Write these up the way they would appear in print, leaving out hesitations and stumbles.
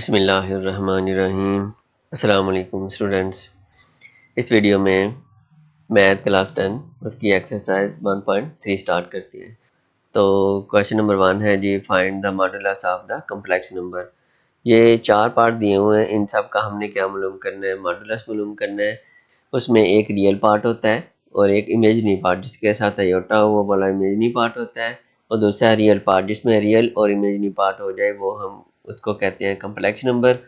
बिस्मिल्लाहिर्रहमानिर्रहीम। अस्सलाम वालेकुम स्टूडेंट्स। इस वीडियो में मैथ क्लास 10 उसकी एक्सरसाइज 1.3 स्टार्ट करती है। तो क्वेश्चन नंबर 1 है जी, find the modulus of the complex number. ये 4 पार्ट दिए हुए हैं, इन सब का हमने क्या मालूम करना है, मॉडुलस मालूम करना है। उसमें एक रियल पार्ट होता है और एक इमेजनी पार्ट जिसके साथ आयोटा हो वो वाला इमेजनी पार्ट होता है, और दूसरा रियल पार्ट जिसमें रियल और इमेजनी पार्ट हो जाए वो हम उसको कहते हैं कम्प्लेक्स नंबर।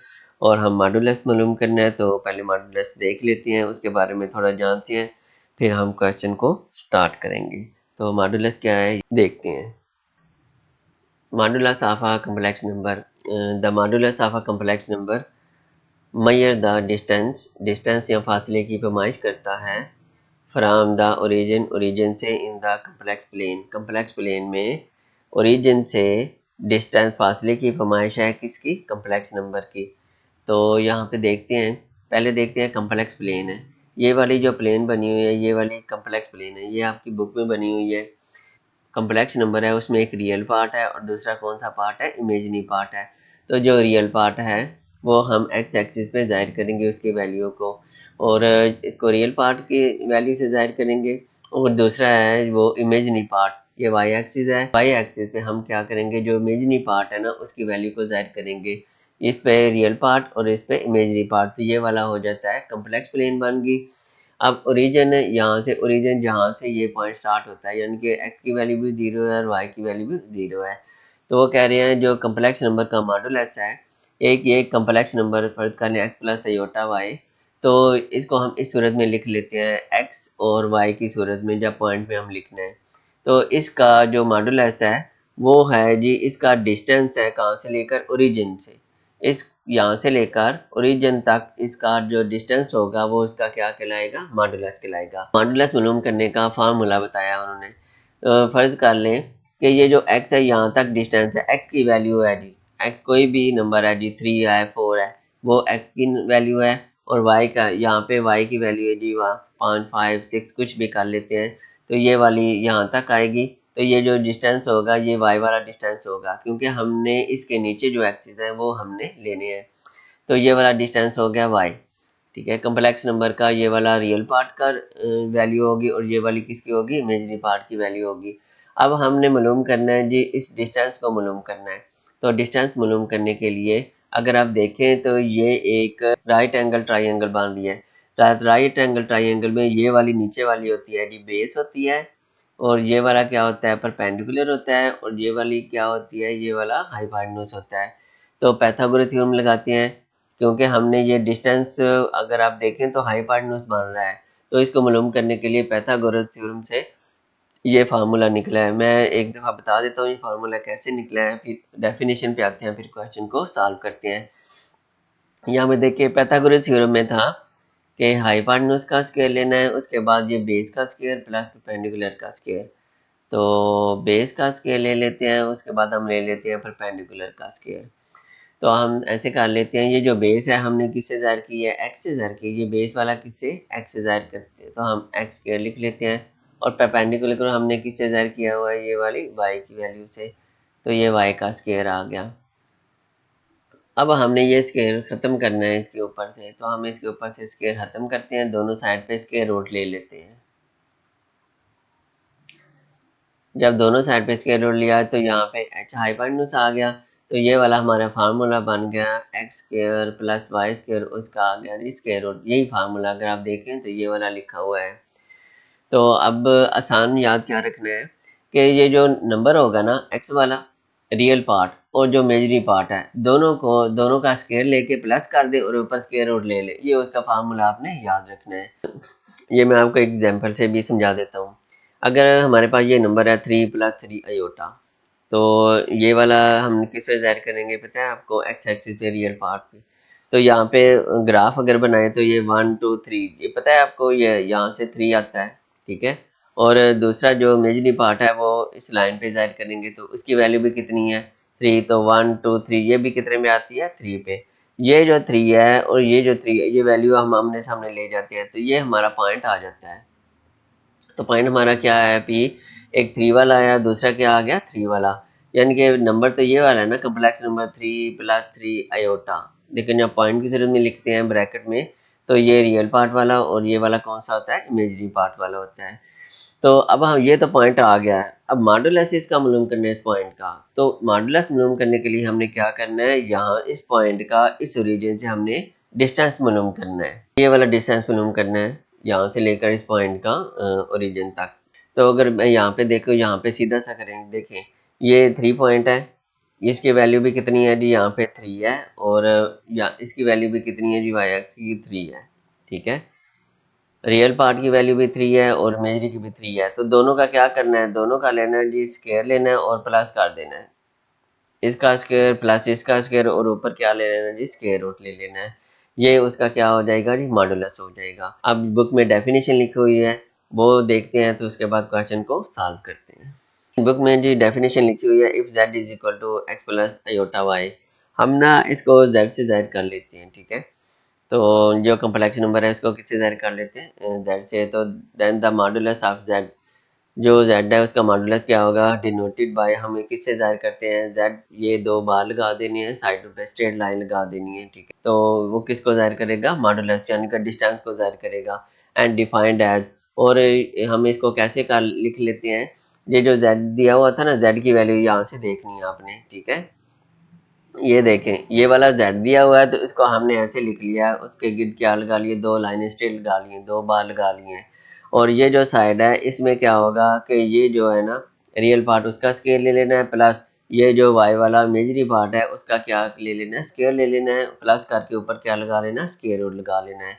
और हम मॉडुलस मालूम करना है, तो पहले मॉडुलस देख लेते हैं, उसके बारे में थोड़ा जानते हैं, फिर हम क्वेश्चन को स्टार्ट करेंगे। तो मॉडुलस क्या है देखते हैं। Modulus of a complex number, the modulus of a complex number measure the distance, distance या फासले की पैमाइश करता है, फ्राम द ओरिजिन, ओरिजिन से, in the complex plane, complex plane में ओरिजिन से डिस्टेंस फासले की पैमाइश है किसकी, कम्प्लेक्स नंबर की। तो यहाँ पे देखते हैं, पहले देखते हैं कम्प्लेक्स प्लेन है, ये वाली जो प्लेन बनी हुई है ये वाली कम्प्लेक्स प्लेन है, ये आपकी बुक में बनी हुई है। कम्प्लेक्स नंबर है, उसमें एक रियल पार्ट है और दूसरा कौन सा पार्ट है, इमेजिनी पार्ट है। तो जो रियल पार्ट है वो हम एक्स एक्सिस पे जाहिर करेंगे उसकी वैल्यू को, और इसको रियल पार्ट की वैल्यू से जाहिर करेंगे। और दूसरा है वो इमेजिनी पार्ट, ये वाई एक्सिस है, वाई एक्सिस पे हम क्या करेंगे, जो इमेजिनी पार्ट है ना उसकी वैल्यू को जाहिर करेंगे, इस पे रियल पार्ट और इस पे इमेजिनी पार्ट। तो ये वाला हो जाता है कम्प्लेक्स प्लेन बन गई। अब ओरिजिन है, यहाँ से ओरिजिन जहाँ से ये पॉइंट स्टार्ट होता है, यानी कि एक्स की वैल्यू भी 0 है और वाई की वैल्यू भी 0 है। तो वो कह रहे हैं जो कम्प्लेक्स नंबर का मॉडुलस है, एक ये कम्प्लेक्स नंबर फर्ज करने एक्स प्लस आयोटा वाई, तो इसको हम इस सूरत में लिख लेते हैं एक्स और वाई की सूरत में, जब पॉइंट पे हम लिखना है। तो इसका जो मॉडुलस है वो है जी, इसका डिस्टेंस है कहाँ से लेकर, ओरिजिन से, इस यहाँ से लेकर ओरिजिन तक इसका जो डिस्टेंस होगा वो इसका क्या कहलाएगा, मॉडुलस कहलाएगा। मॉडुलस मालूम करने का फार्मूला बताया उन्होंने। फर्ज कर लें कि ये जो x है यहाँ तक डिस्टेंस है, x की वैल्यू है जी, x कोई भी नंबर है जी, 3 है 4 है, वो x की वैल्यू है, और y का यहाँ पे y की वैल्यू है जी वहाँ 5 5 6 कुछ भी कर लेते हैं, तो ये वाली यहाँ तक आएगी। तो ये जो डिस्टेंस होगा ये y वाला डिस्टेंस होगा, क्योंकि हमने इसके नीचे जो एक्सिस है वो हमने लेने हैं। तो ये वाला डिस्टेंस हो गया y, ठीक है। कम्प्लेक्स नंबर का ये वाला रियल पार्ट का वैल्यू होगी और ये वाली किसकी होगी, इमेजिनरी पार्ट की वैल्यू होगी। अब हमने मालूम करना है जी, इस डिस्टेंस को मालूम करना है। तो डिस्टेंस मालूम करने के लिए अगर आप देखें तो ये एक राइट एंगल ट्राइंगल बन रही है। राइट एंगल ट्राइंगल में ये वाली नीचे वाली होती है जी बेस होती है, और ये वाला क्या होता है, परपेंडिकुलर होता है, और ये वाली क्या होती है, ये वाला हाइपोटेन्यूज होता है। तो पाइथागोरस थ्योरम लगाते हैं, क्योंकि हमने ये डिस्टेंस अगर आप देखें तो हाइपोटेन्यूज बन रहा है, तो इसको मालूम करने के लिए पाइथागोरस थ्योरम से ये फार्मूला निकला है। मैं एक दफ़ा बता देता हूँ ये फार्मूला कैसे निकला है, फिर डेफिनेशन पे आते हैं, फिर क्वेश्चन को सॉल्व करते हैं। यहाँ पे देखिए पाइथागोरस थ्योरम में था कि हाइपोटेन्यूज का स्क्वायर लेना है, उसके बाद ये बेस का स्क्वायर प्लस परपेंडिकुलर का स्क्वायर। तो बेस का स्क्वायर ले लेते हैं, उसके बाद हम ले लेते हैं परपेंडिकुलर का स्क्वायर। तो हम ऐसे कर लेते हैं, ये जो बेस है हमने किससे ज़ाहिर की है, एक्स से ज़ाहिर की, ये बेस वाला किससे, एक्स से ज़ाहिर करते हैं, तो हम एक्स स्क्वायर लिख लेते हैं। और परपेंडिकुलर को हमने किससे ज़ाहिर किया हुआ है, ये वाली वाई की वैल्यू से, तो ये वाई का स्क्वायर आ गया। अब हमने ये स्क्वायर ख़त्म करना है इसके ऊपर से, तो हम इसके ऊपर से स्क्वायर ख़त्म करते हैं, दोनों साइड पे स्क्वायर रूट ले लेते हैं। जब दोनों साइड पे स्क्वायर रूट लिया तो यहाँ पे एच हाइपोटेन्यूज आ गया, तो ये वाला हमारा फार्मूला बन गया x square plus y square, उसका आ गया स्क्वायर रूट। यही फार्मूला अगर आप देखें तो ये वाला लिखा हुआ है। तो अब आसान याद क्या रखना है कि ये जो नंबर होगा ना एक्स वाला रियल पार्ट और जो इमेजिनरी पार्ट है, दोनों का स्क्वायर लेके प्लस कर दे और ऊपर स्क्वायर रूट ले ले, ये उसका फार्मूला आपने याद रखना है। ये मैं आपको एग्जांपल से भी समझा देता हूँ। अगर हमारे पास ये नंबर है 3 + 3 आयोटा, तो ये वाला हम किस पे ज़ाहिर करेंगे पता है आपको, एक्स एक्सिस पे रियल पार्ट पे। तो यहाँ पे ग्राफ अगर बनाए तो ये 1 2 3, ये पता है आपको, ये यहाँ से 3 आता है, ठीक है। और दूसरा जो इमेजिनरी पार्ट है वो इस लाइन पे ज़ाहिर करेंगे, तो उसकी वैल्यू भी कितनी है, 3, तो 1 2 3 ये भी कितने में आती है, 3 पे। ये जो 3 है और ये जो 3 है, ये वैल्यू हम आमने सामने ले जाते हैं, तो ये हमारा पॉइंट आ जाता है। तो पॉइंट हमारा क्या है पी, एक 3 वाला आया, दूसरा क्या आ गया 3 वाला। यानी कि नंबर तो ये वाला है ना, कम्प्लेक्स नंबर 3+3 i, लेकिन जब पॉइंट की सूरत में लिखते हैं ब्रैकेट में, तो ये रियल पार्ट वाला और ये वाला कौन सा होता है, इमेजरी पार्ट वाला होता है। तो अब हम, ये तो पॉइंट आ गया है, अब मॉडुलस इसका मालूम करना है इस पॉइंट का। तो मॉडुलस मालूम करने के लिए हमने क्या करना है, यहाँ इस पॉइंट का इस ओरिजिन से हमने डिस्टेंस मालूम करना है, ये वाला डिस्टेंस मालूम करना है यहाँ से लेकर इस पॉइंट का ओरिजिन तक। तो अगर मैं यहाँ पे देखो, यहाँ पे सीधा सा करेंगे, देखें ये 3 पॉइंट है, इसकी वैल्यू भी कितनी है जी, यहाँ पे 3 है, और या इसकी वैल्यू भी कितनी है जी, वाई एक्स की 3 है, ठीक है। रियल पार्ट की वैल्यू भी 3 है और इमेजरी की भी 3 है, तो दोनों का क्या करना है, दोनों का लेना है जी, स्क्वायर लेना है और प्लस कर देना है, इसका स्क्वायर प्लस इसका स्क्वायर, और ऊपर क्या ले लेना है जी, स्क्वायर रूट ले लेना है। ये उसका क्या हो जाएगा जी, मॉडुलस हो जाएगा। अब बुक में डेफिनेशन लिखी हुई है, वो देखते हैं, तो उसके बाद क्वेश्चन को सॉल्व करते हैं। बुक में जी डेफिनेशन लिखी हुई है, if z is equal to x plus iota y. हम ना इसको z से ज़ाहिर कर लेते हैं, ठीक है। तो जो कम्प्लेक्स नंबर है उसको किससे ज़ाहिर कर लेते हैं, z से। तो then the modulus of z, जो z है उसका मॉडुलस क्या होगा, डिनोटेड बाय, हम किससे ज़ाहिर करते हैं, z, ये दो बार लगा देनी है, साइड पे स्ट्रेट लाइन लगा देनी है, ठीक है। तो वो किसको ज़ाहिर करेगा, मॉडुलस यानी कि डिस्टेंस को ज़ाहिर करेगा। एंड डिफाइंड एज, और हम इसको कैसे कर लिख लेते हैं, ये जो z दिया हुआ था ना, z की वैल्यू यहाँ से देखनी है आपने, ठीक है। ये देखें, ये वाला z दिया हुआ है, तो इसको हमने ऐसे लिख लिया है, उसके गिर्द क्या लगा लिए, दो लाइनें स्ट्रेट लगा ली हैं, दो बार लगा लिए हैं। और ये जो साइड है इसमें क्या होगा कि ये जो है ना, रियल पार्ट उसका स्केयर ले लेना है, प्लस ये जो y वाला इमेजरी पार्ट है उसका क्या ले लेना है, स्केयर ले लेना है, प्लस करके ऊपर क्या लगा लेना है, स्केयर रूट लगा लेना है।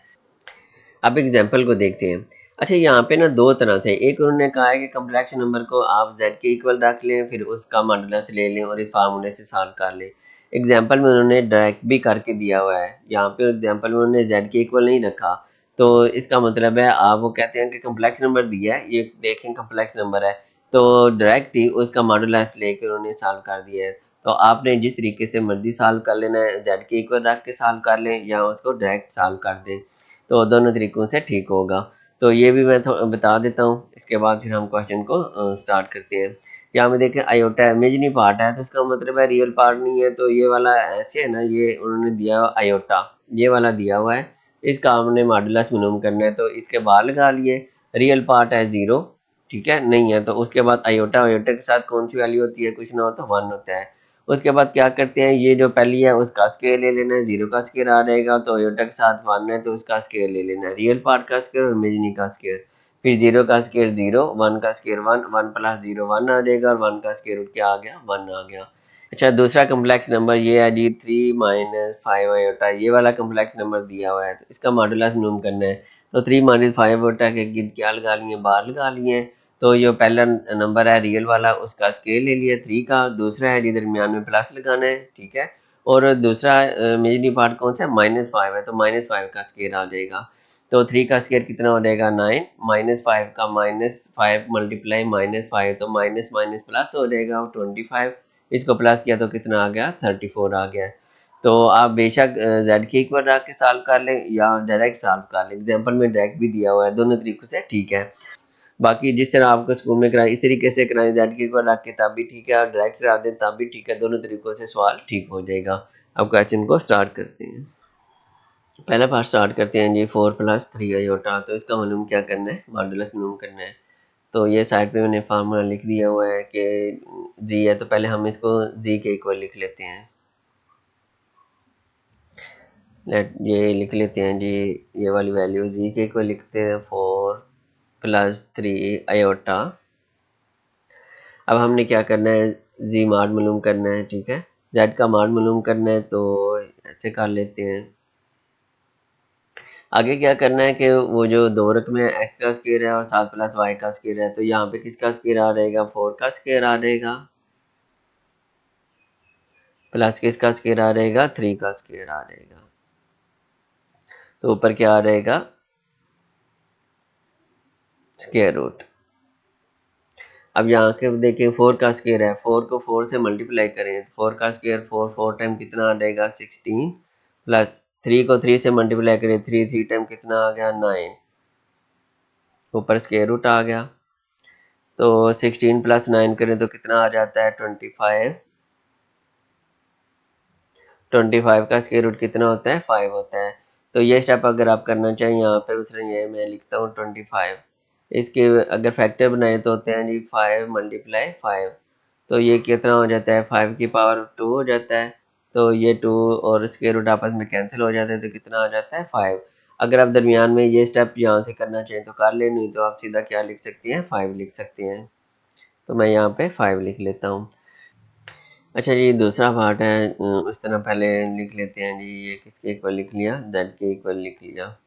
अब एग्जाम्पल को देखते हैं। अच्छा, यहाँ पे ना दो तरह से, एक उन्होंने कहा है कि कम्प्लेक्स नंबर को आप z के इक्वल रख लें, फिर उसका मॉडुलस ले लें और इस फार्मूले से सॉल्व कर लें। एग्जाम्पल में उन्होंने डायरेक्ट भी करके दिया हुआ है, यहाँ पे एग्जाम्पल में उन्होंने z के इक्वल नहीं रखा। तो इसका मतलब है, आप वो कहते हैं कि कम्प्लेक्स नंबर दिया है, ये देखें कम्प्लेक्स नंबर है, तो डायरेक्ट ही उसका मॉडुलस लेकर उन्होंने सॉल्व कर दिया है। तो आपने जिस तरीके से मर्जी सॉल्व कर लेना है, z के इक्वल रख के सॉल्व कर लें या उसको डायरेक्ट सॉल्व कर दें, तो दोनों तरीकों से ठीक होगा। तो ये भी मैं बता देता हूँ, इसके बाद फिर हम क्वेश्चन को स्टार्ट करते हैं। यहाँ में देखें आयोटा इमेजिनी पार्ट है, तो इसका मतलब है रियल पार्ट नहीं है, तो ये वाला ऐसे है ना, ये उन्होंने दिया हुआ आयोटा, ये वाला दिया हुआ है, इसका हमने मॉडुलस मालूम करना है, तो इसके बाद लगा लिए। रियल पार्ट है 0, ठीक है, नहीं है, तो उसके बाद आयोटा, आयोटा के साथ कौन सी वैल्यू होती है, कुछ ना हो तो 1 होता है। उसके बाद क्या करते हैं, ये जो पहली है उसका स्केयर ले लेना है, 0 का स्केयर आ जाएगा, तो आयोटा के साथ 1 है तो उसका स्केयर ले लेना है, रियल पार्ट का स्केयर और इमेजिनी का स्केयर। फिर 0 का स्केयर 0, 1 का स्केयर 1, 1 प्लस 0 1 आ जाएगा, और 1 का स्केयर क्या आ गया, 1 आ गया। अच्छा, दूसरा कम्प्लेक्स नंबर ये है जी, 3-5 आयोटा, ये वाला कम्प्लेक्स नंबर दिया हुआ है, तो इसका मॉडुलस मालूम करना है। तो 3-5 आयोटा के गिर्द क्या लगा लिए, बार लगा लिए। तो ये पहला नंबर है रियल वाला, उसका स्केल ले लिया 3 का, दूसरा है जी दरमियान में प्लस लगाना है, ठीक है। और दूसरा इमेजिनरी पार्ट कौन सा है, -5 है, तो -5 का स्केयर आ जाएगा। तो 3 का स्केयर कितना हो जाएगा, 9, -5 का -5 मल्टीप्लाई -5, तो माइनस माइनस प्लस हो जाएगा 25, इसको प्लस किया तो कितना आ गया, 34 आ गया। तो आप बेशक z के इक्वल रख के सॉल्व कर लें या डायरेक्ट सॉल्व कर लें, एग्जांपल में डायरेक्ट भी दिया हुआ है, दोनों तरीकों से ठीक है। बाकी जिस तरह आपको स्कूल में कराए इस तरीके से कराएं, z के इक्वल रख के तब भी ठीक है, और डायरेक्ट करा दें तब भी ठीक है, दोनों तरीकों से सवाल ठीक हो जाएगा। अब क्वेश्चन को स्टार्ट करते हैं। पहला पार्ट स्टार्ट करते हैं जी, 4+3 आयोटा, तो इसका मालूम क्या करना है, मॉडुलस मालूम करना है। तो ये साइड पे मैंने फार्मूला लिख दिया हुआ है कि जी है, तो पहले हम इसको जी के इक्वल लिख लेते हैं। ये लिख लेते हैं जी, ये वाली वैल्यू जी के इक्वल लिखते हैं 4+3 आयोटा। अब हमने क्या करना है, जी माड मालूम करना है, ठीक है, जेड का माड मालूम करना है, तो ऐसे कर लेते हैं। आगे क्या करना है कि वो जो दो रकम में एक्स का स्केयर है और 7+y का स्केयर है, तो यहाँ पे किसका स्केयर आ जाएगा, 4 का स्केयर आ जाएगा, प्लस किसका स्केयर आ जाएगा, 3 का स्केयर आ जाएगा। तो ऊपर क्या आ जाएगा, स्केयर रूट। अब यहाँ के देखिए 4 का स्केयर है, 4 को 4 से मल्टीप्लाई करें, 4 का स्केयर 4 टाइम कितना आ जाएगा, 16, प्लस 3 को 3 से मल्टीप्लाई करें, 3 टाइम कितना आ गया, 9, ऊपर स्केयर रूट आ गया। तो 16 + 9 करें तो कितना आ जाता है 25। 25 का स्क्वायर रूट कितना होता है 5 होता है। तो ये स्टेप अगर आप करना चाहें यहाँ पे मसलन ये मैं लिखता हूँ 25। इसके अगर फैक्टर बनाए तो होते हैं जी 5 × 5। तो ये कितना हो जाता है 5 की पावर 2 हो जाता है। तो ये 2 और स्क्वायर रूट आपस में कैंसिल हो जाते हैं तो कितना आ जाता है 5। अगर आप दरमियान में ये स्टेप यहाँ से करना चाहें तो कर लें, नहीं तो आप सीधा क्या लिख सकती हैं 5 लिख सकती हैं। तो मैं यहाँ पे 5 लिख लेता हूँ। अच्छा जी, दूसरा पार्ट है उस तरह पहले लिख लेते हैं जी। ये किसके इक्वल लिख लिया, z के इक्वल लिख लिया।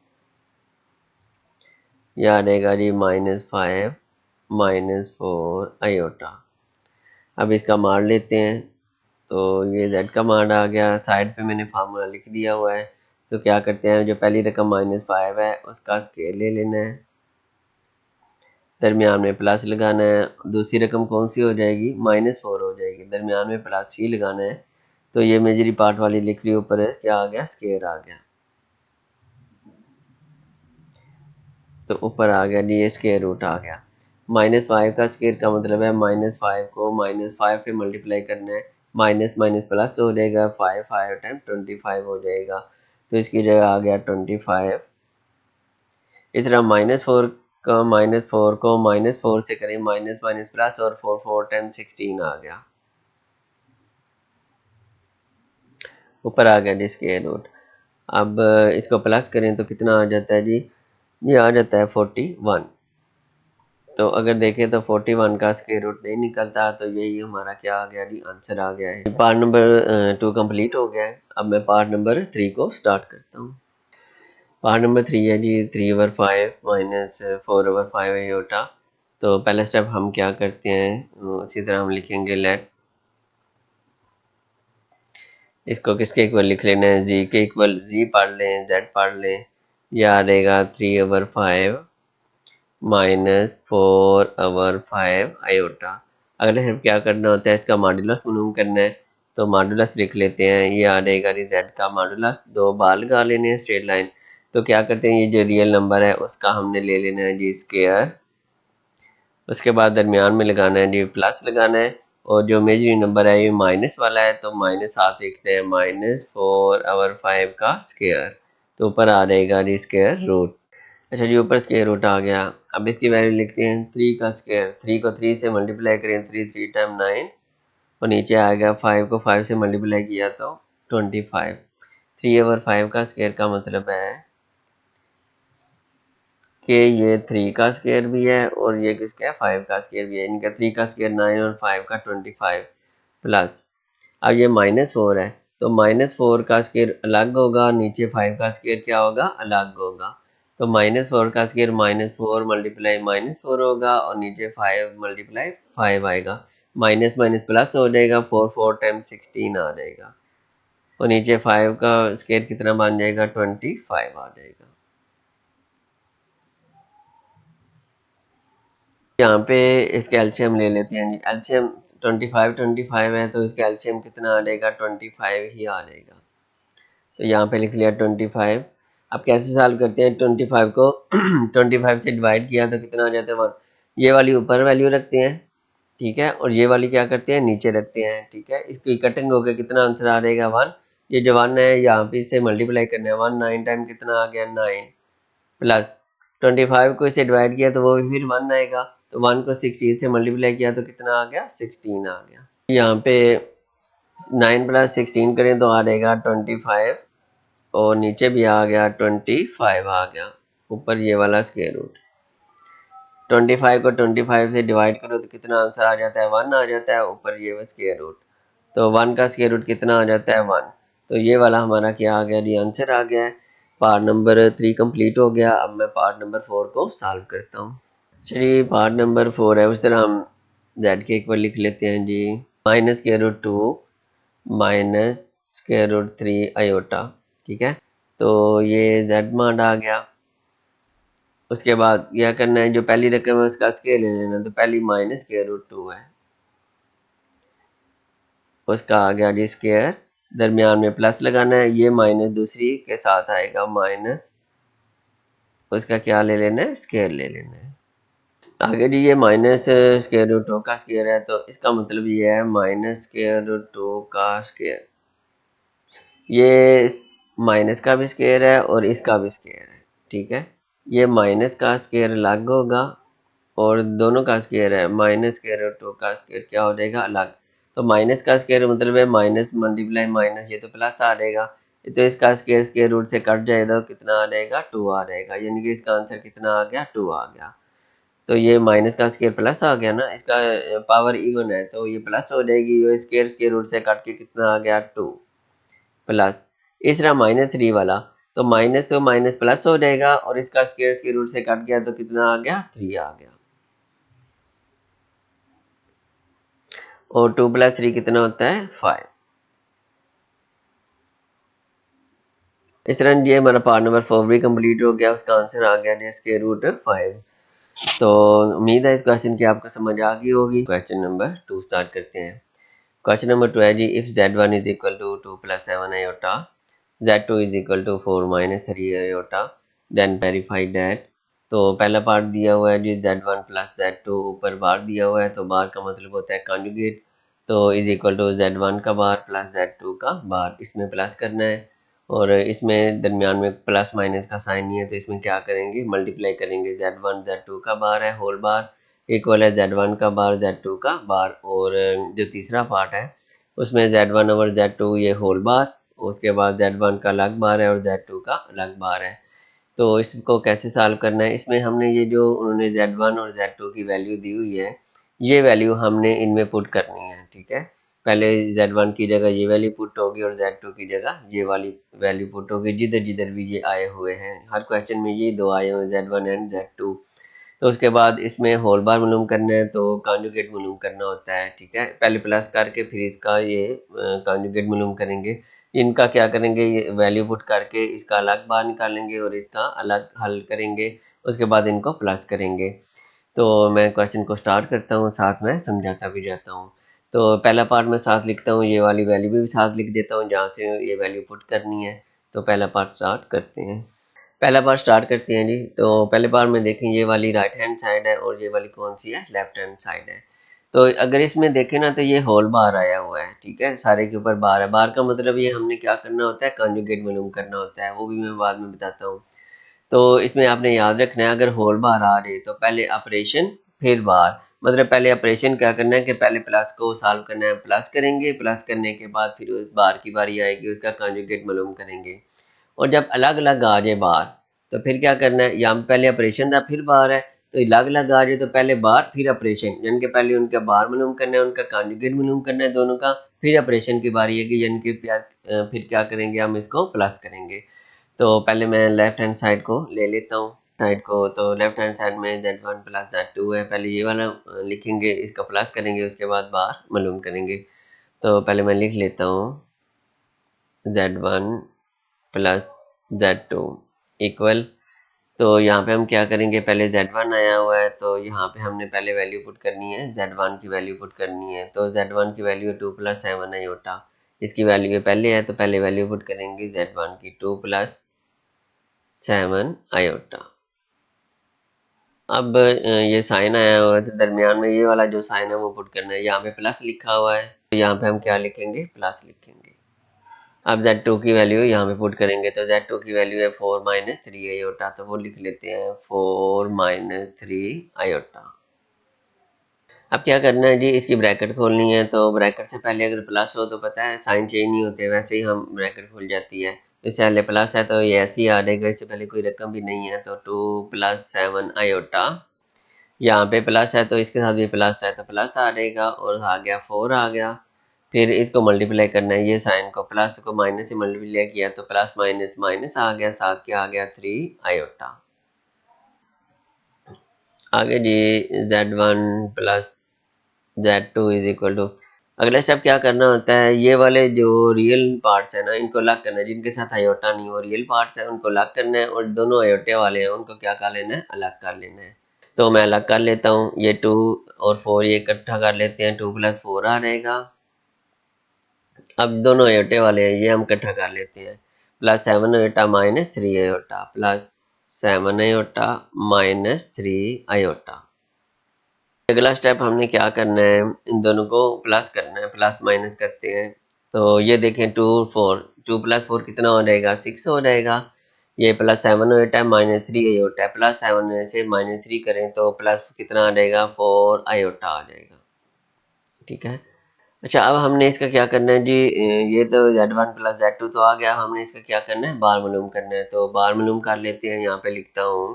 यह आ जाएगा जी -5 -4 आयोटा। अब इसका मान लेते हैं। तो ये z का मान आ गया, साइड पे मैंने फार्मूला लिख दिया हुआ है। तो क्या करते हैं, जो पहली रकम -5 है उसका स्केयर ले लेना है, दरमियान में प्लस लगाना है। दूसरी रकम कौन सी हो जाएगी, -4 हो जाएगी, दरमियान में प्लस ही लगाना है। तो ये मेजरी पार्ट वाली लिख ली, ऊपर है क्या आ गया स्केयर आ गया। तो ऊपर आ गया जी, ये स्केयर रूट आ गया। -5 का स्केयर का मतलब है -5 को -5 पे मल्टीप्लाई करना है। माइनस माइनस प्लस हो जाएगा, 5 5 टाइम 25 हो जाएगा। तो इसकी जगह आ गया 25। इस तरह -4 को -4 से करें, माइनस माइनस प्लस और 4 4 टाइम 16 आ गया। ऊपर आ गया जी स्केयर रूट। अब इसको प्लस करें तो कितना आ जाता है जी, ये आ जाता है 41। तो अगर देखें तो 41 का स्क्वायर रूट नहीं निकलता। तो यही हमारा क्या आ गया जी, आंसर आ गया है। पार्ट नंबर 2 कंप्लीट हो गया है। अब मैं पार्ट नंबर 3 को स्टार्ट करता हूँ। पार्ट नंबर 3 है जी 3/5 -4/5 आयोटा। तो पहला स्टेप हम क्या करते हैं, उसी तरह हम लिखेंगे लेट। इसको किसके इक्वल लिख लेना है, जी के इक्वल। जी पढ़ लें, जेड पढ़ लें। यह आ जाएगा 3/5 -4/5 आयोटा। अगले स्टेप क्या करना होता है, इसका मॉड्यूलस मालूम करना है। तो मॉड्यूलस लिख लेते हैं। ये आ जाएगा जेड का मॉड्यूलस, दो बार लगा लेने हैं स्ट्रेट लाइन। तो क्या करते हैं, ये जो रियल नंबर है उसका हमने ले लेना है जी स्क्वायर। उसके बाद दरमियान में लगाना है जी प्लस लगाना है। और जो मेजरी नंबर है ये माइनस वाला है, तो माइनस साथ लिखते हैं, -4/5 का स्क्वायर। तो ऊपर आ जाएगा जी स्क्वायर रूट। अच्छा जी, ऊपर स्क्वायर रूट आ गया। अब इसकी वैल्यू लिखते हैं 3 का स्क्वायर। 3 को 3 से मल्टीप्लाई करें, 3 3 टाइम 9। और नीचे आ गया 5 को 5 से मल्टीप्लाई किया तो 25। 3/5 का स्क्वायर का मतलब है कि ये 3 का स्क्वायर भी है और ये किसका है 5 का स्क्वायर भी है। इनका 3 का स्क्वायर 9 और 5 का 25 प्लस। अब ये -4 है, तो -4 का स्क्वायर अलग होगा, नीचे 5 का स्क्वायर क्या होगा, अलग होगा। तो -4 का स्क्वायर -4 मल्टीप्लाई -4 होगा और नीचे 5 मल्टीप्लाई 5 आएगा। माइनस माइनस प्लस हो जाएगा, 4 4 टाइम 16 आ जाएगा। और नीचे 5 का स्क्वायर कितना बन जाएगा, 25 आ जाएगा। यहाँ पे इसके एलसीएम ले लेते हैं जी। एलसीएम 25 है, तो इसका एलसीएम कितना आ जाएगा, 25 ही आ जाएगा। तो यहाँ पे लिख लिया 25। अब कैसे सॉल्व करते हैं, 25 को 25 से डिवाइड किया तो कितना आ जाता है 1। ये वाली ऊपर वैल्यू रखते हैं, ठीक है, और ये वाली क्या करते हैं, नीचे रखते हैं, ठीक है। इसकी कटिंग होकर कितना आंसर आ जाएगा 1। ये जो 1 है यहाँ पे इससे मल्टीप्लाई करना है, 1 9 टाइम कितना आ गया 9 प्लस 25 को इसे डिवाइड किया तो वो भी फिर 1 आएगा। तो 1 को 16 से मल्टीप्लाई किया तो कितना आ गया 16 आ गया। यहाँ पे 9 + 16 करें तो आ जाएगा 25। और नीचे भी आ गया 25 आ गया। ऊपर ये वाला स्क्वायर रूट। 25 को 25 से डिवाइड करो तो कितना आंसर आ जाता है 1 आ जाता है। ऊपर ये स्क्वायर रूट, तो 1 का स्क्वायर रूट कितना आ जाता है 1। तो ये वाला हमारा क्या आ गया जी, आंसर आ गया है। पार्ट नंबर 3 कंप्लीट हो गया। अब मैं पार्ट नंबर 4 को सॉल्व करता हूँ। चलिए, पार्ट नंबर 4 है, उस तरह हम z के इक्वल लिख लेते हैं जी। -√2 -√3 आयोटा, ठीक है। तो ये z मान आ गया। उसके बाद क्या करना है, जो पहली रकम है उसका स्क्वायर ले लेना। तो पहली -√2 है, उसका आ गया जी स्क्वायर। दरमियान में प्लस लगाना है, ये माइनस दूसरी के साथ आएगा माइनस। उसका क्या ले लेना है, स्क्वायर ले लेना है। आगे जी ये माइनस स्क्वायर रूट टू का स्क्वायर है, तो इसका मतलब ये है माइनस स्क्वायर रूट टू का स्क्वायर। ये माइनस का भी स्क्वायर है और इसका भी स्क्वायर है, ठीक है। ये माइनस का स्क्वायर अलग होगा और दोनों का स्क्वायर है, माइनस स्क्वायर रूट टू का स्क्वायर क्या हो जाएगा अलग। तो माइनस का स्क्वायर मतलब है माइनस मल्टीप्लाई माइनस, ये तो प्लस आ जाएगा, तो इसका स्क्वायर स्क्वायर रूट से कट जाएगा, कितना आ जाएगा 2 आ जाएगा, यानी कि इसका आंसर कितना आ गया 2 आ गया। तो ये माइनस का स्क्वायर प्लस आ गया ना, इसका पावर इवन है तो ये प्लस हो जाएगी, ये स्क्वायर स्क्वायर रूट से काट के कितना आ गया 2 प्लस। इस तरह माइनस 3 वाला, तो माइनस तो माइनस प्लस हो जाएगा और इसका स्क्वायर स्क्वायर रूट से कट गया तो कितना आ गया 3 आ गया। और 2 प्लस 3 कितना होता है 5। इस तरह ये हमारा पार्ट नंबर 4 भी कंप्लीट हो गया, उसका आंसर आ गया स्क्वायर रूट 5। तो उम्मीद है इस क्वेश्चन की आपको समझ आ गई होगी। क्वेश्चन नंबर 2 स्टार्ट करते हैं। क्वेश्चन नंबर 2 है जी, if z1 is equal to 2 plus 7 iota, z2 is equal to 4 minus 3 iota, then verify that. तो पहला पार्ट दिया हुआ है जी z1 प्लस z2, ऊपर बार दिया हुआ है तो बार का मतलब होता है कॉन्जुगेट, तो इज इक्वल टू z1 का बार प्लस z2 का बार, इसमें प्लस करना है और इसमें दरमियान में प्लस माइनस का साइन नहीं है तो इसमें क्या करेंगे मल्टीप्लाई करेंगे, z1 z2 का बार है होल बार इक्वल है z1 का बार z2 का बार, और जो तीसरा पार्ट है उसमें z1 ओवर z2 ये होल बार, उसके बाद z1 का अलग बार है और z2 का अलग बार है। तो इसको कैसे सॉल्व करना है, इसमें हमने ये जो उन्होंने z1 और z2 की वैल्यू दी हुई है ये वैल्यू हमने इनमें पुट करनी है, ठीक है। पहले z1 की जगह ये वैल्यू पुट होगी और z2 की जगह ये वाली वैल्यू पुट होगी, जिधर जिधर भी ये आए हुए हैं, हर क्वेश्चन में ये दो आए हुए हैं z1 एंड z2। तो उसके बाद इसमें होल बार मालूम करना है तो कॉन्जुगेट मालूम करना होता है, ठीक है। पहले प्लस करके फिर इसका ये कॉन्जुगेट मालूम करेंगे। इनका क्या करेंगे, ये वैल्यू पुट करके इसका अलग बार निकालेंगे और इसका अलग हल करेंगे, उसके बाद इनको प्लस करेंगे। तो मैं क्वेश्चन को स्टार्ट करता हूँ, साथ में समझाता भी जाता हूँ। तो पहला पार्ट मैं साथ लिखता हूँ, ये वाली वैल्यू भी साथ लिख देता हूँ जहाँ से ये वैल्यू पुट करनी है। तो पहला पार्ट स्टार्ट करते हैं। पहला बार स्टार्ट करते हैं जी। तो पहले बार में देखें ये वाली राइट हैंड साइड है और ये वाली कौन सी है लेफ्ट हैंड साइड है। तो अगर इसमें देखें ना तो ये होल बार आया हुआ है, ठीक है, सारे के ऊपर बार है। बार का मतलब ये हमने क्या करना होता है कॉन्जुगेट मालूम करना होता है, वो भी मैं बाद में बताता हूँ। तो इसमें आपने याद रखना है अगर होल बार आ रहे तो पहले ऑपरेशन फिर बार, मतलब पहले ऑपरेशन क्या करना है कि पहले प्लस को सॉल्व करना है, प्लस करेंगे, प्लस करने के बाद फिर उस बार की बारी आएगी उसका कॉन्जुगेट मालूम करेंगे। और जब अलग अलग आ जाए बार तो फिर क्या करना है, यहाँ पहले ऑपरेशन था फिर बार है, तो अलग अलग आ जाए तो पहले बार फिर ऑपरेशन, यानी कि पहले उनका बार मालूम करना है उनका कॉन्जुगेट मालूम करना है दोनों का, फिर ऑपरेशन की बारी है कि यानी कि फिर क्या करेंगे हम इसको प्लस करेंगे। तो पहले मैं लेफ्ट हैंड साइड को ले लेता हूँ साइड को। तो लेफ्ट हैंड साइड में z1 प्लस z2 है, पहले ये वाला लिखेंगे, इसका प्लस करेंगे, उसके बाद बार मालूम करेंगे। तो पहले मैं लिख लेता हूँ z1 प्लस z2 इक्वल, तो यहाँ पे हम क्या करेंगे, पहले z1 आया हुआ है तो यहाँ पे हमने पहले वैल्यू पुट करनी है, z1 की वैल्यू पुट करनी है। तो z1 की वैल्यू 2 प्लस 7 आयोटा, इसकी वैल्यू ये पहले है तो पहले वैल्यू पुट करेंगे z1 की 2 प्लस 7 आयोटा। अब ये साइन आया हुआ है तो दरमियान में ये वाला जो साइन है वो पुट करना है, यहाँ पे प्लस लिखा हुआ है तो यहाँ पे हम क्या लिखेंगे प्लस लिखेंगे। अब z2 की वैल्यू यहाँ पे पुट करेंगे तो z2 की वैल्यू है 4 माइनस 3 आयोटा, तो वो लिख लेते हैं 4 माइनस 3 आयोटा। अब क्या करना है जी, इसकी ब्रैकेट खोलनी है, तो ब्रैकेट से पहले अगर प्लस हो तो पता है साइन चेंज नहीं होते, वैसे ही हम ब्रैकेट खुल जाती है। इससे पहले प्लस है तो ये ऐसे ही आ जाएगा, इससे पहले कोई रकम भी नहीं है, तो 2 प्लस 7 आयोटा, यहाँ पे प्लस है तो इसके साथ भी प्लस है तो प्लस आ जाएगा और आ गया 4 आ गया। फिर इसको मल्टीप्लाई करना है, ये साइन को प्लस को माइनस से मल्टीप्लाई किया तो प्लस माइनस माइनस आ गया, साथ क्या आ गया 3 आयोटा। आगे जी z1 plus z2 is equal to, अगला स्टेप क्या करना होता है, ये वाले जो रियल पार्ट्स है ना इनको अलग करना है, जिनके साथ आयोटा नहीं हो रियल पार्ट्स है उनको अलग करना है, और दोनों आयोटे वाले हैं उनको क्या कर लेना है अलग कर लेना है। तो मैं अलग कर लेता हूँ, ये 2 और 4 ये इकट्ठा कर लेते हैं, 2 प्लस 4 आ रहेगा। अब दोनों आयोटे वाले हैं ये हम इकट्ठा कर लेते हैं, plus 7 iota minus 3 iota, plus 7 iota minus 3 iota. अगला स्टेप हमने क्या करना है, इन दोनों को प्लस करना है, प्लस माइनस करते हैं। तो ये देखें 2 प्लस 4 कितना हो जाएगा, 6 हो जाएगा। ये प्लस 7 होता है, माइनस 3 आयोटा है, प्लस 7 से माइनस 3 करें तो प्लस कितना आ जाएगा, 4 आयोटा आ जाएगा। ठीक है। अच्छा, अब हमने इसका क्या करना है जी, ये तो Z1 प्लस Z2 तो आ गया, हमने इसका क्या करना है, बार मालूम करना है। तो बार मालूम कर लेते हैं, यहाँ पे लिखता हूँ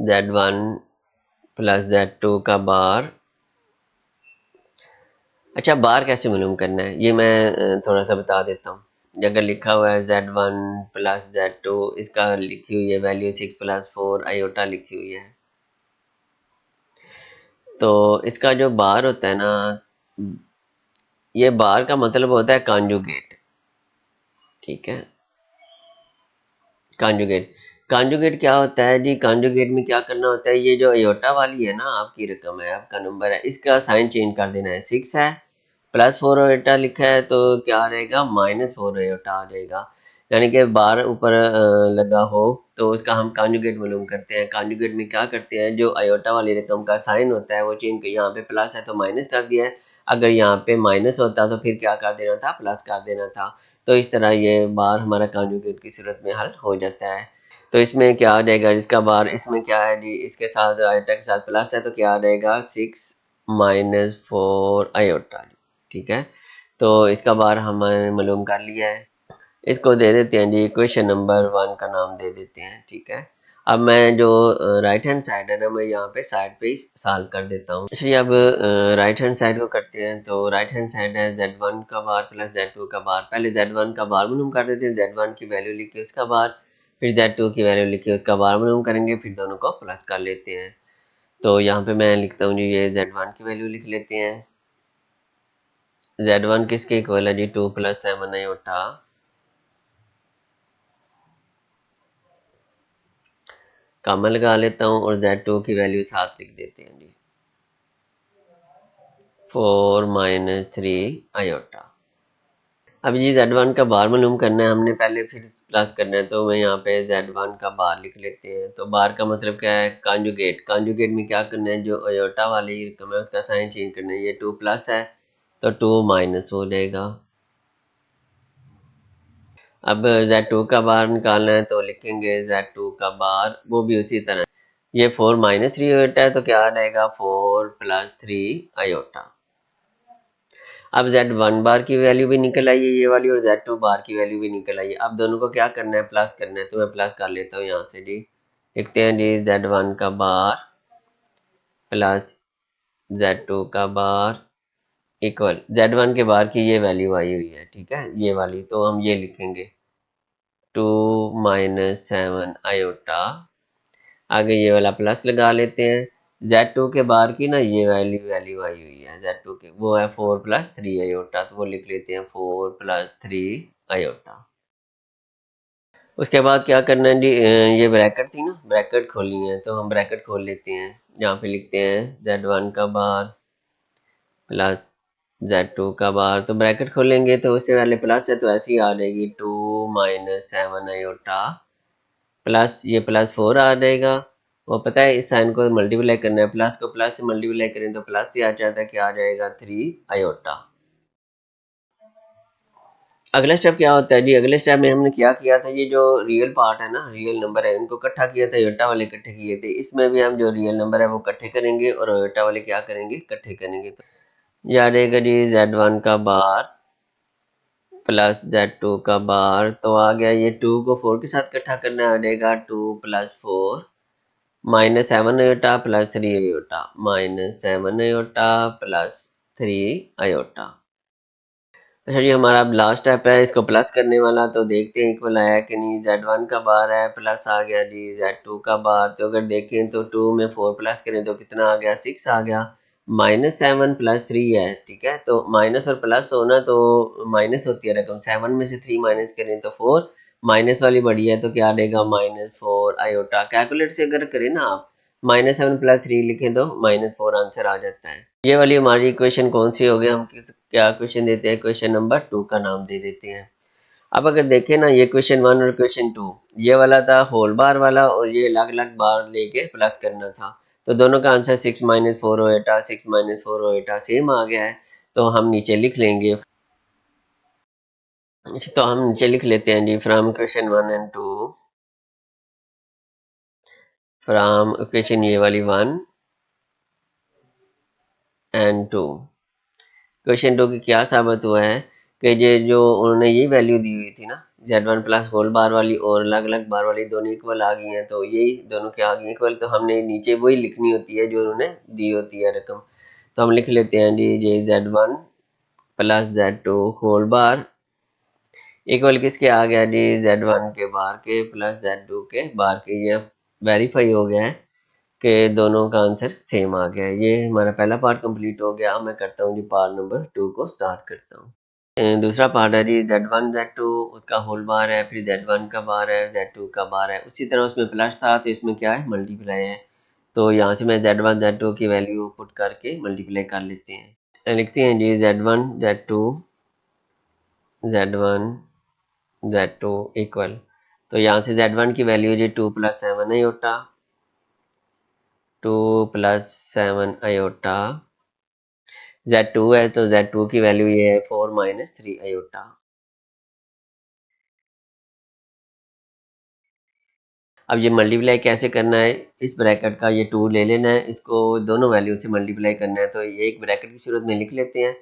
Z1 प्लस Z2 का बार। अच्छा, बार कैसे मालूम करना है ये मैं थोड़ा सा बता देता हूँ। अगर लिखा हुआ है Z1 प्लस Z2, इसका लिखी हुई है वैल्यू 6 प्लस 4 आयोटा लिखी हुई है। तो इसका जो बार होता है ना, ये बार का मतलब होता है कॉन्जुगेट। ठीक है, कॉन्जुगेट। कॉन्जुगेट क्या होता है जी, कॉन्जुगेट में क्या करना होता है, ये जो अयोटा वाली है ना आपकी रकम है, आपका नंबर है, इसका साइन चेंज कर देना है। 6 है, प्लस 4 अयोटा लिखा है तो क्या आ जाएगा, माइनस 4 अयोटा आ जाएगा। यानी कि बार ऊपर लगा हो तो उसका हम कॉन्जुगेट मालूम करते हैं। कॉन्जुगेट में क्या करते हैं, जो अयोटा वाली रकम का साइन होता है वो चेंज, यहाँ पे प्लस है तो माइनस कर दिया है, अगर यहाँ पे माइनस होता तो फिर क्या कर देना था, प्लस कर देना था। तो इस तरह ये बार हमारा कॉन्जुगेट की सूरत में हल हो जाता है। तो इसमें क्या आ जाएगा, इसका बार इसमें क्या है जी, इसके साथ आयोटा के साथ प्लस है तो क्या आ जाएगा, 6 माइनस 4 आयोटा। ठीक है, तो इसका बार हमने मालूम कर लिया है। इसको दे देते हैं जी, क्वेश्चन नंबर 1 का नाम दे देते हैं। ठीक है, अब मैं जो राइट हैंड साइड है ना, मैं यहाँ पे साइड पे सॉल्व कर देता हूँ। चलिए अब राइट हैंड साइड को करते हैं। तो राइट हैंड साइड है Z1 का बार प्लस Z2 का बार। पहले Z1 का बार मालूम कर देते हैं, Z1 की वैल्यू लिखी उसका बार, फिर Z2 की वैल्यू लिखी उसका बार मालूम करेंगे, फिर दोनों को प्लस कर लेते हैं। तो यहाँ पे मैं लिखता हूँ जी, ये Z1 की वैल्यू लिख लेते हैं। Z1 किसके इक्वल है जी, 2 प्लस 7 आयोटा, कामा लगा लेता हूँ और Z2 की वैल्यू साथ लिख देते हैं जी, 4 माइनस 3 आयोटा। अब ये Z1 का बार मालूम करना है हमने पहले, फिर प्लस करना है। तो मैं यहाँ पे Z1 का बार लिख लेते हैं। तो बार का मतलब क्या है, कॉन्जुगेट। कॉन्जुगेट में क्या करना है, जो आयोटा वाली रकम है उसका साइन चेंज करना है। ये 2 प्लस है तो 2 माइनस हो जाएगा। अब Z2 का बार निकालना है तो लिखेंगे Z2 का बार, वो भी उसी तरह। ये 4 माइनस 3 आयोटा है तो क्या आ जाएगा, 4 प्लस 3 आयोटा। अब Z1 बार की वैल्यू भी निकल आई है ये वाली, और Z2 बार की वैल्यू भी निकल आई है। अब दोनों को क्या करना है, प्लस करना है। तो मैं प्लस कर लेता हूँ यहाँ से जी, लिखते हैं जी Z1 का बार प्लस Z2 का बार इक्वल Z1 के बार की ये वैल्यू आई हुई है। ठीक है, ये वाली, तो हम ये लिखेंगे 2 माइनस 7 आयोटा, आगे ये वाला प्लस लगा लेते हैं। Z2 के बार की ना ये वैल्यू वैल्यू आई हुई है Z2 के, वो है 4 प्लस 3 आयोटा, तो वो लिख लेते हैं 4 प्लस 3 आयोटा। उसके बाद क्या करना है जी, ये ब्रैकेट थी ना, ब्रैकेट खोलनी है तो हम ब्रैकेट खोल लेते हैं। यहाँ पे लिखते हैं Z1 का बार प्लस Z2 का बार। तो ब्रैकेट खोलेंगे तो उससे पहले प्लस है तो ऐसी आ जाएगी 2 माइनस 7 आयोटा, प्लस ये प्लस 4 आ जाएगा। वो पता है इस साइन को मल्टीप्लाई करना है, प्लस को प्लस से मल्टीप्लाई करें तो प्लस ही आ जाता है, क्या आ जाएगा, 3 आयोटा। अगला स्टेप क्या होता है जी, अगले स्टेप में हमने क्या किया था, ये जो रियल पार्ट है ना, रियल नंबर है, इनको इकट्ठा किया था, आयोटा वाले इकट्ठे किए थे। इसमें भी हम जो रियल नंबर है वो इकट्ठे करेंगे और आयोटा वाले क्या करेंगे, इकट्ठे करेंगे। तो ये आ जाएगा जी Z1 का बार प्लस Z2 का बार। तो आ गया, ये 2 को 4 के साथ इकट्ठा करना आ जाएगा 2 plus 4 minus 7 iota plus 3 iota, minus 7 iota plus 3 iota. अच्छा जी, हमारा अब लास्ट स्टेप है इसको प्लस करने वाला। तो देखते हैं इक्वल आया कि नहीं। Z1 का बार है, प्लस आ गया जी Z2 का बार। तो अगर देखें तो 2 में 4 प्लस करें तो कितना आ गया, 6 आ गया। माइनस 7 प्लस 3 है। ठीक है, तो माइनस और प्लस होना तो माइनस होती है रकम, 7 में से 3 माइनस करें तो 4, माइनस वाली बड़ी है तो क्या आ जाएगा, -4 आयोटा। कैलकुलेट से अगर करें ना आप, -7 प्लस 3 लिखें तो -4 आंसर आ जाता है। ये वाली हमारी इक्वेशन कौन सी हो गई, हम क्या क्वेश्चन देते हैं, क्वेश्चन नंबर 2 का नाम दे देते हैं। अब अगर देखें ना, ये क्वेश्चन 1 और क्वेश्चन 2, ये वाला था होल बार वाला और ये अलग अलग बार लेके प्लस करना था। तो दोनों का आंसर 6 माइनस 4 होएटा 6 माइनस 4 होएटा सेम आ गया है। तो हम नीचे लिख लेंगे, तो हम नीचे लिख लेते हैं जी from equation 1 and 2, from equation ये वाली 1 एंड 2। क्वेश्चन 2 की क्या साबित हुआ है कि ये जो उन्होंने ये वैल्यू दी हुई थी ना, z1 प्लस होल बार वाली और अलग अलग बार वाली दोनों इक्वल आ गई हैं, तो यही दोनों क्या आ गई इक्वल, तो हमने नीचे वही लिखनी होती है जो उन्होंने दी होती है रकम। तो हम लिख लेते हैं जी ये z1 plus z2 whole bar equal किसके आ गया जी z1 के बार के प्लस z2 के बार के। ये वेरीफाई हो गया है कि दोनों का आंसर सेम आ गया है। ये हमारा पहला पार्ट कंप्लीट हो गया। अब मैं करता हूँ जी पार्ट नंबर 2 को स्टार्ट करता हूँ। दूसरा पार्ट है जी z1 z2 उसका होल बार है, फिर z1 का बार है, z2 का बार है। उसी तरह उसमें प्लस था तो इसमें क्या है मल्टीप्लाई है। तो यहाँ से मैं z1 z2 की वैल्यू पुट करके मल्टीप्लाई कर लेते हैं। लिखते हैं जी z1 z2 z1 z2 equal, तो यहाँ से z1 की वैल्यू जी 2 plus 7 iota, 2 plus 7 iota, z2 है तो z2 की वैल्यू ये है 4 माइनस 3 आयोटा। अब ये मल्टीप्लाई कैसे करना है, इस ब्रैकेट का ये 2 ले लेना है, इसको दोनों वैल्यू से मल्टीप्लाई करना है। तो ये एक ब्रैकेट की सूरत में लिख लेते हैं,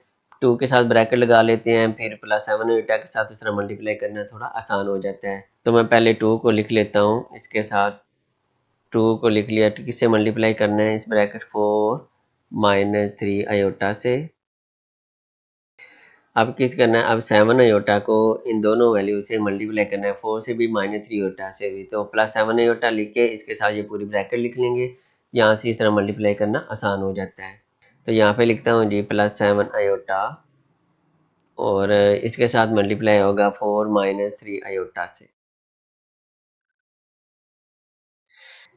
2 के साथ ब्रैकेट लगा लेते हैं, फिर प्लस 7 बीटा के साथ इस तरह मल्टीप्लाई करना थोड़ा आसान हो जाता है। तो मैं पहले 2 को लिख लेता हूँ, इसके साथ 2 को लिख लिया, तो किससे मल्टीप्लाई करना है इस ब्रैकेट 4 माइनस 3 आयोटा से। अब किस करना है, अब 7 आयोटा को इन दोनों वैल्यू से मल्टीप्लाई करना है, 4 से भी माइनस 3 आयोटा से भी। तो प्लस 7 आयोटा लिख के इसके साथ ये पूरी ब्रैकेट लिख लेंगे, यहाँ से इस तरह मल्टीप्लाई करना आसान हो जाता है। तो यहाँ पे लिखता हूँ जी प्लस 7 आयोटा और इसके साथ मल्टीप्लाई होगा 4 माइनस 3 आयोटा से।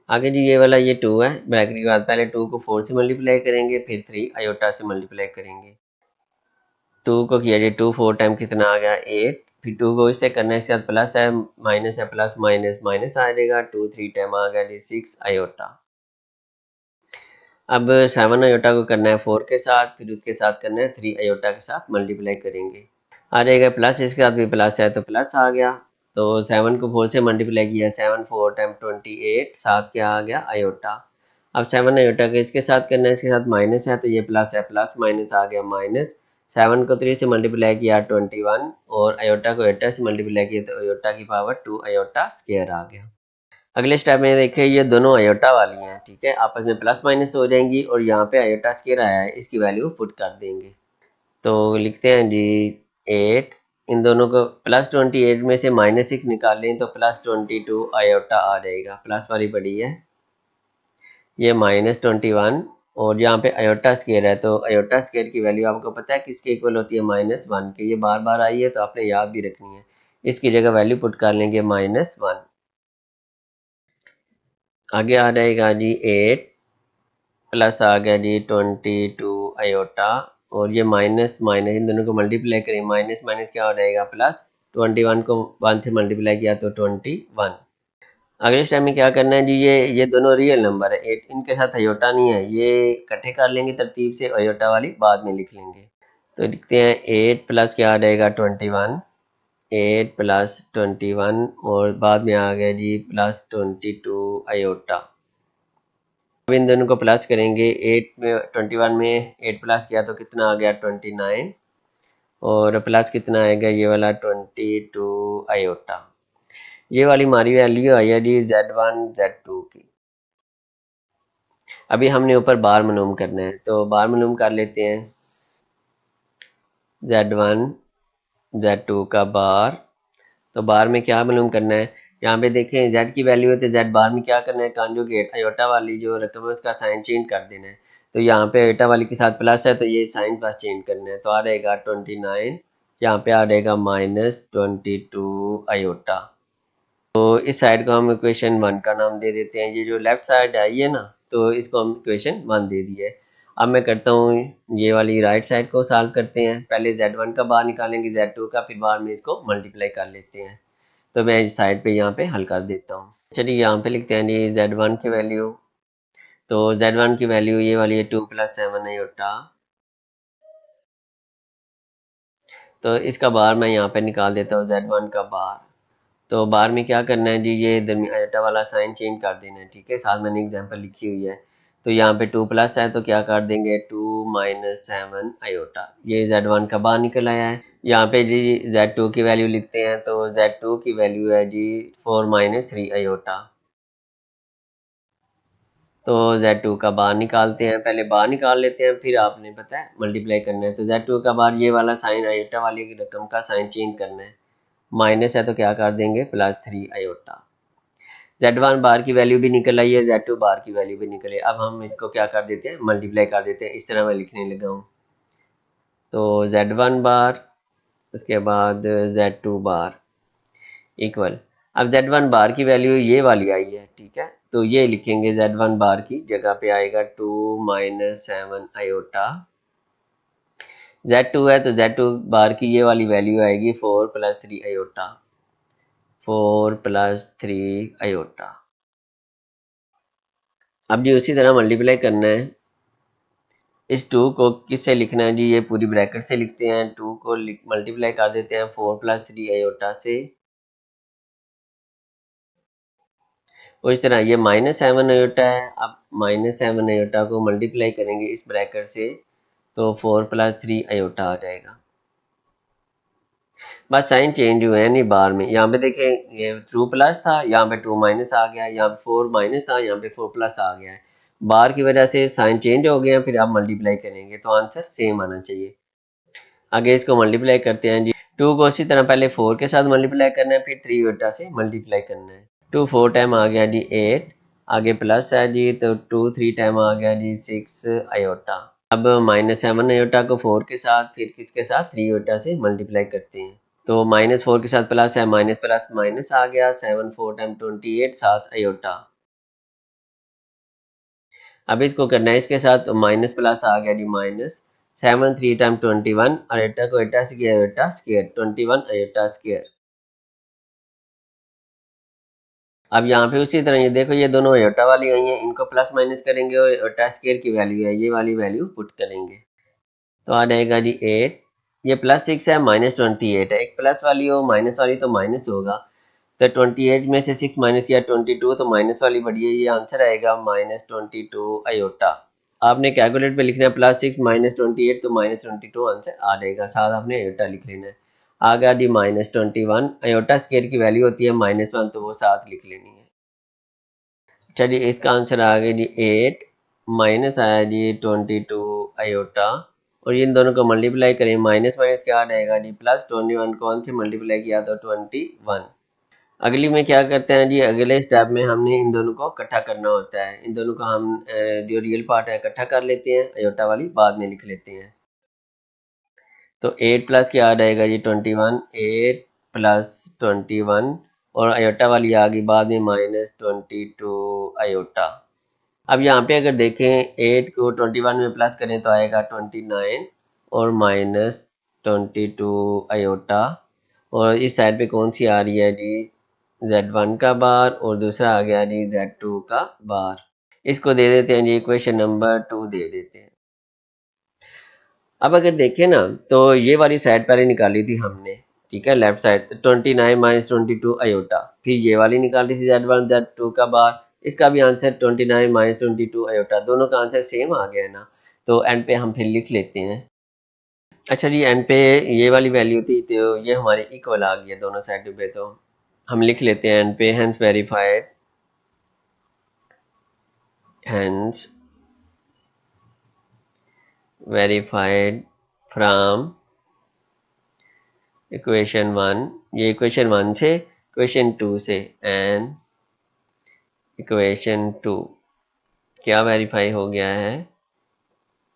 आगे जी ये वाला ये 2 है, ब्रैकेट के बाद पहले 2 को 4 से मल्टीप्लाई करेंगे, फिर 3 आयोटा से मल्टीप्लाई करेंगे। 2 को किया जी 2 4 टाइम कितना आ गया 8, फिर 2 को इससे करने के साथ प्लस है प्लस माइनस माइनस आ जाएगा, 2 3 टाइम आ गया जी 6 आयोटा। अब 7 आयोटा को करना है 4 के साथ, फिर उसके साथ करना है 3 आयोटा के साथ मल्टीप्लाई करेंगे, आ जाएगा प्लस, इसके साथ भी प्लस है तो प्लस आ गया। तो 7 को 4 से मल्टीप्लाई किया, 7 4 टाइम 28, साथ क्या आ गया आयोटा। अब 7 आयोटा के इसके साथ करना है, इसके साथ माइनस है तो ये प्लस है, प्लस माइनस आ गया माइनस। 7 को 3 से मल्टीप्लाई किया 21 और आयोटा को आयोटा से मल्टीप्लाई किया तो आयोटा की पावर 2 आयोटा स्क्वायर आ गया। अगले स्टेप में देखिए ये दोनों आयोटा वाली हैं, ठीक है, आपस में प्लस माइनस हो जाएंगी और यहाँ पे आयोटा स्क्वायर आया है इसकी वैल्यू पुट कर देंगे। तो लिखते हैं जी 8, इन दोनों को प्लस 28 में से माइनस 6 निकालें तो प्लस 22 आयोटा आ जाएगा, प्लस वाली पड़ी है, ये माइनस 21 और यहाँ पे आयोटा स्केयर है तो आयोटा स्केयर की वैल्यू आपको पता है किसके इक्वल होती है -1 के। ये बार बार आई है तो आपने याद भी रखनी है, इसकी जगह वैल्यू पुट कर लेंगे -1। आगे आ जाएगा जी 8 प्लस आ गया जी 22 आयोटा और ये माइनस माइनस इन दोनों को मल्टीप्लाई करें, माइनस माइनस क्या हो जाएगा प्लस, 21 को 1 से मल्टीप्लाई किया तो 21। अगले स्टेप में क्या करना है जी, ये दोनों रियल नंबर है, 8 इनके साथ अयोटा नहीं है, ये इकट्ठे कर लेंगे तरतीब से, अयोटा वाली बाद में लिख लेंगे। तो लिखते हैं 8 प्लस क्या आ जाएगा 21, 8 प्लस 21 और बाद में आ गया जी प्लस 22 अयोटा। अब इन दोनों को प्लस करेंगे, 8 में 21 में 8 प्लस किया तो कितना आ गया 29 और प्लस कितना आएगा ये वाला 22 आयोटा। ये वाली हमारी वैल्यू आई है जी Z1 Z2 की। अभी हमने ऊपर बार मालूम करना है तो बार मालूम कर लेते हैं, Z1 Z2 का बार। तो बार में क्या मालूम करना है, यहाँ पे देखें z की वैल्यू है तो z बार में क्या करना है कॉन्जुगेट, अयोटा वाली जो रकम है उसका साइन चेंज कर देना है। तो यहाँ पे अयोटा वाली के साथ प्लस है तो ये साइन प्लस चेंज करना है, तो आ रहेगा 29, यहाँ पे आ रहेगा -22 अयोटा। तो इस साइड को हम इक्वेशन 1 का नाम दे देते हैं, ये जो लेफ्ट साइड है ये ना, तो इसको हम इक्वेशन 1 दे दिए। अब मैं करता हूँ ये वाली राइट साइड को सॉल्व करते हैं, पहले z1 का बार निकालेंगे z2 का, फिर बाद में इसको मल्टीप्लाई कर लेते हैं। तो मैं इस साइड पे यहाँ पे हल कर देता हूँ। चलिए यहाँ पे लिखते हैं जी Z1 की वैल्यू तो Z1 की वैल्यू ये वाली है 2 + 7 आयोटा। तो इसका बार मैं यहाँ पे निकाल देता हूँ Z1 का बार। तो बार में क्या करना है जी, ये आयोटा वाला साइन चेंज कर देना है, ठीक है। साथ मैंने एग्जांपल लिखी हुई है। तो यहाँ पे 2 प्लस है तो क्या कर देंगे 2 - 7 आयोटा, ये Z1 का बार निकल आया है। यहाँ पे जी Z2 की वैल्यू लिखते हैं, तो Z2 की वैल्यू है जी 4 - 3 आयोटा। तो Z2 का बार निकालते हैं, पहले बार निकाल लेते हैं, फिर आपने पता है मल्टीप्लाई करना है। तो Z2 का बार ये वाला साइन आयोटा वाली रकम का साइन चेंज करना है, माइनस है तो क्या कर देंगे +3 आयोटा। Z1 बार की वैल्यू भी निकल आई है, Z2 बार की वैल्यू भी निकल आई। अब हम इसको क्या कर देते हैं, मल्टीप्लाई कर देते हैं। इस तरह मैं लिखने लगा हूँ। तो Z1 बार, उसके बाद Z2 बार इक्वल, अब Z1 बार की वैल्यू ये वाली आई है, ठीक है। तो ये लिखेंगे Z1 बार की जगह पे आएगा 2 - 7 आयोटा। Z2 है तो Z2 बार की ये वाली वैल्यू आएगी 4 + 3 आयोटा, 4 + 3 आयोटा। अब जी उसी तरह मल्टीप्लाई करना है। इस 2 को किससे लिखना है जी, ये पूरी ब्रैकेट से लिखते हैं। 2 को मल्टीप्लाई कर देते हैं 4 + 3 आयोटा से, और इस तरह ये -7 आयोटा है। अब -7 आयोटा को मल्टीप्लाई करेंगे इस ब्रैकेट से, तो 4 + 3 आयोटा आ जाएगा। बस साइन चेंज हुए हैं नहीं बार में। यहाँ पे देखें ये 2 प्लस था, यहाँ पे 2 माइनस आ गया, यहाँ पे 4 माइनस था, यहाँ पे 4 प्लस आ गया है। बार की वजह से साइन चेंज हो गया, फिर आप मल्टीप्लाई करेंगे तो आंसर सेम आना चाहिए। आगे इसको मल्टीप्लाई करते हैं जी। 2 को इसी तरह पहले 4 के साथ मल्टीप्लाई करना है, फिर 3 आयोटा से मल्टीप्लाई करना है। 2 4 टाइम आ गया जी 8, आगे प्लस है जी, तो 2 3 टाइम आ गया जी 6 आयोटा। अब -7 आयोटा को 4 के साथ, फिर किसके साथ 3 आयोटा से मल्टीप्लाई करते हैं। तो -4 के साथ प्लस है, माइनस प्लस माइनस आ गया, 7 4 टाइम 28 7 आयोटा। अब इसको करना है इसके साथ, तो माइनस प्लस आ गया जी माइनस, 7 3 टाइम 21, आयोटा को आयोटा से किया आयोटा स्क्वायर, 21 आयोटा स्क्वायर। अब यहाँ पे उसी तरह ये देखो ये दोनों आयोटा वाली आई हैं, इनको प्लस माइनस करेंगे और आयोटा स्क्वायर की वैल्यू है ये वाली वैल्यू पुट करेंगे, तो आ जाएगा जी 8। ये +6 है, -28 है, एक प्लस वाली हो माइनस वाली तो माइनस होगा। तो 28 में से 6 माइनस किया 22, तो माइनस वाली बढ़ी है, ये आंसर आएगा -22 आयोटा। आपने कैलकुलेटर पे लिखना है +6 -28, तो -22 आंसर आ जाएगा, साथ आपने आयोटा लिख लेना है। आ गया जी -21, आयोटा स्क्वायर की वैल्यू होती है -1, तो वो साथ लिख लेनी है। चलिए इसका आंसर आ गया जी 8, माइनस आया जी 22 आयोटा, और इन दोनों को मल्टीप्लाई करें, माइनस माइनस क्या आ जाएगा जी +21, कौन से मल्टीप्लाई किया तो 21। अगली में क्या करते हैं जी, अगले स्टेप में हमने इन दोनों को इकट्ठा करना होता है। इन दोनों को हम जो रियल पार्ट है इकट्ठा कर लेते हैं, आयोटा वाली बाद में लिख लेते हैं। तो 8 प्लस क्या आ जाएगा जी 21, 8 + 21, और आयोटा वाली आ गई बाद में -22 आयोटा। अब यहाँ पे अगर देखें 8 को 21 में प्लस करें तो आएगा 29, और -22 आयोटा, और इस साइड पे कौन सी आ रही है जी Z1 का बार, और दूसरा आ गया जी Z2 का बार। इसको दे देते हैं जी इक्वेशन नंबर 2 दे देते हैं। अब अगर देखें ना, तो ये वाली साइड पहले निकाली थी हमने, ठीक है, लेफ्ट साइड 29 - 22 आयोटा, फिर ये वाली निकाली थी Z1 Z2 का बार, इसका भी आंसर 29 - 22 आयोटा, दोनों का आंसर सेम आ गया ना। तो एंड पे हम फिर लिख लेते हैं। अच्छा जी एंड पे ये वाली वैल्यू थी, तो ये हमारे इक्वल आ गया दोनों साइड पे, तो हम लिख लेते हैं एंड पे hence verified, hence verified from equation 1, ये इक्वेशन 1 से, इक्वेशन 2 से, एंड इक्वेशन 2 क्या वेरीफाई हो गया है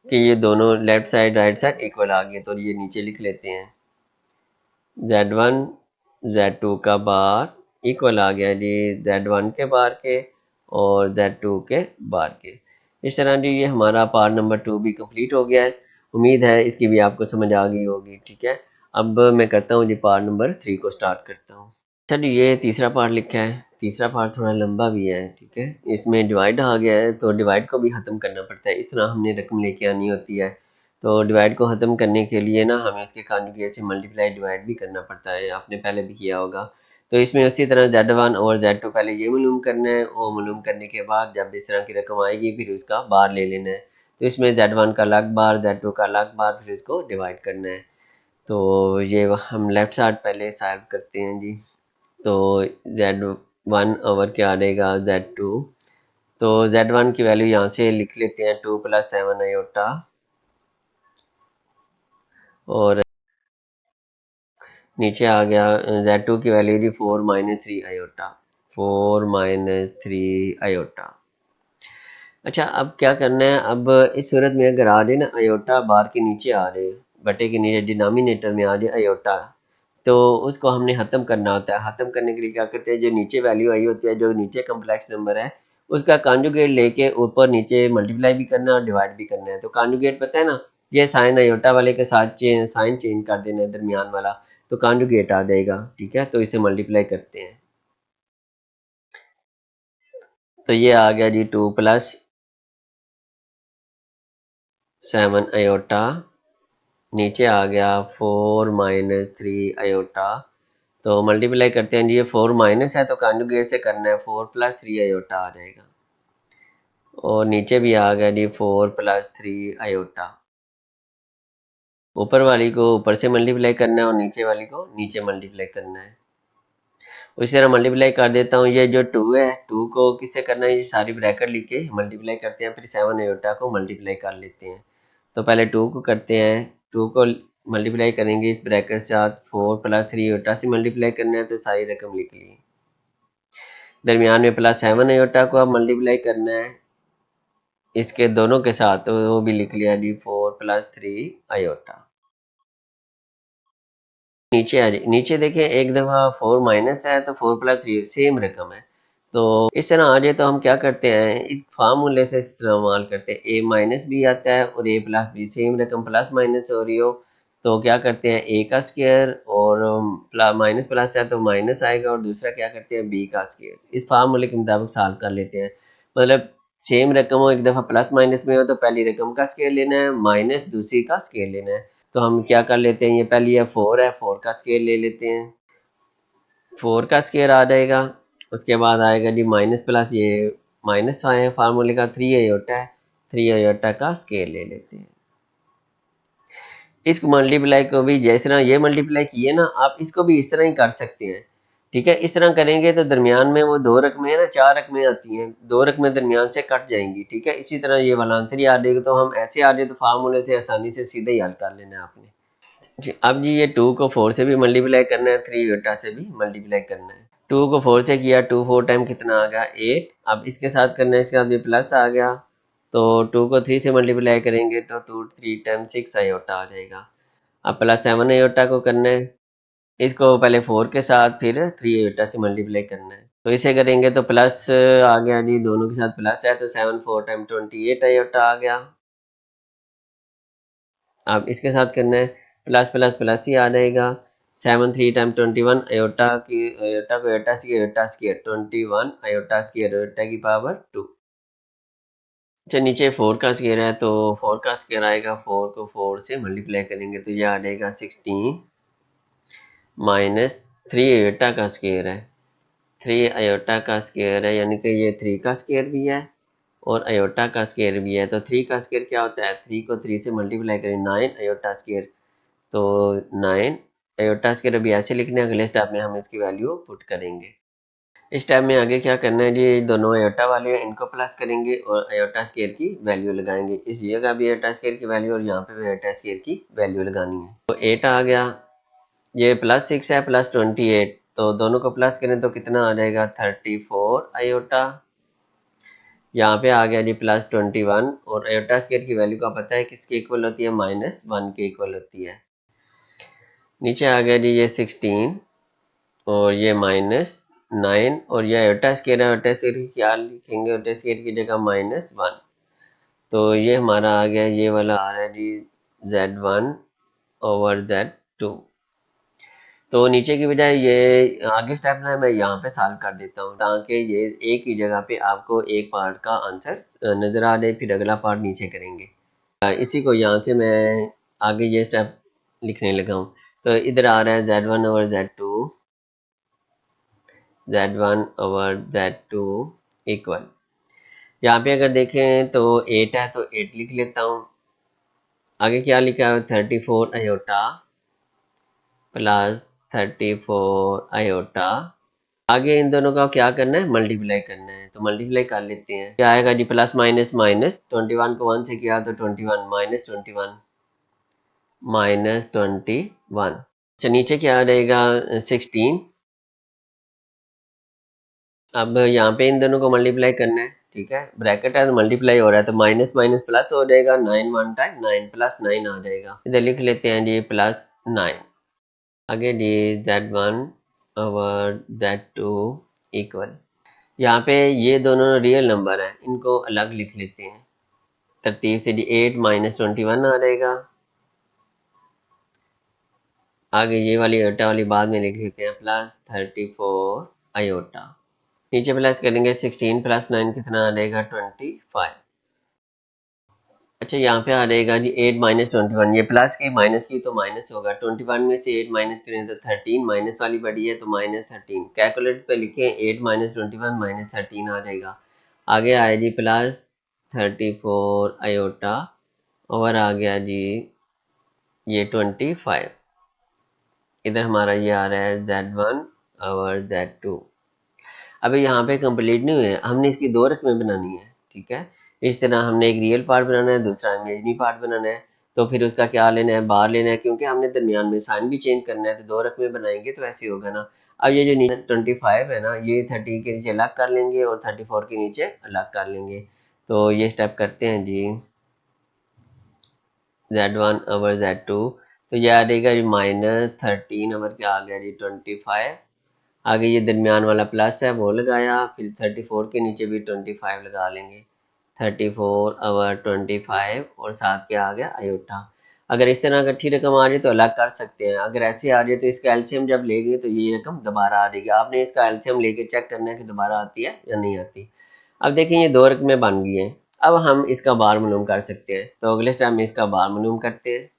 कि ये दोनों left side right side equal आ गए। तो ये नीचे लिख लेते हैं Z1 Z2 का बार इक्वल आ गया जी Z1 के बार के और Z2 के बार के। इस तरह जी ये हमारा पार्ट नंबर 2 भी कंप्लीट हो गया है। उम्मीद है इसकी भी आपको समझ आ गई होगी, ठीक है। अब मैं करता हूँ जी पार्ट नंबर 3 को स्टार्ट करता हूँ। अच्छा जी ये तीसरा पार्ट लिखा है, तीसरा पार्ट थोड़ा लंबा भी है, ठीक है। इसमें डिवाइड आ गया है तो डिवाइड को भी ख़त्म करना पड़ता है, इस तरह हमने रकम लेके आनी होती है। तो डिवाइड को ख़त्म करने के लिए ना हमें उसके कॉन्जुगेट से मल्टीप्लाई डिवाइड भी करना पड़ता है, आपने पहले भी किया होगा। तो इसमें उसी तरह Z1 और Z2 पहले ये मालूम करना है, और मालूम करने के बाद जब इस तरह की रकम आएगी फिर उसका बार ले लेना है। तो इसमें Z1 का अलग बार, Z2 का अलग बार, फिर इसको डिवाइड करना है। तो ये हम लेफ्ट साइड पहले सॉल्व करते हैं जी। तो Z1 ओवर क्या आ जाएगा Z2। तो Z1 की वैल्यू यहाँ से लिख लेते हैं 2 + 7 आयोटा, और नीचे आ गया Z2 की वैल्यू थी 4 - 3 आयोटा, 4 - 3 आयोटा। अच्छा, अब क्या करना है, अब इस सूरत में अगर आ जाए ना आयोटा बार के नीचे आ जाए, बटे के नीचे डिनोमिनेटर में आ जाए आयोटा, तो उसको हमने ख़त्म करना होता है। ख़त्म करने के लिए क्या करते हैं, जो नीचे वैल्यू आई होती है, जो नीचे कम्प्लेक्स नंबर है, उसका कॉन्जुगेट लेके ऊपर नीचे मल्टीप्लाई भी करना है और डिवाइड भी करना है। तो कॉन्जुगेट पता है ना, ये साइन आयोटा वाले के साथ साइन चेंज कर देना है दरमियान वाला, तो कॉन्जुगेट आ जाएगा, ठीक है। तो इसे मल्टीप्लाई करते हैं, तो ये आ गया जी 2 + 7 आयोटा, नीचे आ गया 4 - 3 आयोटा। तो मल्टीप्लाई करते हैं जी, ये 4 माइनस है तो कॉन्जुगेट से करना है, 4 + 3 आयोटा आ जाएगा, और नीचे भी आ गया जी 4 + 3 आयोटा। ऊपर वाली को ऊपर से मल्टीप्लाई करना है और नीचे वाली को नीचे मल्टीप्लाई करना है। उसी तरह मल्टीप्लाई कर देता हूँ, ये जो 2 है, 2 को किससे करना है, ये सारी ब्रैकेट लिख के मल्टीप्लाई करते हैं, फिर 7 आयोटा को मल्टीप्लाई कर लेते हैं। तो पहले 2 को करते हैं, 2 को मल्टीप्लाई करेंगे इस ब्रैकेट के साथ, 4 + 3 आयोटा से मल्टीप्लाई करना है, तो सारी रकम लिख ली। दरमियान में +7 आयोटा को अब मल्टीप्लाई करना है इसके दोनों के साथ, तो वो भी लिख लिया जी 4 + 3 आयोटा। नीचे आ जाए, नीचे देखें एक दफ़ा 4 माइनस है तो 4 + 3 सेम रकम है। तो इस तरह आ जाए तो हम क्या करते हैं, इस फार्मूले से इस्तेमाल करते हैं, ए माइनस भी आता है और ए प्लस भी, सेम रकम प्लस माइनस हो रही हो तो क्या करते हैं ए का स्क्वायर, और माइनस प्लस है तो माइनस आएगा, और दूसरा क्या करते हैं बी का स्क्वायर। इस फार्मूले के मुताबिक सॉल्व कर लेते हैं। मतलब सेम रकम हो, एक दफ़ा प्लस माइनस में हो तो पहली रकम का स्क्वायर लेना है, माइनस दूसरी का स्क्वायर लेना है। तो हम क्या कर लेते हैं, ये पहली है 4 है, 4 का स्क्वायर ले लेते हैं, 4 का स्क्वायर आ जाएगा। उसके बाद आएगा जी माइनस प्लस, ये माइनस आए फार्मूले का 3 आयोटा है, 3 आयोटा का स्क्वायर ले लेते हैं। इस मल्टीप्लाई को भी जिस तरह ये मल्टीप्लाई किए ना, आप इसको भी इस तरह ही कर सकते हैं, ठीक है। इस तरह करेंगे तो दरमियान में वो 2 रकमें है ना, 4 रकमें आती हैं, 2 रकमें दरमियान से कट जाएंगी, ठीक है। इसी तरह ये वाला आंसर ही आ जाएगा। तो हम ऐसे आ जाए तो फार्मूले से आसानी से सीधे ही हल कर लेना है आपने जी। अब जी ये 2 को 4 से भी मल्टीप्लाई करना है, 3 आयोटा से भी मल्टीप्लाई करना है। 2 को 4 से किया, 2 4 टाइम कितना आ गया 8। अब इसके साथ करना है, इसके बाद भी प्लस आ गया, तो 2 को 3 से मल्टीप्लाई करेंगे तो 2 3 टाइम 6 आयोटा आ जाएगा। अब +7 आयोटा को करना है, इसको पहले 4 के साथ फिर 3 आयोटा से मल्टीप्लाई करना है। तो इसे करेंगे तो प्लस आ गया जी, दोनों के साथ प्लस है तो 7 4 टाइम 28 आयोटा आ गया। अब इसके साथ करना है, प्लस प्लस प्लस ही आ जाएगा, 7 3 टाइम 21 आयोटा की, आयोटा को iota square 21 iota square iota की पावर 2। अच्छा, नीचे 4 का स्क्वायर है तो 4 का स्क्वायर आएगा, 4 को 4 से मल्टीप्लाई करेंगे तो ये आ जाएगा 16 माइनस 3 आयोटा का स्क्वायर है, 3 आयोटा का स्क्वायर है, यानी कि ये 3 का स्क्वायर भी है और आयोटा का स्क्वायर भी है। तो 3 का स्क्वायर क्या होता है, 3 को 3 से मल्टीप्लाई करें 9 आयोटा स्क्वायर, तो 9 आयोटा स्क्वायर अभी ऐसे लिखने हैं, अगले स्टेप में हम इसकी वैल्यू पुट करेंगे। इस स्टेप में आगे क्या करना है जी, दोनों आयोटा वाले हैं इनको प्लस करेंगे और आयोटा स्क्वायर की वैल्यू लगाएंगे। इस जगह भी आयोटा स्क्वायर की वैल्यू और यहाँ पे भी आयोटा स्क्वायर की वैल्यू लगानी है। तो 8 आ गया, ये +6 है +28, तो दोनों को प्लस करें तो कितना आ जाएगा 34 आयोटा। यहाँ पे आ गया जी +21, और आयोटा स्क्वायर की वैल्यू का पता है किसके इक्वल होती है, -1 के इक्वल होती है। नीचे आ गया जी ये 16 और ये -9, और ये आयोटा स्क्वायर है, आयोटा स्क्वायर की क्या लिखेंगे, आयोटा स्क्वायर की जगह -1। तो ये हमारा आ गया, ये वाला आ रहा है जी Z1 ओवर Z2। तो नीचे की बजाय ये आगे स्टेप ना मैं यहाँ पे सॉल्व कर देता हूँ ताकि ये एक ही जगह पे आपको एक पार्ट का आंसर नज़र आ जाए, फिर अगला पार्ट नीचे करेंगे। इसी को यहाँ से मैं आगे ये स्टेप लिखने लगा हूँ। तो इधर आ रहा है Z1 ओवर Z2 इक्वल, यहाँ पे अगर देखें तो 8 है तो 8 लिख लेता हूँ। आगे क्या लिखा है 34 आयोटा प्लस 34 आयोटा। आगे इन दोनों का क्या करना है, मल्टीप्लाई करना है, तो मल्टीप्लाई कर लेते हैं। क्या आएगा जी, प्लस माइनस माइनस, 21 को 1 से किया तो 21 माइनस 21 माइनस 21। अच्छा नीचे क्या आ जाएगा 16। अब यहाँ पे इन दोनों को मल्टीप्लाई करना है, ठीक है, ब्रैकेट है तो मल्टीप्लाई हो रहा है, तो माइनस माइनस प्लस हो जाएगा, 9 वन टाइम 9 प्लस 9 आ जाएगा। इधर लिख लेते हैं जी प्लस 9। आगे जी Z1 ओवर Z2 इक्वल, यहाँ पे ये दोनों रियल नंबर हैं, इनको अलग लिख लेते हैं तरतीब से जी। 8 माइनस 21 आ जाएगा। आगे ये वाली आयोटा वाली बाद में लिख लेते हैं प्लस 34 आयोटा। नीचे प्लस करेंगे 16 प्लस 9 कितना आ जाएगा 25। अच्छा यहाँ पे आ जाएगा जी 8 माइनस 21, ये प्लस की माइनस की तो माइनस होगा, 21 में से 8 माइनस करें तो 13, माइनस वाली बड़ी है तो माइनस 13। कैलकुलेटर पे लिखें 8 माइनस 21 माइनस 13 आ जाएगा। आगे आया जी प्लस 34 आयोटा और आ गया जी ये 25। इधर हमारा ये आ रहा है Z1 और Z2। अभी यहाँ पे कंप्लीट नहीं हुए हैं, हमने इसकी दो रकमें बनानी है, ठीक है। इस तरह हमने एक रियल पार्ट बनाना है, दूसरा इमेजनरी पार्ट बनाना है। तो फिर उसका क्या लेना है, बार लेना है, क्योंकि हमने दरमियान में साइन भी चेंज करना है, तो दो रकमें बनाएंगे तो ऐसे होगा ना। अब ये जो नीचे 25 है ना, ये 30 के नीचे अलग कर लेंगे और 34 के नीचे अलग कर लेंगे। तो ये स्टेप करते हैं जी। Z1 ओवर Z2, तो ये आ जाएगा जी -13 ओवर क्या आ गया जी 25। आगे ये दरमियान वाला प्लस है वो लगाया, फिर 34 के नीचे भी 25 लगा लेंगे। 34 ओवर 25 और साथ क्या आ गया आयोटा। अगर इस तरह इकट्ठी रकम आ जाए तो अलग कर सकते हैं, अगर ऐसे आ जाए तो इसका एलसीएम जब लेंगे तो ये रकम दोबारा आ जाएगी। आपने इसका एलसीएम लेके चेक करना है कि दोबारा आती है या नहीं आती। अब देखिए ये दो रकमें बन गई हैं, अब हम इसका बार मालूम कर सकते हैं। तो अगले स्टेप में इसका बार मालूम करते हैं।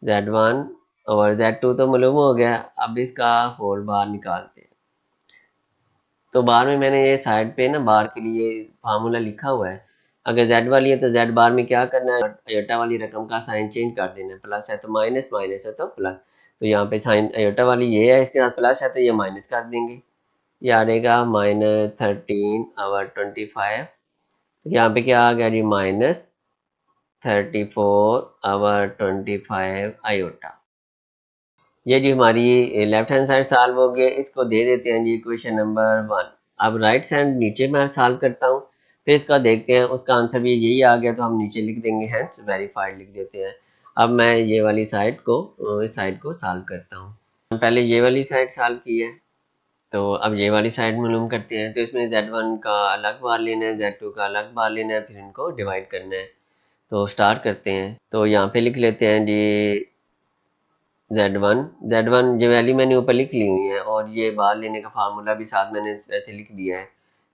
Z1 और Z2 तो मालूम हो गया, अब इसका होल बार निकालते हैं। तो बार में मैंने ये साइड पे ना बार के लिए फार्मूला लिखा हुआ है। अगर Z वाली है तो Z बार में क्या करना है, अयोटा वाली रकम का साइन चेंज कर देना है, प्लस है तो माइनस, माइनस है तो प्लस। तो यहाँ पे साइन अयोटा वाली ये है, इसके साथ प्लस है तो ये माइनस कर देंगे। ये आ जाएगा -13 ओवर 25। तो यहाँ पे क्या आ गया जी -34 ओवर 25 आयोटा। ये जी हमारी लेफ्ट हैंड साइड सॉल्व हो गया, इसको दे देते हैं जी क्वेश्चन नंबर 1। अब राइट साइड नीचे मैं सॉल्व करता हूँ, फिर इसका देखते हैं, उसका आंसर भी यही आ गया तो हम नीचे लिख देंगे, हैंस वेरीफाइड लिख देते हैं। अब मैं ये वाली साइड को इस साइड को सॉल्व करता हूँ। पहले ये वाली साइड सॉल्व की है, तो अब ये वाली साइड मालूम करते हैं। तो इसमें Z1 का अलग बार लेना है, Z2 का अलग बार लेना है, फिर इनको डिवाइड करना है। तो स्टार्ट करते हैं। तो यहाँ पे लिख लेते हैं जी Z1 ये वैल्यू मैंने ऊपर लिख ली हुई है और ये बार लेने का फार्मूला भी साथ मैंने वैसे लिख दिया है,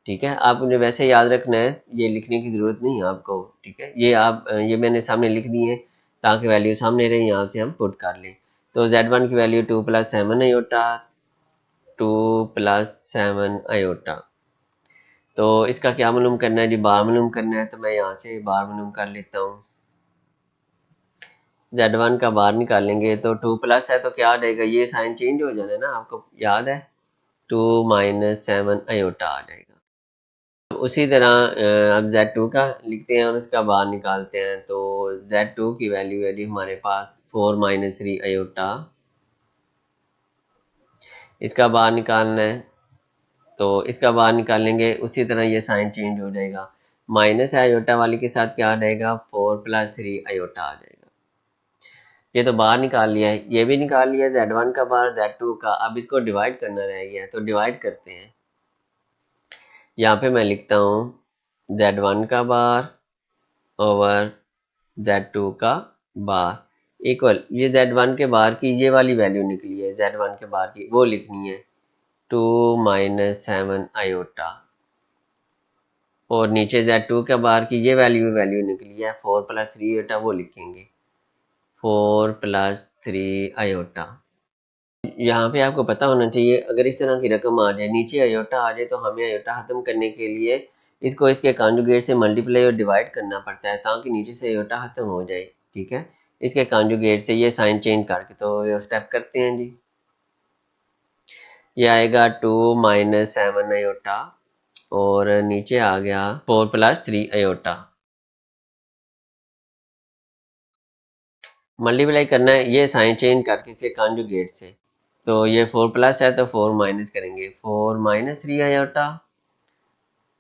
ठीक है। आप मुझे वैसे याद रखना है, ये लिखने की ज़रूरत नहीं है आपको, ठीक है। ये आप ये मैंने सामने लिख दी है ताकि वैल्यू सामने रहे, यहाँ से हम पुट कर लें। तो Z1 की वैल्यू 2 + 7 आयोटा, 2 + 7 आयोटा। तो इसका क्या मालूम करना है जी, बार मालूम करना है, तो मैं यहाँ से बार मालूम कर लेता हूँ। Z1 का बार निकालेंगे तो 2 प्लस है तो क्या आ जाएगा, ये साइन चेंज हो जाना है ना, आपको याद है, 2 - 7 आयोटा आ जाएगा। उसी तरह अब Z2 का लिखते हैं और उसका बार निकालते हैं। तो Z2 की वैल्यू है जी हमारे पास 4 - 3 आयोटा, इसका बार निकालना है। तो इसका बार निकालेंगे, उसी तरह ये साइन चेंज हो जाएगा, माइनस आयोटा वाली के साथ क्या आ जाएगा 4 + 3 आयोटा आ जाएगा। ये तो बाहर निकाल लिया है, ये भी निकाल लिया Z1 का बार, Z2 का। अब इसको डिवाइड करना रह गया है, तो डिवाइड करते हैं। यहाँ पे मैं लिखता हूँ Z1 का बार ओवर Z2 का बार। इक्वल ये Z1 के बाहर की ये वाली वैल्यू निकली है, Z1 के बाहर की वो लिखनी है 2 माइनस 7 आयोटा, और नीचे Z2 के बाहर की ये वैल्यू निकली है 4 प्लस 3 आयोटा, वो लिखेंगे 4 प्लस 3 आयोटा। यहाँ पे आपको पता होना चाहिए अगर इस तरह की रकम आ जाए, नीचे आयोटा आ जाए, तो हमें आयोटा खत्म करने के लिए इसको इसके कॉन्जुगेट से मल्टीप्लाई और डिवाइड करना पड़ता है ताकि नीचे से आयोटा खत्म हो जाए। ठीक है, इसके कॉन्जुगेट से ये साइन चेंज करके तो ये स्टेप करते हैं जी। ये आएगा 2 माइनस 7 आयोटा और नीचे आ गया 4 प्लस 3 आयोटा। मल्टीप्लाई करना है ये साइन चेंज करके इसके कॉन्जुगेट से, तो ये 4 प्लस है तो 4 माइनस करेंगे, 4 माइनस 3 आयोटा,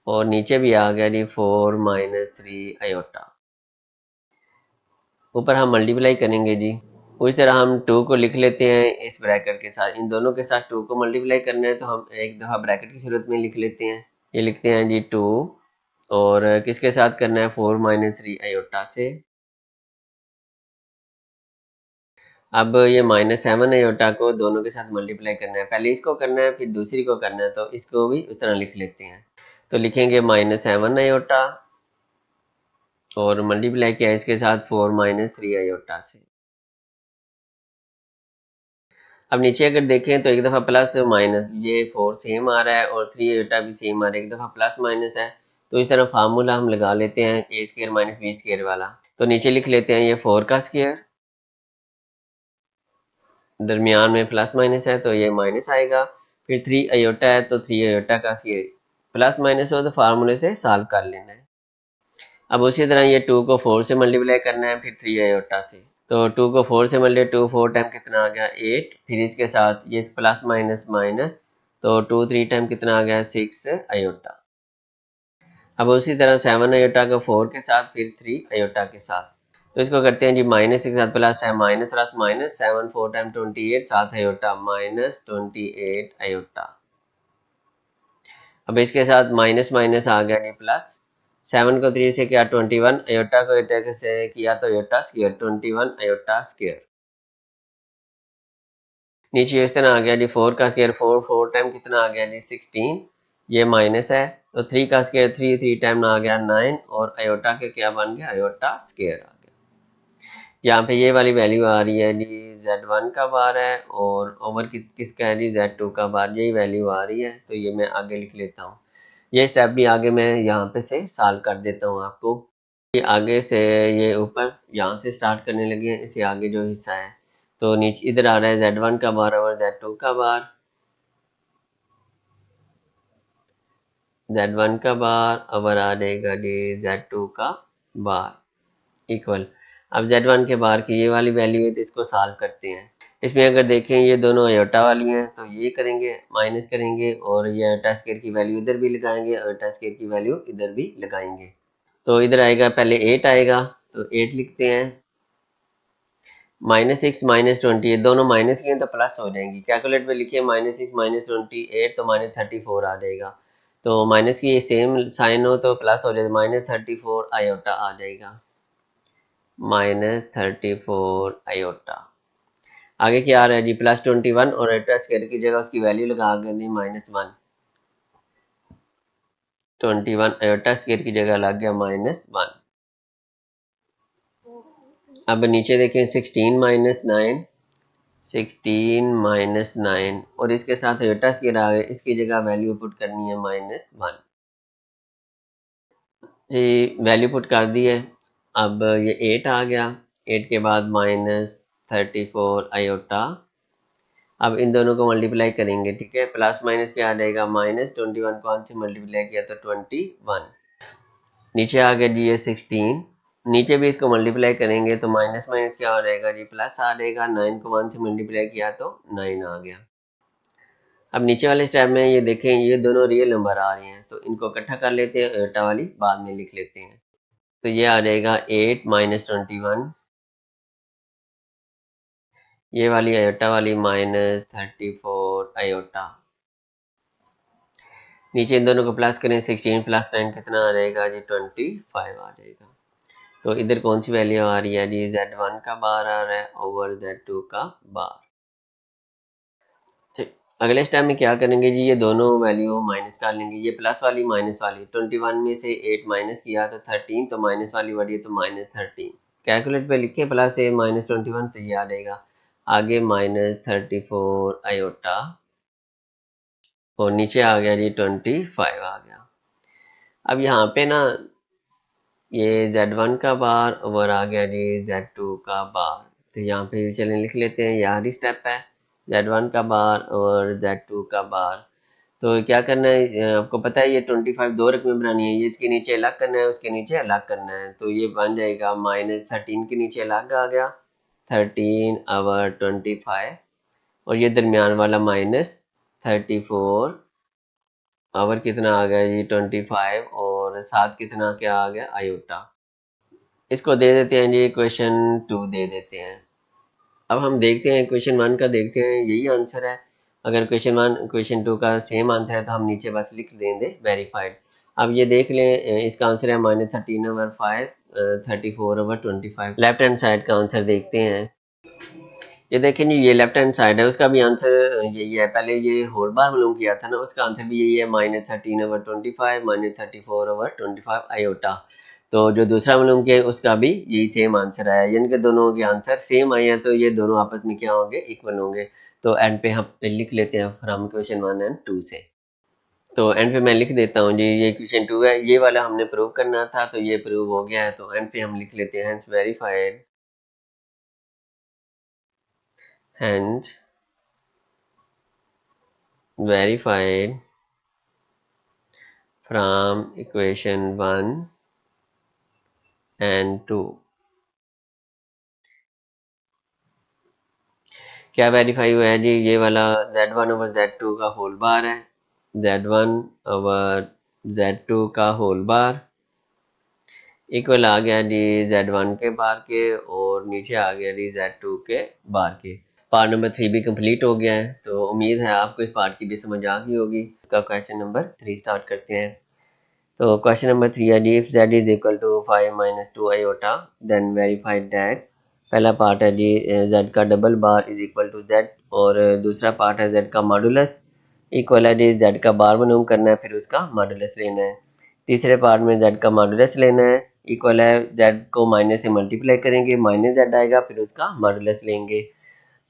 और नीचे भी आ गया जी 4 माइनस 3 आयोटा। ऊपर हम मल्टीप्लाई करेंगे जी, उसी तरह हम 2 को लिख लेते हैं इस ब्रैकेट के साथ, इन दोनों के साथ 2 को मल्टीप्लाई करना है तो हम एक दफ़ा ब्रैकेट की सूरत में लिख लेते हैं। ये लिखते हैं जी 2, और किसके साथ करना है 4 माइनस 3 आयोटा से। अब ये माइनस 7 आयोटा को दोनों के साथ मल्टीप्लाई करना है, पहले इसको करना है फिर दूसरी को करना है, तो इसको भी उस तरह लिख लेते हैं। तो लिखेंगे माइनस 7 आयोटा और मल्टीप्लाई किया इसके साथ 4 माइनस 3 आयोटा से। अब नीचे अगर देखें तो एक दफ़ा प्लस माइनस ये 4 सेम आ रहा है और 3 आयोटा भी सेम आ रहा है, एक दफ़ा प्लस माइनस है, तो इस तरह फार्मूला हम लगा लेते हैं ए स्केयर माइनस बी स्केयर वाला। तो नीचे लिख लेते हैं ये 4 का स्केयर, दरमियान में प्लस माइनस है तो ये माइनस आएगा, फिर 3 आयोटा है तो 3 आयोटा का स्केयर, प्लस माइनस हो तो फार्मूले से सॉल्व कर लेना है। अब उसी तरह ये 2 को 4 से मल्टीप्लाई करना है फिर 3 आयोटा से, तो 2 को 4 से मल्टीप्लाई 2 4 टाइम कितना आ गया 8, फिर इसके साथ ये प्लस माइनस माइनस, तो 2 3 टाइम कितना आ गया 6 आयोटा। अब उसी तरह 7 आयोटा को 4 के साथ फिर 3 आयोटा के साथ, तो इसको करते हैं जी माइनस के साथ प्लस है, minus plus minus 7 4 time 28, 7 iota minus 28 iota. अब इसके साथ माइनस माइनस आ गया जी प्लस, 7 को 3 से किया 21, आयोटा को आयोटा से किया तो आयोटा स्क्वायर 21 आयोटा स्क्वायर। नीचे इस तरह आ गया जी 4 का स्क्वायर 4 4 टाइम कितना आ गया जी 16, ये माइनस है तो 3 का स्क्वायर 3 3 टाइम आ गया 9, और आयोटा के क्या बन गया आयोटा स्क्वायर आ गया। यहाँ पे ये वाली वैल्यू आ रही है जी Z1 का बार है और ओवर किसका है जी Z2 का बार, यही वैल्यू आ रही है, तो ये मैं आगे लिख लेता हूँ। ये स्टेप भी आगे मैं यहाँ पे से सॉल्व कर देता हूँ आपको। ये आगे से ये ऊपर यहाँ से स्टार्ट करने लगे हैं, इससे आगे जो हिस्सा है तो नीचे इधर आ रहा है Z1 का बार और Z2 का बार, Z1 का बार और आ जाएगा जी Z2 का बार इक्वल। अब Z1 के बार की ये वाली वैल्यू है तो इसको सॉल्व करते हैं। इसमें अगर देखें ये दोनों आयोटा वाली हैं तो ये करेंगे माइनस करेंगे और ये आयोटा स्क्वायर की वैल्यू इधर भी लगाएंगे और आयोटा स्क्वायर की वैल्यू इधर भी लगाएंगे। तो इधर आएगा पहले 8 आएगा तो 8 लिखते हैं, -6 -20 दोनों माइनस के हैं तो प्लस हो जाएंगी, कैलकुलेट में लिखिए -6 -28 तो -34 आ जाएगा, तो माइनस की सेम साइन हो तो प्लस हो जाएगा, -34 आयोटा आ जाएगा, -34 आयोटा। आगे क्या आ रहा है जी +21 और आयोटा स्क्वायर की जगह उसकी वैल्यू लगा देंगे -1, 21 आयोटा स्क्वायर की जगह लग गया -1। अब नीचे देखें 16 -9, 16 - 9 और इसके साथ आयोटा स्क्वायर आ गया, इसकी जगह वैल्यू पुट करनी है -1 जी, वैल्यू पुट कर दी है। अब ये 8 आ गया, 8 के बाद -34 आयोटा। अब इन दोनों को मल्टीप्लाई करेंगे, ठीक है, प्लस माइनस क्या आ जाएगा -21 को 1 से मल्टीप्लाई किया तो 21, नीचे आ गया जी ये 16, नीचे भी इसको मल्टीप्लाई करेंगे तो माइनस माइनस क्या हो जाएगा जी प्लस आ जाएगा, 9 को 1 से मल्टीप्लाई किया तो 9 आ गया। अब नीचे वाले स्टेप में ये देखें ये दोनों रियल नंबर आ रहे हैं तो इनको इकट्ठा कर लेते हैं, आयोटा वाली बाद में लिख लेते हैं। तो ये आ जाएगा 8 - 21, ये वाली आयोटा वाली -34 आयोटा। नीचे इन दोनों को प्लस करें, 16 + 9 कितना आ जाएगा जी 25 आ जाएगा। तो इधर कौन सी वैल्यू आ रही है जी, Z1 का बार आ रहा है ओवर Z2 का बार। ठीक, अगले स्टेप में क्या करेंगे जी, ये दोनों वैल्यू माइनस कर लेंगे, ये प्लस वाली माइनस वाली, 21 में से 8 माइनस किया तो 13, तो माइनस वाली बढ़ी तो -13। कैलकुलेट पे लिखे प्लस ए -21 तो ये आ जाएगा आगे -34 आयोटा और नीचे आ गया जी 25 आ गया। अब यहाँ पे ना ये Z1 का बार और आ गया जी Z2 का बार, तो यहाँ पे चलें लिख लेते हैं, यही स्टेप है, Z1 का बार और Z2 का बार। तो क्या करना है, आपको पता है ये 25 दो रकमें बनानी है, ये इसके नीचे अलग करना है, उसके नीचे अलग करना है, तो ये बन जाएगा -13 के नीचे अलग आ गया 13/25 और ये दरमियान वाला -34 आवर कितना आ गया जी 25 और साथ कितना क्या आ गया आयोटा। इसको दे देते हैं जी क्वेश्चन 2 दे देते हैं। अब हम देखते हैं क्वेश्चन 1 का, देखते हैं यही आंसर है। अगर क्वेश्चन 1 क्वेश्चन 2 का सेम आंसर है तो हम नीचे बस लिख देंगे वेरीफाइड। अब ये देख लें, इसका आंसर है -13/5 34/25। लेफ्ट हैंड साइड का आंसर देखते हैं। ये देखें जी, ये लेफ्ट हैंड साइड है, उसका भी आंसर यही है। पहले ये होल बार मालूम किया था ना, उसका आंसर भी यही है -13/25 -34/25 आयोटा। तो जो दूसरा मालूम किया है उसका भी यही सेम आंसर है, यानी कि दोनों के आंसर सेम आए हैं, तो ये दोनों आपस में क्या होंगे, इक्वल होंगे। तो एंड पे हम लिख लेते हैं फ्रॉम क्वेश्चन 1 एंड 2 से। तो एंड पे मैं लिख देता हूँ जी, ये क्वेश्चन 2 है, ये वाला हमने प्रूव करना था, तो ये प्रूव हो गया है। तो एंड पे हम लिख लेते हैं hence verified, hence verified from equation 1 and 2। क्या वेरीफाई हुआ है जी, ये वाला Z1 ओवर Z2 का होल बार है, Z1 ओवर Z2 का होल बार इक्वल आ गया जी Z1 के बार के और नीचे आ गया जी Z2 के बार के। पार्ट नंबर 3 भी कंप्लीट हो गया है, तो उम्मीद है आपको इस पार्ट की भी समझ आ गई होगी। इसका क्वेश्चन नंबर 3 स्टार्ट करते हैं। तो क्वेश्चन नंबर 3 है जी, if z is equal to 5 - 2 iota then verify that. पहला पार्ट है जी z का double bar is equal to z और दूसरा पार्ट है z का मॉडुलस इक्वल है जी z का बार मालूम करना है, फिर उसका मॉडुलस लेना है। तीसरे पार्ट में z का मॉडुलस लेना है, इक्वल है z को माइनस से मल्टीप्लाई करेंगे, -z आएगा, फिर उसका मॉडुलस लेंगे।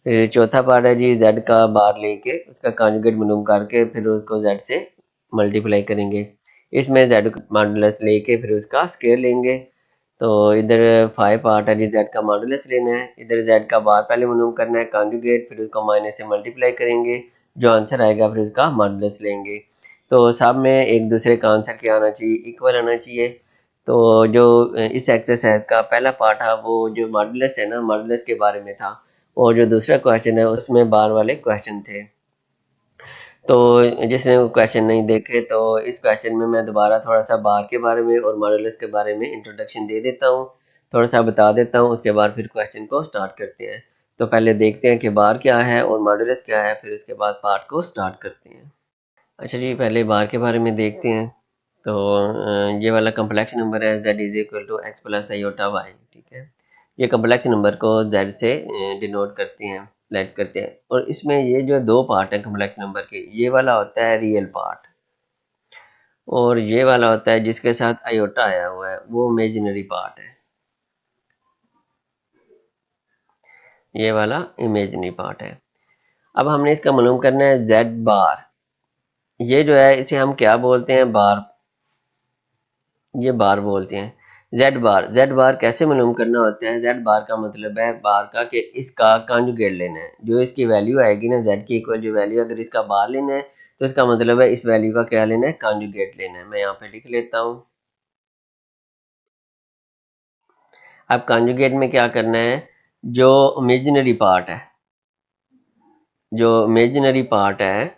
फिर चौथा पार्ट है जी z का बार लेके उसका कॉन्जुगेट मालूम करके फिर उसको z से मल्टीप्लाई करेंगे। इसमें z मॉडुलस लेके फिर उसका स्क्वायर लेंगे। तो इधर 5 पार्ट है जी, z का मॉडुलस लेना है, इधर z का बार पहले मालूम करना है कॉन्जुगेट, फिर उसको माइनस से मल्टीप्लाई करेंगे, जो आंसर आएगा फिर उसका मॉडुलस लेंगे। तो सब में एक दूसरे का आंसर क्या आना चाहिए, इक्वल आना चाहिए। तो जो इस एक्सरसाइज का पहला पार्ट है वो जो मॉडुलस है ना, मॉडुलस के बारे में था, और जो दूसरा क्वेश्चन है उसमें बार वाले क्वेश्चन थे। तो जिसने वो क्वेश्चन नहीं देखे तो इस क्वेश्चन में मैं दोबारा थोड़ा सा बार के बारे में और मॉडुलस के बारे में इंट्रोडक्शन दे देता हूँ, थोड़ा सा बता देता हूँ, उसके बाद फिर क्वेश्चन को स्टार्ट करते हैं। तो पहले देखते हैं कि बार क्या है और मॉडुलस क्या है, फिर उसके बाद पार्ट को स्टार्ट करते हैं। अच्छा जी, पहले बार के बारे में देखते हैं। तो ये वाला कम्प्लेक्स नंबर है z is equal to x plus iota y, ठीक है। ये कम्प्लेक्स नंबर को z से डिनोट करते हैं, लेट करते हैं, और इसमें ये जो दो पार्ट है कम्प्लेक्स नंबर के, ये वाला होता है रियल पार्ट और ये वाला होता है जिसके साथ आयोटा आया हुआ है वो इमेजिनरी पार्ट है। ये वाला इमेजिनरी पार्ट है। अब हमने इसका मालूम करना है z बार, ये जो है इसे हम क्या बोलते हैं, बार, ये बार बोलते हैं। जेड बार कैसे मालूम करना होता है, जेड बार का मतलब है बार का कि इसका कॉन्जुगेट लेना है, जो इसकी वैल्यू आएगी ना जेड की इक्वल जो वैल्यू, अगर इसका बार लेना है तो इसका मतलब है इस वैल्यू का क्या लेना है, कॉन्जुगेट लेना है। मैं यहाँ पे लिख लेता हूँ। अब कॉन्जुगेट में क्या करना है, जो इमेजिनरी पार्ट है, जो इमेजिनरी पार्ट है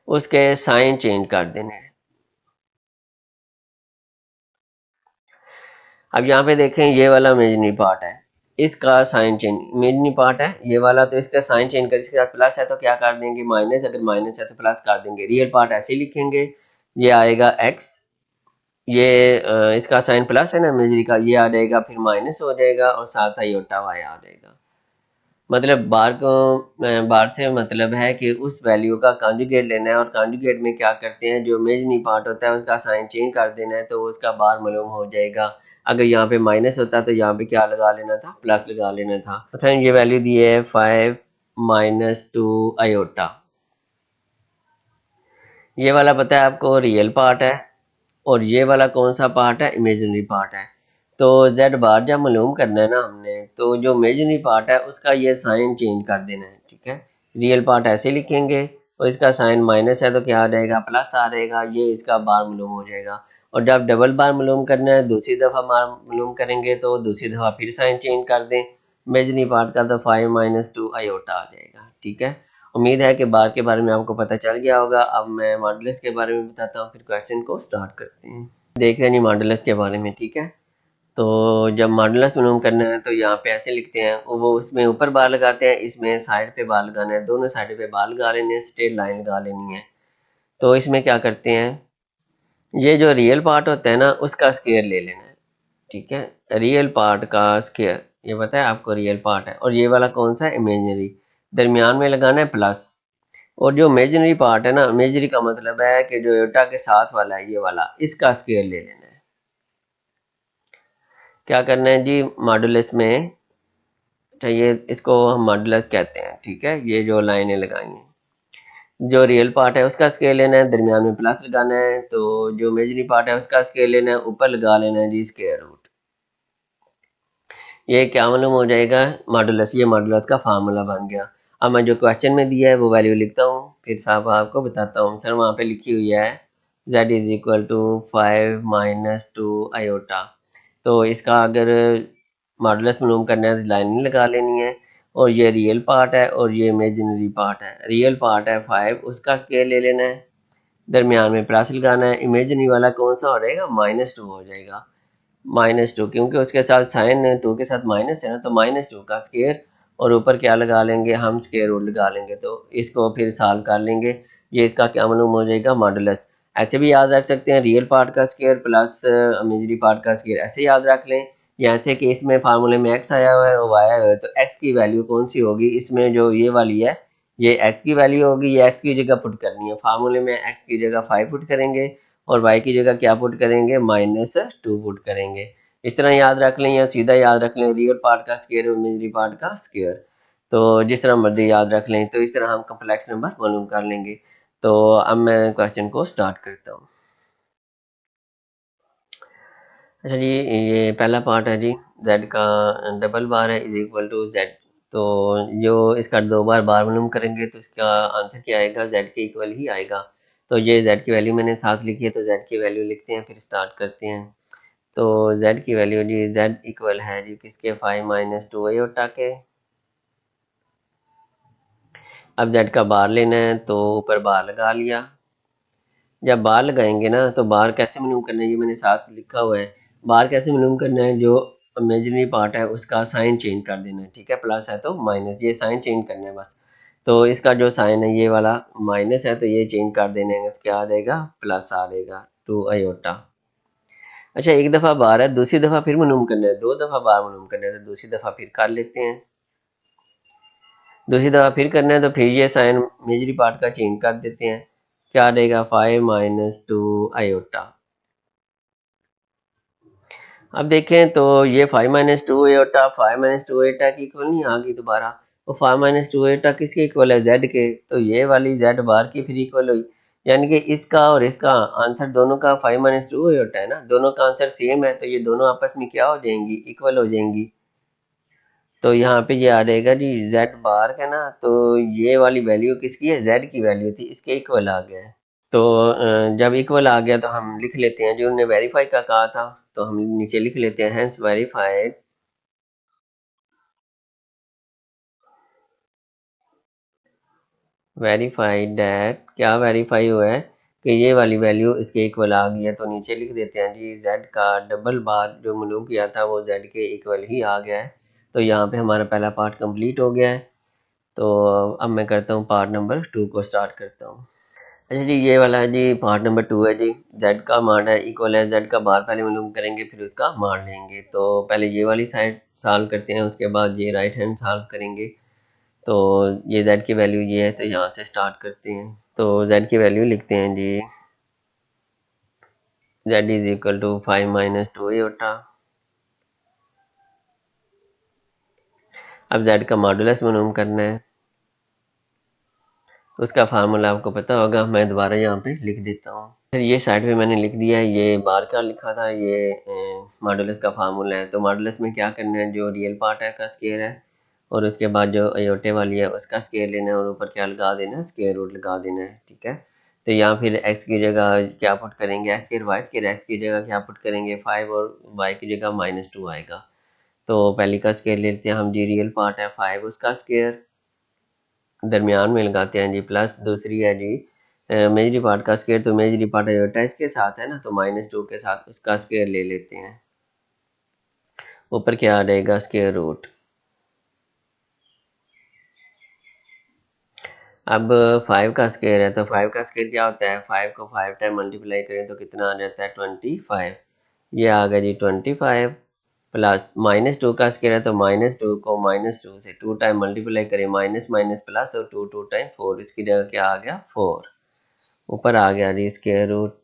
उसके साइन चेंज कर देने हैं। अब यहाँ पे देखें ये वाला इमेजिनरी पार्ट है, इसका साइन चेंज, इमेजिनरी पार्ट है ये वाला, तो इसका साइन चेंज कर, इसके साथ प्लस है तो क्या कर देंगे माइनस, अगर माइनस है तो प्लस कर देंगे। रियल पार्ट ऐसे ही लिखेंगे, ये आएगा x ये इसका साइन प्लस है ना इमेजरी का, ये आ जाएगा फिर माइनस हो जाएगा और साथ आयोटा वाई आ जाएगा। मतलब बार को बार से मतलब है कि उस वैल्यू का कॉन्जुगेट लेना है, और कॉन्जुगेट में क्या करते हैं, जो इमेजनरी पार्ट होता है उसका साइन चेंज कर देना है तो उसका बार मालूम हो जाएगा। अगर यहाँ पे माइनस होता तो यहाँ पे क्या लगा लेना था, प्लस लगा लेना था। अच्छा ये वैल्यू दी है 5 माइनस 2 आयोटा। ये वाला पता है आपको रियल पार्ट है, और ये वाला कौन सा पार्ट है, इमेजिनरी पार्ट है। तो जेड बार जब मालूम करना है ना हमने, तो जो इमेजिनरी पार्ट है उसका ये साइन चेंज कर देना है, ठीक है। रियल पार्ट ऐसे लिखेंगे और इसका साइन माइनस है तो क्या आ जाएगा, प्लस आ जाएगा, ये इसका बार मालूम हो जाएगा। और जब डबल बार मालूम करना है, दूसरी दफ़ा बार मालूम करेंगे तो दूसरी दफ़ा फिर साइन चेंज कर दें इमेजिनरी पार्ट का, तो 5 माइनस 2 आयोटा आ जाएगा, ठीक है। उम्मीद है कि बार के बारे में आपको पता चल गया होगा। अब मैं मॉडुलस के बारे में बताता हूँ, फिर क्वेश्चन को स्टार्ट करते हैं। देख रहे हैं जी मॉडुलस के बारे में, ठीक है। तो जब मॉडुलस मालूम करना है तो यहाँ पे ऐसे लिखते हैं, वो उसमें ऊपर बार लगाते हैं, इसमें साइड पे बार लगाना है, दोनों साइड पे बार लगा लेने हैं, स्ट्रेट लाइन लगा लेनी है। तो इसमें क्या करते हैं, ये जो रियल पार्ट होता है ना उसका स्क्वायर ले लेना है, ठीक है। रियल पार्ट का स्क्वायर, ये पता है आपको रियल पार्ट है, और ये वाला कौन सा है, इमेजिनरी, दरमियान में लगाना है प्लस। और जो इमेजिनरी पार्ट है ना, इमेजिनरी का मतलब है कि जो एटा के साथ वाला है ये वाला, इसका स्क्वायर ले लेना है। क्या करना है जी मॉडुलस में, चाहिए इसको हम मॉडुलस कहते हैं, ठीक है। ये जो लाइनें लगाई हैं, जो रियल पार्ट है उसका स्केल लेना है, दरमियान में प्लस लगाना है, तो जो इमेजिनरी पार्ट है उसका स्केल लेना है, ऊपर लगा लेना है जी स्क्वायर रूट। ये क्या मालूम हो जाएगा, मॉडुलस, ये मॉडुलस का फार्मूला बन गया। अब मैं जो क्वेश्चन में दिया है वो वैल्यू लिखता हूँ, फिर साहब आपको बताता हूँ। सर वहाँ पे लिखी हुई है z is equal to 5 minus 2 iota. तो इसका अगर मॉडुलस मालूम करना है तो लाइन लगा लेनी है, और ये रियल पार्ट है और ये इमेजिनरी पार्ट है। रियल पार्ट है 5, उसका स्केल ले लेना है, दरमियान में प्लस लगाना है, इमेजिनरी वाला कौन सा हो जाएगा, -2 हो जाएगा। -2 क्योंकि उसके साथ साइन 2 के साथ माइनस है ना, तो -2 का स्केयर, और ऊपर क्या लगा लेंगे हम, स्केयर रूट लगा लेंगे, तो इसको फिर सॉल्व कर लेंगे। ये इसका क्या मालूम हो जाएगा, मॉडुलस। ऐसे भी याद रख सकते हैं, रियल पार्ट का स्केयर प्लस इमेजिनरी पार्ट का स्केयर, ऐसे याद रख लें। या ऐसे कि इसमें फार्मूले में x आया हुआ है और y आया हुआ है, तो x की वैल्यू कौन सी होगी, इसमें जो ये वाली है ये x की वैल्यू होगी, ये x की जगह पुट करनी है। फार्मूले में x की जगह 5 पुट करेंगे और y की जगह क्या पुट करेंगे, -2 पुट करेंगे। इस तरह याद रख लें या सीधा याद रख लें, रियल पार्ट का स्क्वायर और इमेजिनरी पार्ट का स्क्वायर। तो जिस तरह मर्जी याद रख लें, तो इस तरह हम कम्प्लेक्स नंबर मालूम कर लेंगे। तो अब मैं क्वेश्चन को स्टार्ट करता हूँ। अच्छा जी, ये पहला पार्ट है जी, z का डबल बार है इज इक्वल टू z। तो जो इसका दो बार बार मालूम करेंगे तो इसका आंसर क्या आएगा, z के इक्वल ही आएगा। तो ये z की वैल्यू मैंने साथ लिखी है, तो z की वैल्यू लिखते हैं फिर स्टार्ट करते हैं। तो z की वैल्यू जी, z इक्वल है जी किसके, 5 माइनस 2 आयोटा के। अब z का बार लेना है तो ऊपर बार लगा लिया। जब बार लगाएंगे ना तो बार कैसे मालूम करना है, ये मैंने साथ लिखा हुआ है। बार कैसे मालूम करना है, जो इमेजिनरी पार्ट है उसका साइन चेंज कर देना है, ठीक है। प्लस है तो माइनस, ये साइन चेंज करना है बस। तो इसका जो साइन है ये वाला माइनस है, तो ये चेंज कर देने हैं, क्या आ जाएगा, प्लस आ जाएगा 2 आयोटा। अच्छा एक दफ़ा बार है, दूसरी दफ़ा फिर मालूम करना है, दो दफ़ा बार मालूम करना है, तो दूसरी दफ़ा फिर कर लेते हैं। दूसरी दफ़ा फिर करना है तो फिर ये साइन मेजरी पार्ट का चेंज कर देते हैं, क्या आ जाएगा, 5 माइनस 2 आयोटा। अब देखें तो ये 5 माइनस 2 आयोटा 5 माइनस 2 आयोटा की इक्वल नहीं आ गई दोबारा। तो 5 माइनस 2 आयोटा किसके इक्वल है, जेड के, तो ये वाली जेड बार की फिर इक्वल हुई। यानी कि इसका और इसका आंसर दोनों का 5 माइनस 2 आयोटा है ना, दोनों का आंसर सेम है, तो ये दोनों आपस में क्या हो जाएंगी, इक्वल हो जाएंगी। तो यहाँ पे ये आ जाएगा जी जेड बार का ना, तो ये वाली वैल्यू किसकी है, जेड की वैल्यू थी, इसके इक्वल आ गया है। तो जब इक्वल आ गया तो हम लिख लेते हैं, जो उन्होंने वेरीफाई का कहा था तो हम नीचे लिख लेते हैं, हेंस वेरीफाइड, वेरीफाइड दैट, क्या वेरीफाई हुआ है कि ये वाली वैल्यू इसके इक्वल आ गई है। तो नीचे लिख देते हैं जी जेड का डबल बार जो मालूम किया था वो जेड के इक्वल ही आ गया है। तो यहाँ पे हमारा पहला पार्ट कंप्लीट हो गया है। तो अब मैं करता हूँ पार्ट नंबर 2 को स्टार्ट करता हूँ। अच्छा जी, ये वाला है जी पार्ट नंबर 2 है जी। z का मान है इक्वल है, z का बार पहले मालूम करेंगे फिर उसका मान लेंगे। तो पहले ये वाली साइड सॉल्व करते हैं, उसके बाद ये राइट हैंड सॉल्व करेंगे। तो ये z की वैल्यू ये है, तो यहाँ से स्टार्ट करते हैं। तो z की वैल्यू लिखते हैं जी, z is equal to 5 minus 2 iota. अब z का मॉडुलस मालूम करना है, तो उसका फार्मूला आपको पता होगा, मैं दोबारा यहाँ पे लिख देता हूँ। फिर ये साइड पे मैंने लिख दिया है, ये बार का लिखा था, ये मॉडुलस का फार्मूला है। तो मॉडुलस में क्या करना है, जो रियल पार्ट है का स्केयर है और उसके बाद जो अयोटे वाली है उसका स्केयर लेना है और ऊपर क्या लगा देना है, स्केयर रूट लगा देना है, ठीक है। तो यहाँ फिर x की जगह क्या पुट करेंगे, x square y square, x की जगह क्या पुट करेंगे 5 और y की जगह -2 आएगा। तो पहली का स्केयर लेते हैं हम जी, रियल पार्ट है 5, उसका स्केयर दरमियान में लगाते हैं जी, प्लस दूसरी है जी मेजरी पार्ट का स्केयर। तो मेजरी पार्ट अयोटा इसके साथ है ना, तो -2 के साथ उसका स्केयर ले लेते हैं। ऊपर क्या आ जाएगा, स्केयर रूट। अब 5 का स्केयर है, तो 5 का स्केयर क्या होता है, 5 को 5 टाइम मल्टीप्लाई करें तो कितना आ जाता है 25। ये आ गया जी 25, प्लस -2 का स्केयर है, तो -2 को -2 से 2 टाइम मल्टीप्लाई करें, माइनस माइनस प्लस और 2 टाइम 4, इसकी जगह क्या आ गया 4। ऊपर आ गया जी स्केयर रूट।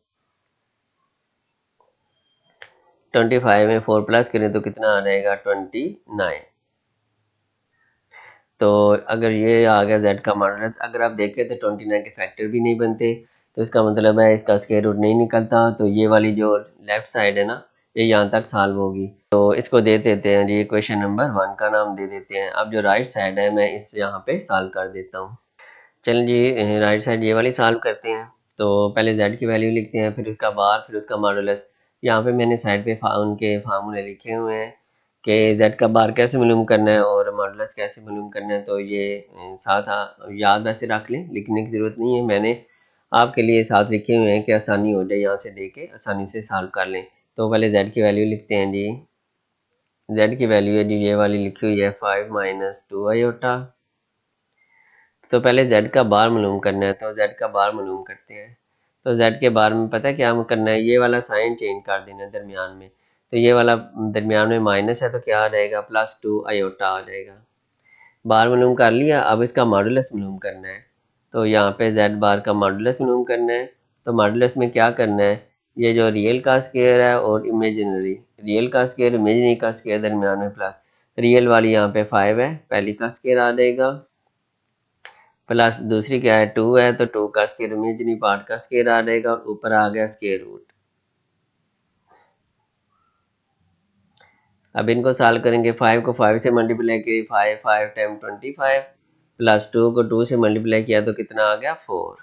25 में 4 प्लस करें तो कितना आ जाएगा 29। तो अगर ये आ गया z का मॉडुलस, अगर आप देखें तो 29 के फैक्टर भी नहीं बनते, तो इसका मतलब है इसका स्क्वायर रूट नहीं निकलता। तो ये वाली जो लेफ्ट साइड है ना, ये यहाँ तक सॉल्व होगी। तो इसको दे देते हैं जी इक्वेशन नंबर 1 का नाम दे देते हैं। अब जो राइट साइड है मैं इस यहाँ पे सॉल्व कर देता हूँ। चलिए जी, राइट साइड ये वाली सॉल्व करते हैं। तो पहले z की वैल्यू लिखते हैं, फिर उसका बार, फिर उसका मॉडुलस। यहाँ पे मैंने साइड पे उनके फार्मूले लिखे हुए हैं कि z का बार कैसे मालूम करना है और मॉडुलस कैसे मालूम करना है। तो ये साथ याद वैसे रख लें, लिखने की ज़रूरत नहीं है, मैंने आपके लिए साथ लिखे हुए हैं कि आसानी हो जाए, यहाँ से दे के आसानी से सॉल्व कर लें। तो पहले z की वैल्यू लिखते हैं जी। z की वैल्यू है जी ये वाली लिखी हुई है 5 माइनस 2 आयोटा। तो पहले z का बार मालूम करना है, तो z का बार मालूम करते हैं। तो z के बार में पता है क्या करना है, ये वाला साइन चेंज कर देना है दरमियान में। तो ये वाला दरमियान में माइनस है, तो क्या आ जाएगा +2 आयोटा आ जाएगा। बार मालूम कर लिया, अब इसका मॉडुलस मालूम करना है। तो यहाँ पे z बार का मॉडुलस मालूम करना है। तो मॉडुलस में क्या करना है, ये जो रियल का स्केयर है और इमेजिनरी, रियल का स्केयर इमेजिनरी का स्केयर दरमियान में प्लस, रियल वाली यहाँ पे 5 है, पहली का स्केयर आ जाएगा, प्लस दूसरी क्या है 2 है, तो 2 का स्केयर इमेजिनरी पार्ट का स्केयर आ जाएगा और ऊपर आ गया स्केयर रूट। अब इनको सॉल्व करेंगे, 5 को 5 से मल्टीप्लाई करिए, 5 5 टाइम 25, प्लस 2 को 2 से मल्टीप्लाई किया तो कितना आ गया 4।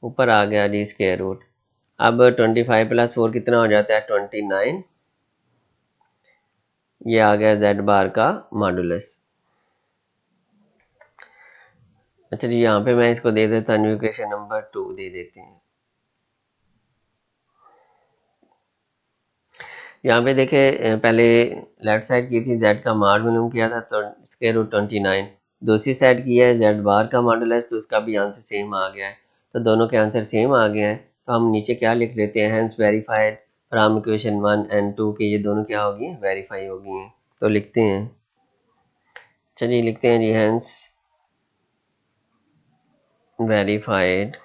ऊपर आ गया जी स्केयर रूट। अब 25 प्लस 4 कितना हो जाता है 29। ये आ गया z बार का मॉडुलस। अच्छा जी, यहाँ पे मैं इसको दे देता हूँ इक्वेशन नंबर 2 दे देते हैं। यहाँ पे देखे पहले लेफ्ट साइड की थी, z का मॉड मालूम किया था तो स्क्वायर रूट 29। दूसरी साइड की है z बार का मॉडुलस, तो उसका भी आंसर सेम आ गया है। तो दोनों के आंसर सेम आ गए हैं, तो हम नीचे क्या लिख लेते हैं, hence verified from equation 1 and 2 के ये दोनों क्या होगी, वेरीफाई होगी हैं। तो लिखते हैं, चलिए लिखते हैं जी, हेंस वेरीफाइड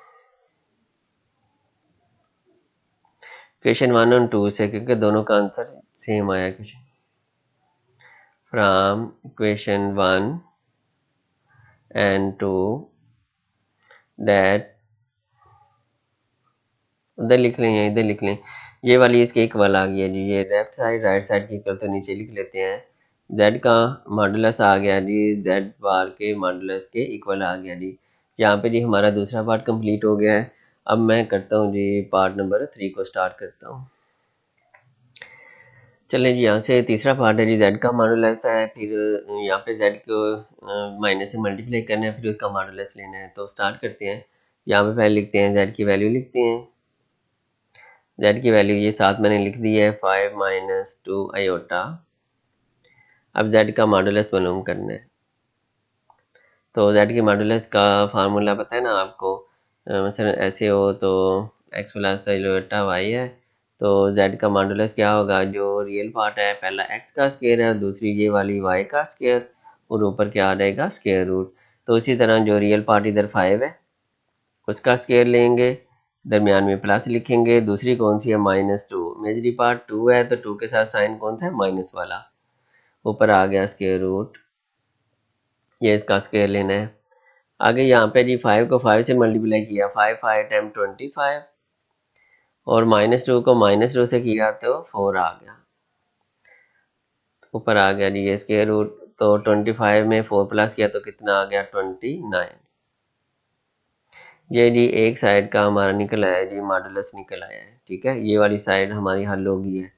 इक्वेशन 1 और 2 से, क्योंकि दोनों का आंसर सेम आया। Question from equation 1 and 2 that, उधर लिख लें या इधर लिख लें, ये वाली इसके इक्वल आ गई है जी। ये लेफ्ट साइड राइट साइड की इक्वल, तो नीचे लिख लेते हैं z का मॉडुलस आ गया जी, z बार के मॉडुलस के इक्वल आ गया जी। यहाँ पे जी हमारा दूसरा पार्ट कंप्लीट हो गया है। अब मैं करता हूँ जी पार्ट नंबर 3 को स्टार्ट करता हूँ। चलिए जी, यहाँ से तीसरा पार्ट है जी, z का मॉडुलस है, फिर यहाँ पे z को माइनस से मल्टीप्लाई करना है, फिर उसका मॉडुलस लेना है। तो स्टार्ट करते हैं। यहाँ पे पहले लिखते हैं z की वैल्यू लिखते हैं। z की वैल्यू ये साथ मैंने लिख दी है 5 माइनस 2 आयोटा। अब z का मॉडुलस मालूम करना है। तो z के मॉडुलस का फार्मूला पता है ना आपको, मसलन ऐसे हो तो x प्लस आयोटा वाई है, तो z का मॉडुलस क्या होगा, जो रियल पार्ट है पहला x का स्क्वायर है और दूसरी ये वाली y का स्क्वायर, और ऊपर क्या आ जाएगा स्क्वायर रूट। तो इसी तरह जो रियल पार्ट इधर 5 है उसका स्क्वायर लेंगे, दरमियान में प्लस लिखेंगे, दूसरी कौन सी है -2, मेजरी पार्ट 2 है तो 2 के साथ साइन कौन सा है माइनस वाला, ऊपर आ गया स्क्वायर रूट, ये इसका स्क्वायर लेना है। आगे यहाँ पे जी 5 को 5 से मल्टीप्लाई किया, 5 5 टाइम 25, और -2 को -2 से किया तो 4 आ गया, ऊपर आ गया जी ये स्क्वायर रूट। तो 25 में 4 प्लस किया तो कितना आ गया 29। ये जी एक साइड का हमारा निकल आया जी, मॉडुलस निकल आया है, ठीक है, ये वाली साइड हमारी हल होगी है।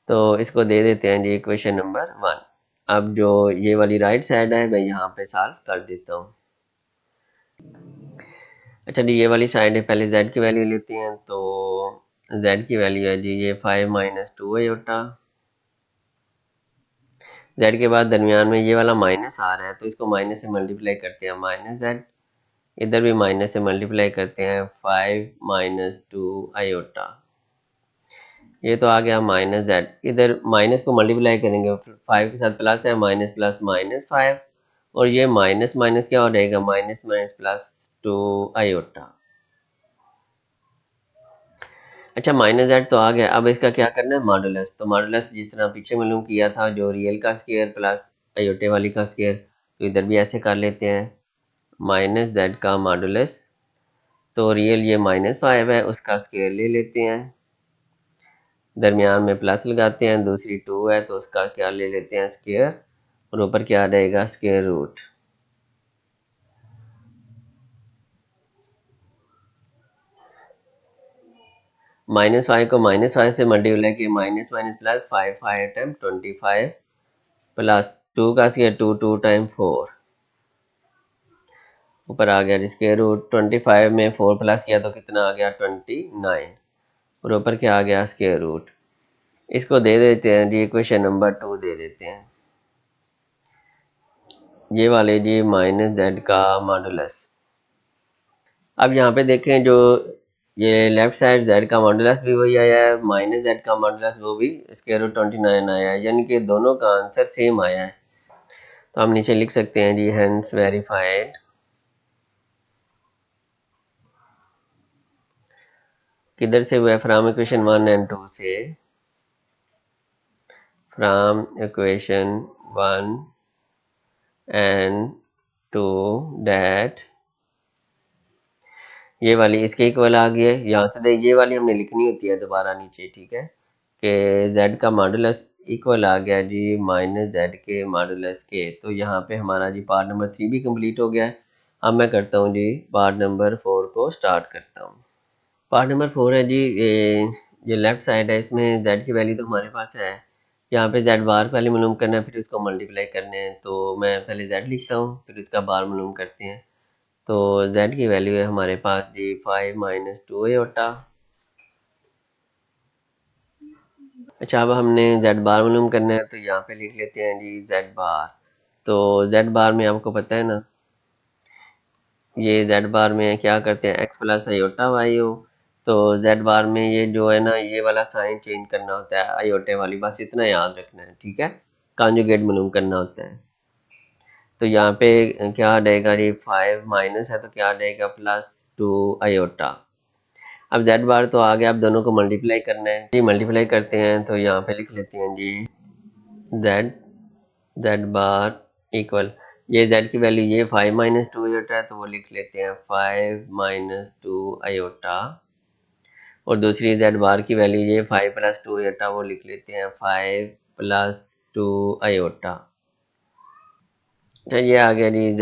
तो इसको दे देते हैं जी इक्वेशन नंबर 1। अब जो ये वाली राइट साइड है मैं यहाँ पे सॉल्व कर देता हूँ। अच्छा जी, ये वाली साइड है, पहले z की वैल्यू लेते हैं, तो z की वैल्यू है जी ये 5 - 2 आयोटा, z के बाद दरमियान में ये वाला माइनस आ रहा है तो इसको माइनस से मल्टीप्लाई करते हैं, -z, इधर भी माइनस से मल्टीप्लाई करते हैं, 5 - 2 आयोटा, ये तो आ गया -z, इधर माइनस को मल्टीप्लाई करेंगे 5 के साथ प्लस है, माइनस प्लस -5, और ये माइनस माइनस क्या हो जाएगा, माइनस माइनस प्लस 2 आयोटा। अच्छा -z तो आ गया, अब इसका क्या करना है मॉडुलस, तो मॉडुलस जिस तरह पीछे मालूम किया था, जो रियल का स्क्वायर प्लस अयोटे वाली का स्क्वायर, तो इधर भी ऐसे कर लेते हैं, -z का मॉडुलस, तो रियल ये -5 है उसका स्क्वायर ले लेते हैं, दरमियान में प्लस लगाते हैं, दूसरी 2 है तो उसका क्या ले लेते हैं स्क्वायर, और ऊपर क्या आ जाएगा स्क्वायर रूट। -5 को -5 से मल्टीप्लाई किया, minus minus plus 5 5 time 25 plus 2 का स्क्वायर 2 2 टाइम 4, ऊपर आ गया स्क्वायर रूट, 25 में 4 प्लस किया तो कितना आ गया 29, और ऊपर क्या आ गया स्क्वायर रूट। इसको दे देते हैं जी इक्वेशन नंबर 2 दे देते हैं, ये वाले जी -z का मॉडुलस। अब यहाँ पे देखें, जो ये लेफ्ट साइड z का मॉडुलस भी वही आया है, -z का मॉडुलस वो भी स्क्वायर रूट 29 आया है, यानी कि दोनों का आंसर सेम आया है। तो हम नीचे लिख सकते हैं जी हेंस वेरीफाइड, किधर से हुआ है, फ्रॉम इक्वेशन 1 एंड 2 से, फ्रॉम इक्वेशन 1 एंड 2 दैट, ये वाली इसके इक्वल आ गई है, यहाँ से ये वाली हमने लिखनी होती है दोबारा नीचे, ठीक है, कि z का मॉडुलस इक्वल आ गया जी -z के मॉडुलस के। तो यहाँ पे हमारा जी पार्ट नंबर 3 भी कंप्लीट हो गया है। अब मैं करता हूँ जी पार्ट नंबर 4 को स्टार्ट करता हूँ। पार्ट नंबर 4 है जी, ये लेफ्ट साइड है, इसमें z की वैल्यू तो हमारे पास है, यहाँ पे z बार पहले मालूम करना है फिर उसको मल्टीप्लाई करने हैं, तो मैं पहले z लिखता हूँ फिर उसका बार मालूम करते हैं। तो z की वैल्यू है हमारे पास जी 5 - 2 आयोटा। अच्छा, अब हमने z बार मालूम करना है, तो यहाँ पे लिख लेते हैं जी z बार। तो z बार में आपको पता है ना, ये z बार में क्या करते हैं x प्लस आयोटा वाई हो, तो z बार में ये जो है ना ये वाला साइन चेंज करना होता है आयोटे वाली, बस इतना याद रखना है, ठीक है, कॉन्जुगेट मालूम करना होता है। तो यहाँ पे क्या आ जाएगा जी 5 माइनस है तो क्या आ जाएगा +2 आयोटा। अब z बार तो आ गया, अब दोनों को मल्टीप्लाई करना है जी, मल्टीप्लाई करते हैं तो यहाँ पे लिख लेते हैं जी z बार इक्वल, ये z की वैल्यू ये 5 - 2 आयोटा है तो वो लिख लेते हैं 5 - 2 आयोटा, और दूसरी z बार की वैल्यू ये 5 + 2 आयोटा, वो लिख लेते हैं 5 + 2 आयोटा। अच्छा, ये आ गया जी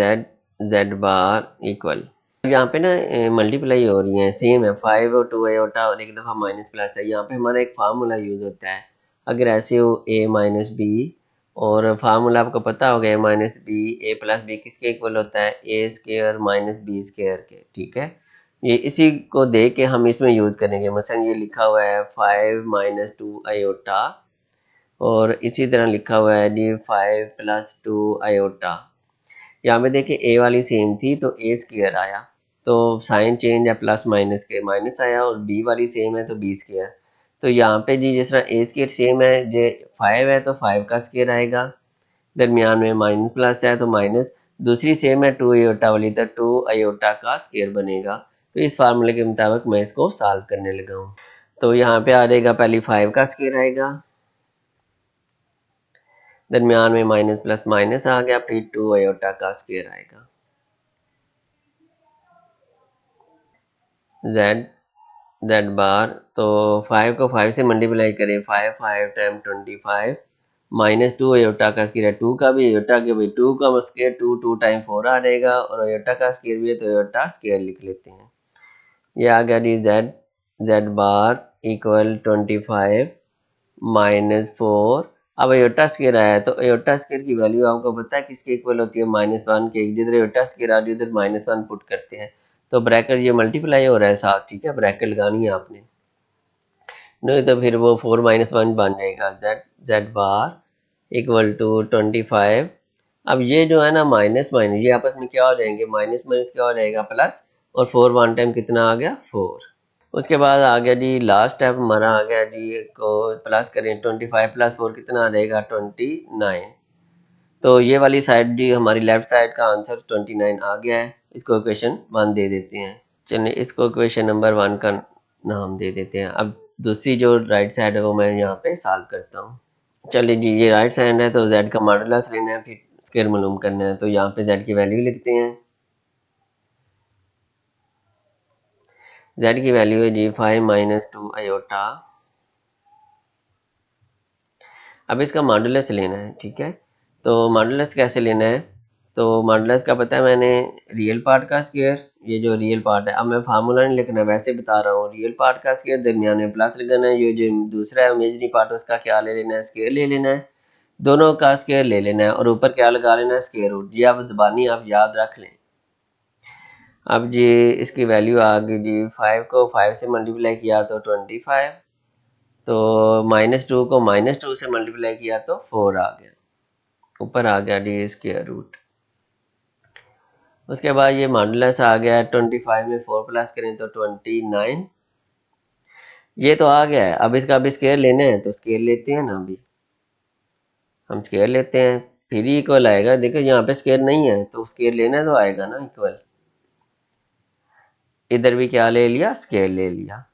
z बार इक्वल, यहाँ पे ना मल्टीप्लाई हो रही है, सेम है 5 और 2 आयोटा, और एक दफ़ा माइनस प्लस है, यहाँ पे हमारा एक फार्मूला यूज होता है, अगर ऐसे हो a माइनस बी, और फार्मूला आपको पता होगा a minus b, a plus b किसके इक्वल होता है, ए स्क्वायर माइनस बी स्क्वायर के, ठीक है, ये इसी को दे के हम इसमें यूज करेंगे। मसलन ये लिखा हुआ है 5 - 2 आयोटा, और इसी तरह लिखा हुआ है जी 5 + 2 आयोटा, यहाँ पे देखिए ए वाली सेम थी तो ए स्क्वायर आया, तो साइन चेंज है प्लस माइनस के, माइनस आया, और बी वाली सेम है तो बी स्क्वायर। तो यहाँ पे जी जिस तरह ए स्क्वायर सेम है, जे 5 है तो 5 का स्क्वायर आएगा, दरमियान में माइनस प्लस है तो माइनस, दूसरी सेम है 2 आयोटा वाली तो 2 आयोटा का स्क्वायर बनेगा। तो इस फार्मूले के मुताबिक मैं इसको सॉल्व करने लगा हूँ। तो यहाँ पे आ जाएगा, पहले 5 का स्क्वायर आएगा, दरमियान में माइनस प्लस माइनस आ गया, फिर 2 आयोटा का स्क्वायर आएगा। जेड बार, तो 5 को 5 से मल्टीप्लाई करें, 5 5 टाइम 25 माइनस 2 आयोटा का स्क्वायर है, 2 का भी आयोटा के भाई 2 का स्क्वायर 2, 2 टाइम 4 आ जाएगा, और आयोटा का स्क्वायर भी है तो आयोटा स्क्वायर लिख लेते हैं। ये आ गया जी जेड बार इक्वल 25 माइनस 4। अब आयोटा स्क्वायर आया है तो आयोटा स्क्वायर की वैल्यू आपको पता है किसके इक्वल होती है, -1 के। जिधर आयोटा स्क्वायर आ उधर -1 पुट करते हैं, तो ब्रैकेट ये मल्टीप्लाई हो रहा है साथ, ठीक है, ब्रैकेट लगानी है आपने, नहीं तो फिर वो 4 -1 बन जाएगा। Z bar equal to 25। अब ये जो है ना माइनस माइनस ये आपस में क्या हो जाएंगे, माइनस माइनस क्या हो जाएगा प्लस, और 4 वन टाइम कितना आ गया 4। उसके बाद आ गया जी लास्ट स्टेप हमारा आ गया जी, को प्लस करें 25 प्लस 4 कितना आ जाएगा 29। तो ये वाली साइड जी हमारी लेफ्ट साइड का आंसर 29 आ गया है, इसको इक्वेशन 1 दे देते हैं। चलिए इसको इक्वेशन नंबर 1 का नाम दे देते हैं। अब दूसरी जो राइट साइड है वो मैं यहाँ पे सॉल्व करता हूँ। चलिए जी ये राइट साइड है तो z का मॉडुलस लेना है, फिर स्क्वायर मालूम करना है, तो यहाँ पे z की वैल्यू लिखते हैं। z की वैल्यू है जी 5 - 2 आयोटा। अब इसका मॉडुलस लेना है, ठीक है। तो मॉडुलस कैसे लेना है, तो मॉडुलस का पता है मैंने, रियल पार्ट का स्क्वायर, ये जो रियल पार्ट है, अब मैं फार्मूला नहीं लिखना, वैसे बता रहा हूँ, रियल पार्ट का स्क्वायर दरमियान में प्लस लगाना है, ये जो दूसरा है इमेजिनरी पार्ट उसका क्या ले लेना है, स्क्वायर ले लेना है, दोनों का स्क्वायर ले लेना है, और ऊपर क्या लगा लेना है स्क्वायर रूट। जी आप ज़बानी आप याद रख लें। अब जी इसकी वैल्यू आ गई जी, 5 को 5 से मल्टीप्लाई किया तो 25, तो -2 को -2 से मल्टीप्लाई किया तो 4 आ गया, ऊपर आ गया डी स्क्वायर रूट। उसके बाद ये मॉडुलस आ गया 25 में 4 प्लस करें तो 29। ये तो आ गया है, अब इसका अभी स्क्वायर लेना है तो स्क्वायर लेते हैं ना, अभी हम स्क्वायर लेते हैं, फिर ही इक्वल आएगा। देखो यहाँ पे स्क्वायर नहीं है तो स्क्वायर लेना है तो आएगा ना इक्वल, इधर भी क्या ले लिया, स्क्वायर ले लिया।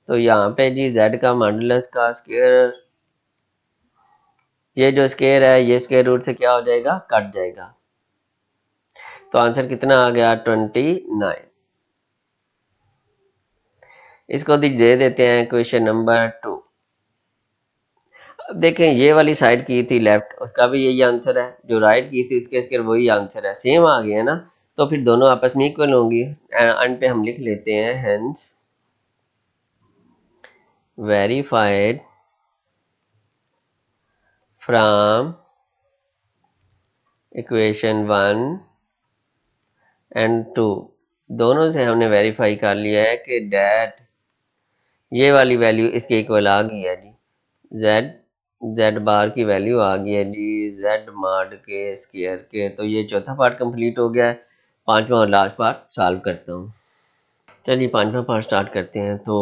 तो यहाँ पे जी z का मॉडुलस का स्क्वायर, ये जो स्क्वायर है ये स्क्वायर रूट से क्या हो जाएगा, कट जाएगा, तो आंसर कितना आ गया 29। इसको दे देते हैं क्वेश्चन नंबर 2। अब देखें ये वाली साइड की थी लेफ्ट, उसका भी यही आंसर है, जो राइट की थी इसके वही आंसर है, सेम आ गया ना, तो फिर दोनों आपस में इक्वल होंगी। एंड पे हम लिख लेते हैं hence verified from equation 1 and 2, दोनों से हमने वेरीफाई कर लिया है कि डेट ये वाली वैल्यू इसके इक्वल आ गई है जी, जेड बार की वैल्यू आ गई है जी जेड मॉड के स्क्वायर के। तो ये चौथा पार्ट कंप्लीट हो गया है, पांचवा और लास्ट पार्ट सॉल्व करता हूँ। चलिए पांचवा पार्ट स्टार्ट करते हैं। तो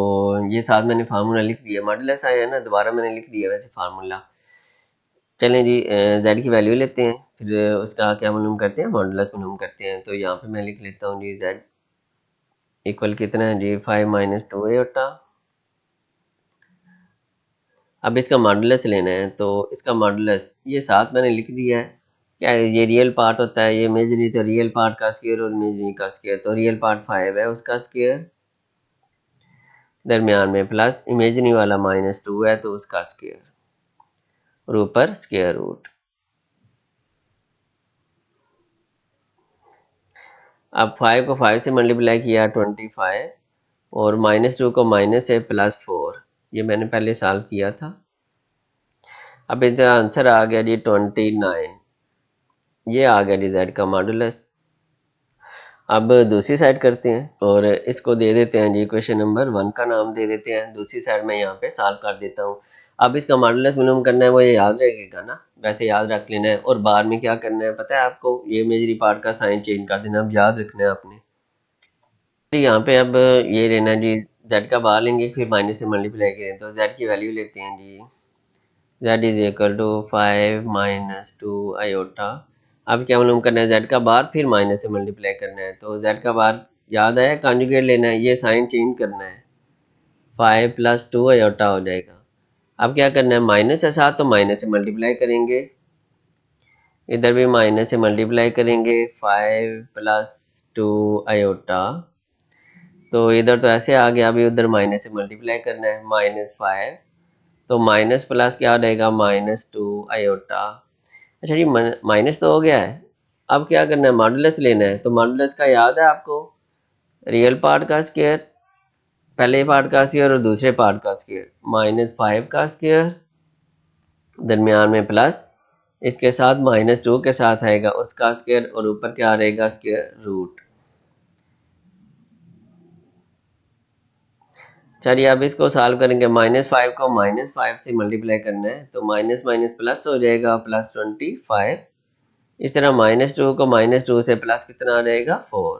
ये साथ मैंने फार्मूला लिख दिया, मॉडुलस आया है ना, दोबारा मैंने लिख दिया वैसे फार्मूला। चलें जी जेड की वैल्यू लेते हैं, फिर उसका क्या मालूम करते हैं, मॉडुलस मालूम करते हैं। तो यहाँ पे मैं लिख लेता हूँ जी जेड इक्वल कितना है जी 5 - 2 आयोटा। अब इसका मॉडुलस लेना है, तो इसका मॉडुलस ये साथ मैंने लिख दिया है। क्या है, ये रियल पार्ट होता है, ये इमेजिनरी, तो रियल पार्ट का स्क्वायर और इमेजिनरी का स्क्वायर, तो रियल पार्ट 5 है उसका स्क्वायर, दरमियान में प्लस इमेजिनरी वाला -2 है तो उसका स्क्वायर, और ऊपर स्क्वायर रूट। अब 5 को 5 से मल्टीप्लाई किया 25, और -2 को माइनस से +4, ये मैंने पहले सॉल्व किया था। अब इसका आंसर आ गया जी 29, ये आ गया जी जेड का मॉडुलस। अब दूसरी साइड करते हैं, और इसको दे देते हैं जी क्वेश्चन नंबर 1 का नाम दे देते हैं। दूसरी साइड में यहाँ पे सॉल्व कर देता हूँ। अब इसका मॉडुलस मालूम करना है, वो ये याद रहेगा ना, वैसे याद रख लेना है। और बार में क्या करना है पता है आपको, ये इमेजरी पार्ट का साइन चेंज कर देना, अब याद रखना है आपने। यहाँ पे अब ये लेना जी, z का बार लेंगे फिर माइनस से मल्टीप्लाई करें, तो z की वैल्यू लेते हैं जी, z is equal to 5 minus 2 iota. अब क्या मालूम करना है, z का बार फिर माइनस से मल्टीप्लाई करना है, तो z का बार याद आया, कॉन्जुगेट लेना है, ये साइन चेंज करना है, 5 प्लस 2 आयोटा हो जाएगा। अब क्या करना है, माइनस है साथ तो माइनस से मल्टीप्लाई करेंगे, इधर भी माइनस से मल्टीप्लाई करेंगे, 5 प्लस 2 आयोटा, तो इधर तो ऐसे आ गया, अभी उधर माइनस से मल्टीप्लाई करना है, -5, तो माइनस प्लस क्या हो जाएगा, -2 आयोटा। अच्छा जी, माइनस तो हो गया है, अब क्या करना है, मॉडुलस लेना है, तो मॉडुलस का याद है आपको, रियल पार्ट का स्क्वायर, पहले पार्ट का स्क्वायर और दूसरे पार्ट का स्क्वायर, -5 का स्क्वायर, दरमियान में प्लस, इसके साथ -2 के साथ आएगा उसका स्क्वायर, और ऊपर क्या रहेगा, स्क्वायर रूट। चलिए अब इसको सॉल्व करेंगे, -5 को -5 से मल्टीप्लाई करना है, तो माइनस माइनस प्लस हो जाएगा, +25। इस तरह -2 को -2 से प्लस कितना आ जाएगा, 4,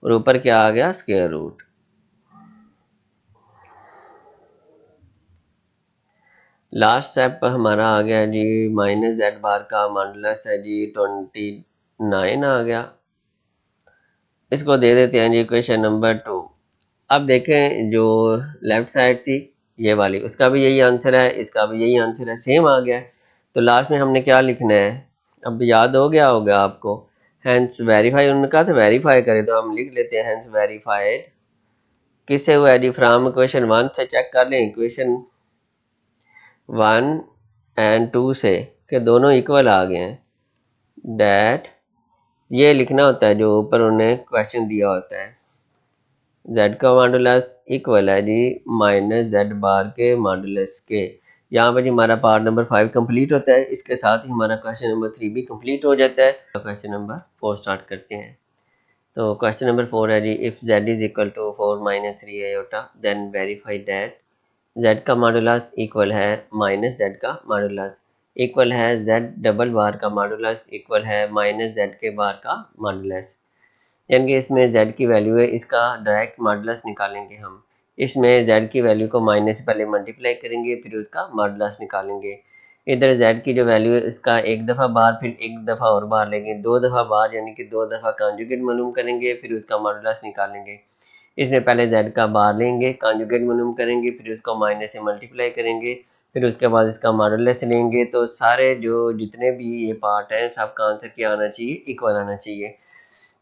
और ऊपर क्या आ गया, स्क्वायर रूट। लास्ट स्टेप हमारा आ गया जी, -z बार का मॉडुलस है जी 29 आ गया, इसको दे देते हैं जी इक्वेशन नंबर 2। अब देखें जो लेफ्ट साइड थी ये वाली, उसका भी यही आंसर है, इसका भी यही आंसर है, सेम आ गया है, तो लास्ट में हमने क्या लिखना है, अब याद हो गया होगा आपको, हैंस वेरीफाई उनका, तो वेरीफाई करें तो हम लिख लेते हैं हैंस वेरीफाइड, किससे हुआ है जी, फ्रॉम इक्वेशन 1 से चेक कर लें, इक्वेशन 1 एंड 2 से, कि दोनों इक्वल आ गए हैं, डैट, ये लिखना होता है जो ऊपर उन्हें क्वेश्चन दिया होता है, z का मॉडुलस इक्वल है जी -z बार के मॉडुलस के। यहाँ पर जी हमारा पार्ट नंबर 5 कंप्लीट होता है, इसके साथ ही हमारा क्वेश्चन नंबर 3 भी कंप्लीट हो जाता है। तो क्वेश्चन नंबर 4 स्टार्ट करते हैं। तो क्वेश्चन नंबर 4 है जी, if z is equal to 4 minus 3 iota then verify that z का मॉडुलस इक्वल है -z का मॉडुलस इक्वल है z डबल बार का मॉडुलस इक्वल है -z के बार का मॉडुलस, यानी कि इसमें z की वैल्यू है, इसका डायरेक्ट मॉडुलस निकालेंगे हम। इसमें z की वैल्यू को माइनस से पहले मल्टीप्लाई करेंगे, फिर उसका मॉडुलस निकालेंगे। इधर z की जो वैल्यू है इसका एक दफ़ा बार, फिर एक दफ़ा और बार लेंगे, दो दफ़ा बार यानी कि दो दफ़ा कॉन्जुगेट मालूम करेंगे, फिर उसका मॉडुलस निकालेंगे। इसमें पहले z का बार लेंगे, कॉन्जुगेट मालूम करेंगे, फिर उसको माइनस से मल्टीप्लाई करेंगे, फिर उसके बाद इसका मॉडुलस लेंगे, तो सारे जो जितने भी ये पार्ट हैं सबका आंसर क्या आना चाहिए, इक्वल आना चाहिए।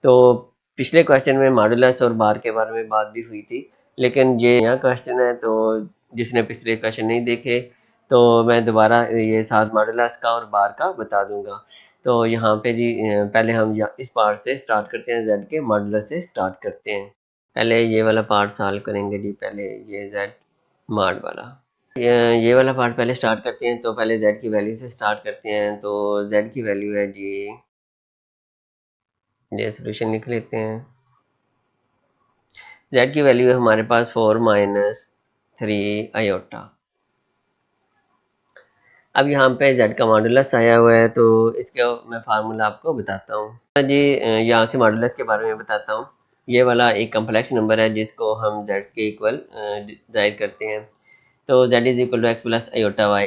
तो पिछले क्वेश्चन में मॉडुलस और बार के बारे में बात भी हुई थी, लेकिन ये नया क्वेश्चन है, तो जिसने पिछले क्वेश्चन नहीं देखे तो मैं दोबारा ये साथ मॉडुलस का और बार का बता दूंगा। तो यहाँ पे जी पहले हम इस पार्ट से स्टार्ट करते हैं, जेड के मॉडुलस से स्टार्ट करते हैं। पहले ये वाला पार्ट सॉल्व करेंगे जी, पहले ये जेड मॉड वाला, ये वाला पार्ट पहले स्टार्ट करते हैं। तो पहले जेड की वैल्यू से स्टार्ट करते हैं, तो जेड की वैल्यू है जी, ये सोल्यूशन लिख लेते हैं। z की वैल्यू है हमारे पास 4 माइनस 3 आयोटा। अब यहाँ पे z का मॉडुलस आया हुआ है, तो इसका मैं फार्मूला आपको बताता हूँ जी। यहाँ से मॉडुलस के बारे में बताता हूँ। ये वाला एक कम्प्लेक्स नंबर है जिसको हम z के इक्वल जाहिर करते हैं, तो z is equal to x plus iota y.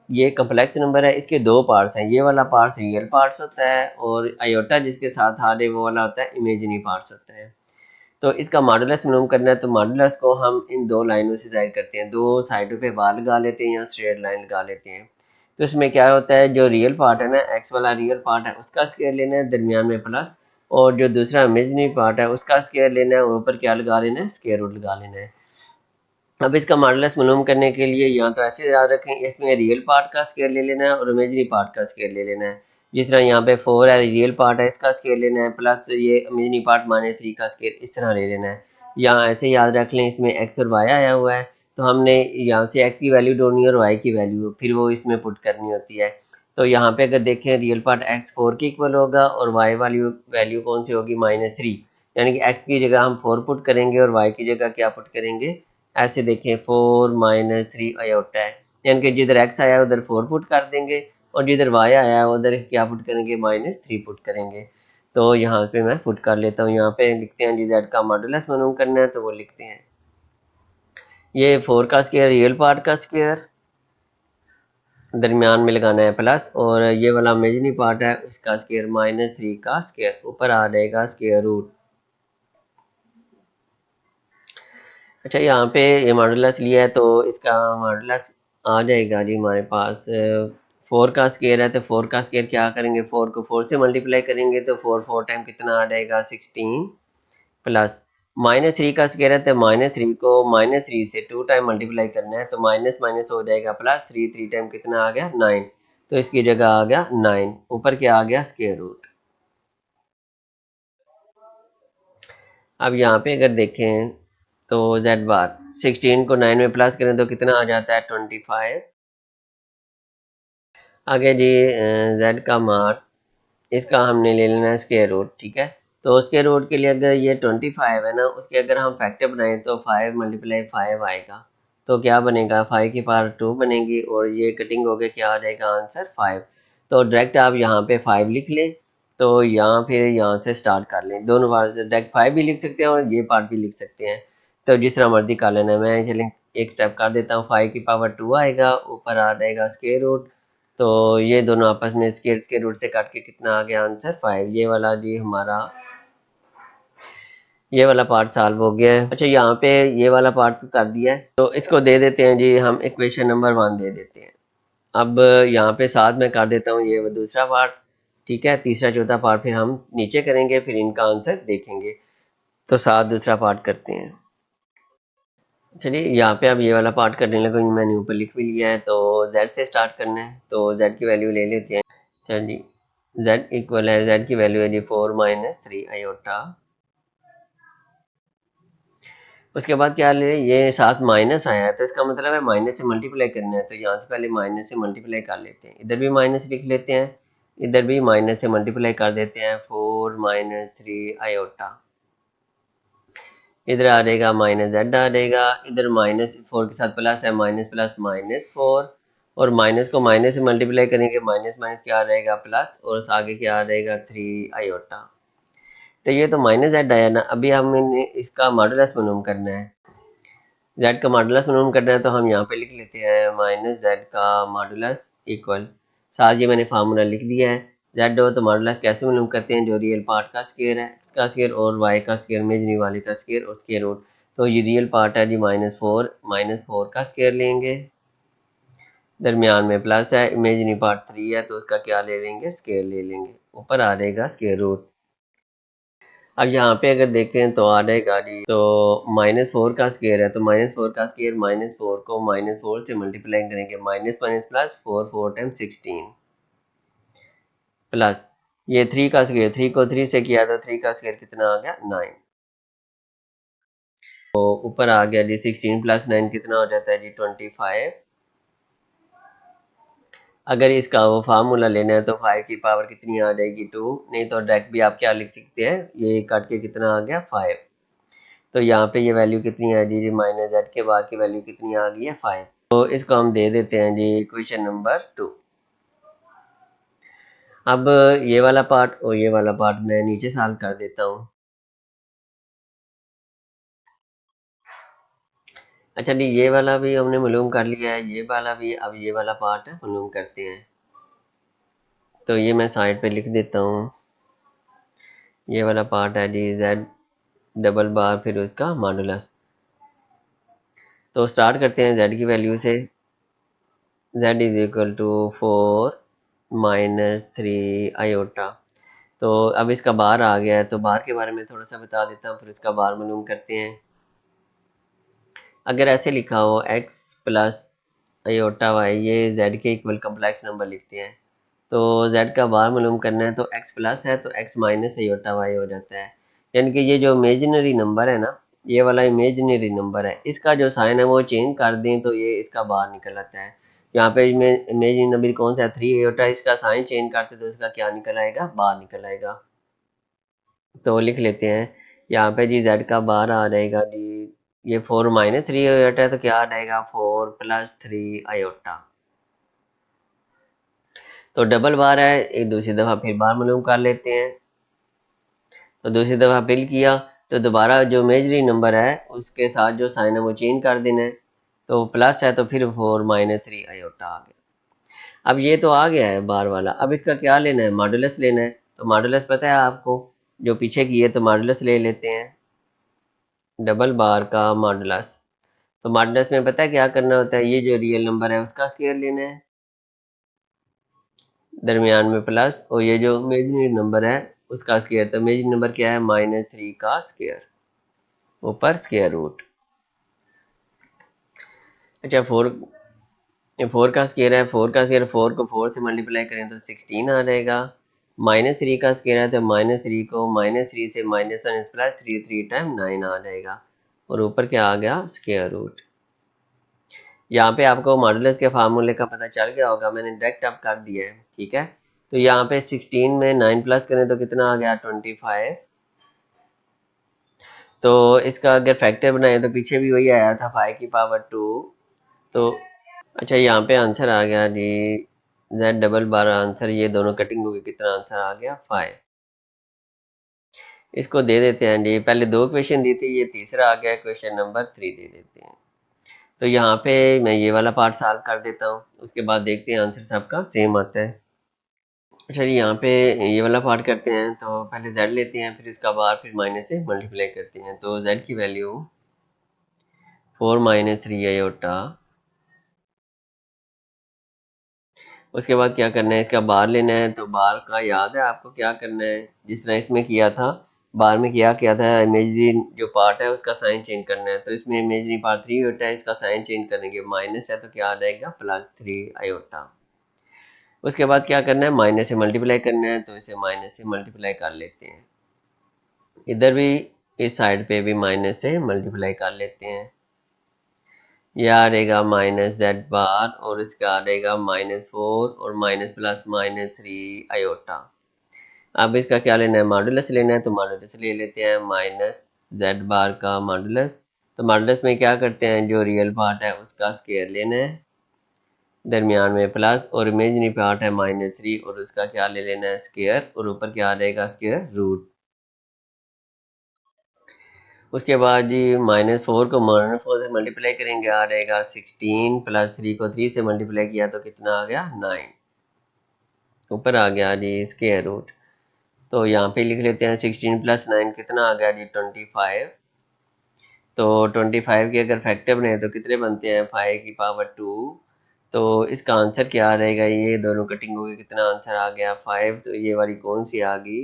ये कम्प्लेक्स नंबर है, इसके दो पार्ट्स हैं, ये वाला पार्ट रियल पार्ट्स होता है, और आयोटा जिसके साथ आ रहे वो वाला होता है इमेजिनरी पार्ट्स होता है। तो इसका मॉडुलस मालूम करना है, तो मॉडुलस को हम इन दो लाइनों से जाहिर करते हैं, दो साइडों पे बार लगा लेते हैं या स्ट्रेट लाइन लगा लेते हैं। तो इसमें क्या होता है, जो रियल पार्ट है ना, एक्स वाला रियल पार्ट है उसका स्क्वायर लेना है, दरमियान में प्लस, और जो दूसरा इमेजिनरी पार्ट है उसका स्क्वायर लेना है, ऊपर क्या लगा लेना है, स्क्वायर रूट लगा लेना है। अब इसका मॉडुलस मालूम करने के लिए या तो ऐसे याद रखें, इसमें रियल पार्ट का स्क्वायर ले लेना है और इमेजिनरी पार्ट का स्क्वायर ले लेना है। जिस तरह यहाँ पे 4 है, रियल पार्ट है, इसका स्क्वायर लेना है, प्लस ये इमेजिनरी पार्ट -3 का स्क्वायर इस तरह ले लेना है। यहाँ ऐसे याद रख लें, इसमें एक्स और वाई आया हुआ है, तो हमने यहाँ से एक्स की वैल्यू ढूंढनी है और वाई की वैल्यू फिर वो इसमें पुट करनी होती है। तो यहाँ पे अगर देखें, रियल पार्ट एक्स 4 के इक्वल होगा और वाई वाली वैल्यू कौन सी होगी, -3, यानी कि एक्स की जगह हम 4 पुट करेंगे और वाई की जगह क्या पुट करेंगे, ऐसे देखें 4 माइनस 3 आयोटा है, यानी कि जिधर x आया उधर 4 पुट कर देंगे और जिधर y आया उधर क्या पुट करेंगे, -3 पुट करेंगे। तो यहाँ पे मैं पुट कर लेता हूँ, यहाँ पे लिखते हैं जी जेड का मॉडुलस मालूम करना है तो वो लिखते हैं ये 4 का स्क्वायर रियल पार्ट का स्क्वायर, दरमियान में लगाना है प्लस, और ये वाला इमेजिनरी पार्ट है उसका स्क्वायर -3 का स्क्वायर, ऊपर आ जाएगा स्क्वायर रूट। अच्छा यहाँ पे ये मॉडुलस लिया है तो इसका मॉडुलस आ जाएगा जी हमारे पास 4 का स्क्वायर है, तो 4 का स्क्वायर क्या करेंगे, 4 को 4 से मल्टीप्लाई करेंगे तो 4 टाइम कितना आ जाएगा 16, प्लस -3 का स्क्वायर है तो -3 को -3 से 2 टाइम मल्टीप्लाई करना है तो माइनस माइनस हो जाएगा प्लस, 3 टाइम कितना आ गया 9, तो इसकी जगह आ गया 9, ऊपर क्या आ गया स्क्वायर रूट। अब यहाँ पे अगर देखें तो z बार 16 को 9 में प्लस करें तो कितना आ जाता है 25। आगे जी z का मान, इसका हमने ले लेना है स्क्वायर रूट, ठीक है। तो स्क्वायर रूट के लिए अगर ये 25 है ना, उसके अगर हम फैक्टर बनाएं तो 5 मल्टीप्लाई 5 आएगा, तो क्या बनेगा 5 की पावर 2 बनेगी, और ये कटिंग हो गया क्या आ जाएगा आंसर 5। तो डायरेक्ट आप यहाँ पे 5 लिख लें, तो यहाँ फिर यहाँ से स्टार्ट कर लें, दोनों बार डायरेक्ट 5 भी लिख सकते हैं और ये पार्ट भी लिख सकते हैं, तो जिस तरह मर्जी कर लेना है। मैं चलें एक स्टेप कर देता हूँ, 5 की पावर 2 आएगा, ऊपर आ जाएगा स्क्वायर रूट, तो ये दोनों आपस में स्क्वायर के रूट से काट के कितना आ गया आंसर 5। ये वाला जी हमारा ये वाला पार्ट सॉल्व हो गया है। अच्छा यहाँ पे ये वाला पार्ट तो कर दिया है, तो इसको दे देते हैं जी हम इक्वेशन नंबर 1 दे देते हैं। अब यहाँ पे साथ में कर देता हूँ ये वो दूसरा पार्ट, ठीक है। तीसरा चौथा पार्ट फिर हम नीचे करेंगे, फिर इनका आंसर देखेंगे, तो साथ दूसरा पार्ट करते हैं। चलिए यहाँ पे अब ये वाला पार्ट करने लगा, मैंने ऊपर लिख भी लिया है, तो z से स्टार्ट करना है, तो z की वैल्यू ले लेते हैं। चल जी z इक्वल है, z की वैल्यू है जी 4 - 3 आयोटा। उसके बाद क्या ले, ये साथ माइनस आया है तो इसका मतलब है माइनस से मल्टीप्लाई करना है, तो यहाँ से पहले माइनस से मल्टीप्लाई कर लेते हैं, इधर भी माइनस लिख लेते हैं, इधर भी माइनस से मल्टीप्लाई कर देते हैं, 4 - 3 आयोटा, इधर आ जाएगा -z आ जाएगा, इधर -4 के साथ प्लस है, माइनस प्लस -4, और माइनस को माइनस से मल्टीप्लाई करेंगे, माइनस माइनस क्या आ जाएगा प्लस, और आगे क्या आ जाएगा 3 आयोटा। तो ये तो -z आया ना, अभी हमने इसका मॉडुलस मालूम करना है, z का मॉडुलस मालूम करना है, तो हम यहाँ पे लिख लेते हैं -z का मॉडुलस इक्वल, साथ ये मैंने फार्मूला लिख दिया है, z हो तो मॉडुलस कैसे मालूम करते हैं, जो रियल पार्ट का स्क्वायर है x का स्क्वायर और y का स्क्वायर इमेजिनरी वाले का स्क्वायर और स्क्वायर रूट, तो ये रियल पार्ट है जी -4 का स्क्वायर लेंगे, दरमियान में प्लस है, इमेजिनरी पार्ट 3 है तो उसका क्या ले लेंगे स्क्वायर ले लेंगे, ऊपर आ जाएगा स्क्वायर रूट। अब यहाँ पे अगर देखें तो आ जाएगा जी, तो -4 का स्क्वायर है, तो -4 का स्क्वायर -4 को -4 से मल्टीप्लाई करेंगे, minus minus plus 4 time 16, plus ये 3 का स्क्वायर, 3 को 3 से किया तो 3 का स्क्वायर कितना आ गया 9, तो ऊपर आ गया जी 16 प्लस 9 कितना हो जाता है जी 25। अगर इसका वो फार्मूला लेना है तो 5 की पावर कितनी आ जाएगी 2, नहीं तो डायरेक्ट भी आप क्या लिख सकते हैं, ये काट के कितना आ गया 5, तो यहाँ पे ये वैल्यू कितनी आ गई जी -z के बाद की वैल्यू कितनी आ गई है 5, तो इसको हम दे देते हैं जी क्वेश्चन नंबर 2। अब ये वाला पार्ट और ये वाला पार्ट मैं नीचे सॉल्व कर देता हूँ। अच्छा जी ये वाला भी हमने मालूम कर लिया है, ये वाला भी, अब ये वाला पार्ट मालूम करते हैं, तो ये मैं साइड पे लिख देता हूँ। ये वाला पार्ट है जी z डबल बार फिर उसका मॉडुलस, तो स्टार्ट करते हैं z की वैल्यू से, z is equal to 4 - 3 iota, तो अब इसका बार आ गया है, तो बार के बारे में थोड़ा सा बता देता हूँ, फिर इसका बार मालूम करते हैं। अगर ऐसे लिखा हो x प्लस आयोटा वाई, ये z के इक्वल कम्प्लेक्स नंबर लिखते हैं, तो z का बार मालूम करना है तो x प्लस है तो x माइनस आयोटा वाई हो जाता है, यानी कि ये जो इमेजिनरी नंबर है ना, ये वाला इमेजिनरी नंबर है, इसका जो साइन है वो चेंज कर दें तो ये इसका बाहर निकल आता है। यहाँ पे इमेजिनरी नंबर कौन सा है 3 आयोटा, इसका साइन चेंज करते तो इसका क्या निकल आएगा बाहर निकल आएगा, तो लिख लेते हैं यहाँ पे जी z का बार आ जाएगा जी, ये 4 - 3 आयोटा है तो क्या आ जाएगा 4 + 3 आयोटा, तो डबल बार है, एक दूसरी दफा फिर बार मालूम कर लेते हैं। तो दूसरी दफ़ा फिल किया तो दोबारा जो इमेजिनरी नंबर है उसके साथ जो साइन है वो चेंज कर देना है। तो प्लस है तो फिर 4 - 3 आयोटा आ गया। अब ये तो आ गया है बार वाला, अब इसका क्या लेना है, मॉडुलस लेना है। तो मॉडुलस पता है आपको, जो पीछे की है, तो मॉडुलस ले लेते हैं, डबल बार का मॉडुलस। तो मॉडुलस में पता है क्या करना होता है, ये जो रियल नंबर है उसका स्क्वायर लेना है, दरमियान में प्लस, और ये जो इमेजिनरी नंबर है उसका स्क्वायर। तो इमेजिनरी नंबर क्या है, -3 का स्क्वायर, ऊपर स्क्वायर रूट। अच्छा, 4 का स्क्वायर है, 4 का स्क्वायर, 4 को 4 से मल्टीप्लाई करें तो 16 आ जाएगा। -3 का स्क्वायर है तो -3 को -3 से -1 प्लस 3, 3 टाइम 9 आ जाएगा, और ऊपर क्या आ गया, स्क्वायर रूट। यहाँ पे आपको मॉडुलस के फार्मूले का पता चल गया होगा, मैंने डायरेक्ट अब कर दिया है, ठीक है। तो यहाँ पे 16 में 9 प्लस करें तो कितना आ गया, 25। तो इसका अगर फैक्टर बनाए तो पीछे भी वही आया था, 5 की पावर 2। तो अच्छा, यहाँ पे आंसर आ गया जी, Z डबल बार आंसर, ये दोनों कटिंग होगी, कितना आंसर आ गया, 5। इसको दे देते हैं जी, पहले 2 क्वेश्चन दी थी, ये तीसरा आ गया, क्वेश्चन नंबर 3 दे देते हैं। तो यहाँ पे मैं ये वाला पार्ट सॉल्व कर देता हूँ, उसके बाद देखते हैं आंसर सबका सेम आता है। अच्छा जी, यहाँ पे ये वाला पार्ट करते हैं, तो पहले z लेते हैं, फिर इसका बार, फिर माइनस से मल्टीप्लाई करते हैं। तो z की वैल्यू 4 - 3 आयोटा। उसके बाद क्या करना है, इसका बार लेना है। तो बार का याद है आपको क्या करना है, जिस तरह इसमें किया था, बार में किया था, इमेजिनरी जो पार्ट है उसका साइन चेंज करना है। तो इसमें इमेजिनरी पार्ट 3 होता है, इसका साइन चेंज करेंगे, माइनस है तो क्या आ जाएगा, +3 आयोटा। उसके बाद क्या करना है, माइनस से मल्टीप्लाई करना है, तो इसे माइनस से मल्टीप्लाई कर लेते हैं। इधर भी इस साइड पे भी माइनस से मल्टीप्लाई कर लेते हैं। यह आ रहेगा -z बार, और इसका आ रहेगा -4, और माइनस प्लस -3 आयोटा। अब इसका क्या लेना है, मॉडुलस लेना है। तो मॉडुलस ले लेते हैं, -z बार का मॉडुलस। तो मॉडुलस में क्या करते हैं, जो रियल पार्ट है उसका स्क्वायर लेना है, दरमियान में प्लस, और इमेजिनरी पार्ट है -3, और उसका क्या ले लेना है, स्क्वायर, और ऊपर क्या आ रहेगा, स्क्वायर रूट। उसके बाद जी -4 को -4 से मल्टीप्लाई करेंगे, आ रहेगा 16, प्लस 3 को 3 से मल्टीप्लाई किया तो कितना आ गया, 9, ऊपर आ गया जी स्क्वायर रूट। तो यहाँ पे लिख लेते हैं 16 + 9 कितना आ गया जी, 25। तो 25 के अगर फैक्टर बने तो कितने बनते हैं, 5 की पावर 2। तो इसका आंसर क्या रहेगा, ये दोनों कटिंग होगी, कितना आंसर आ गया, 5। तो ये वाली कौन सी आ गई,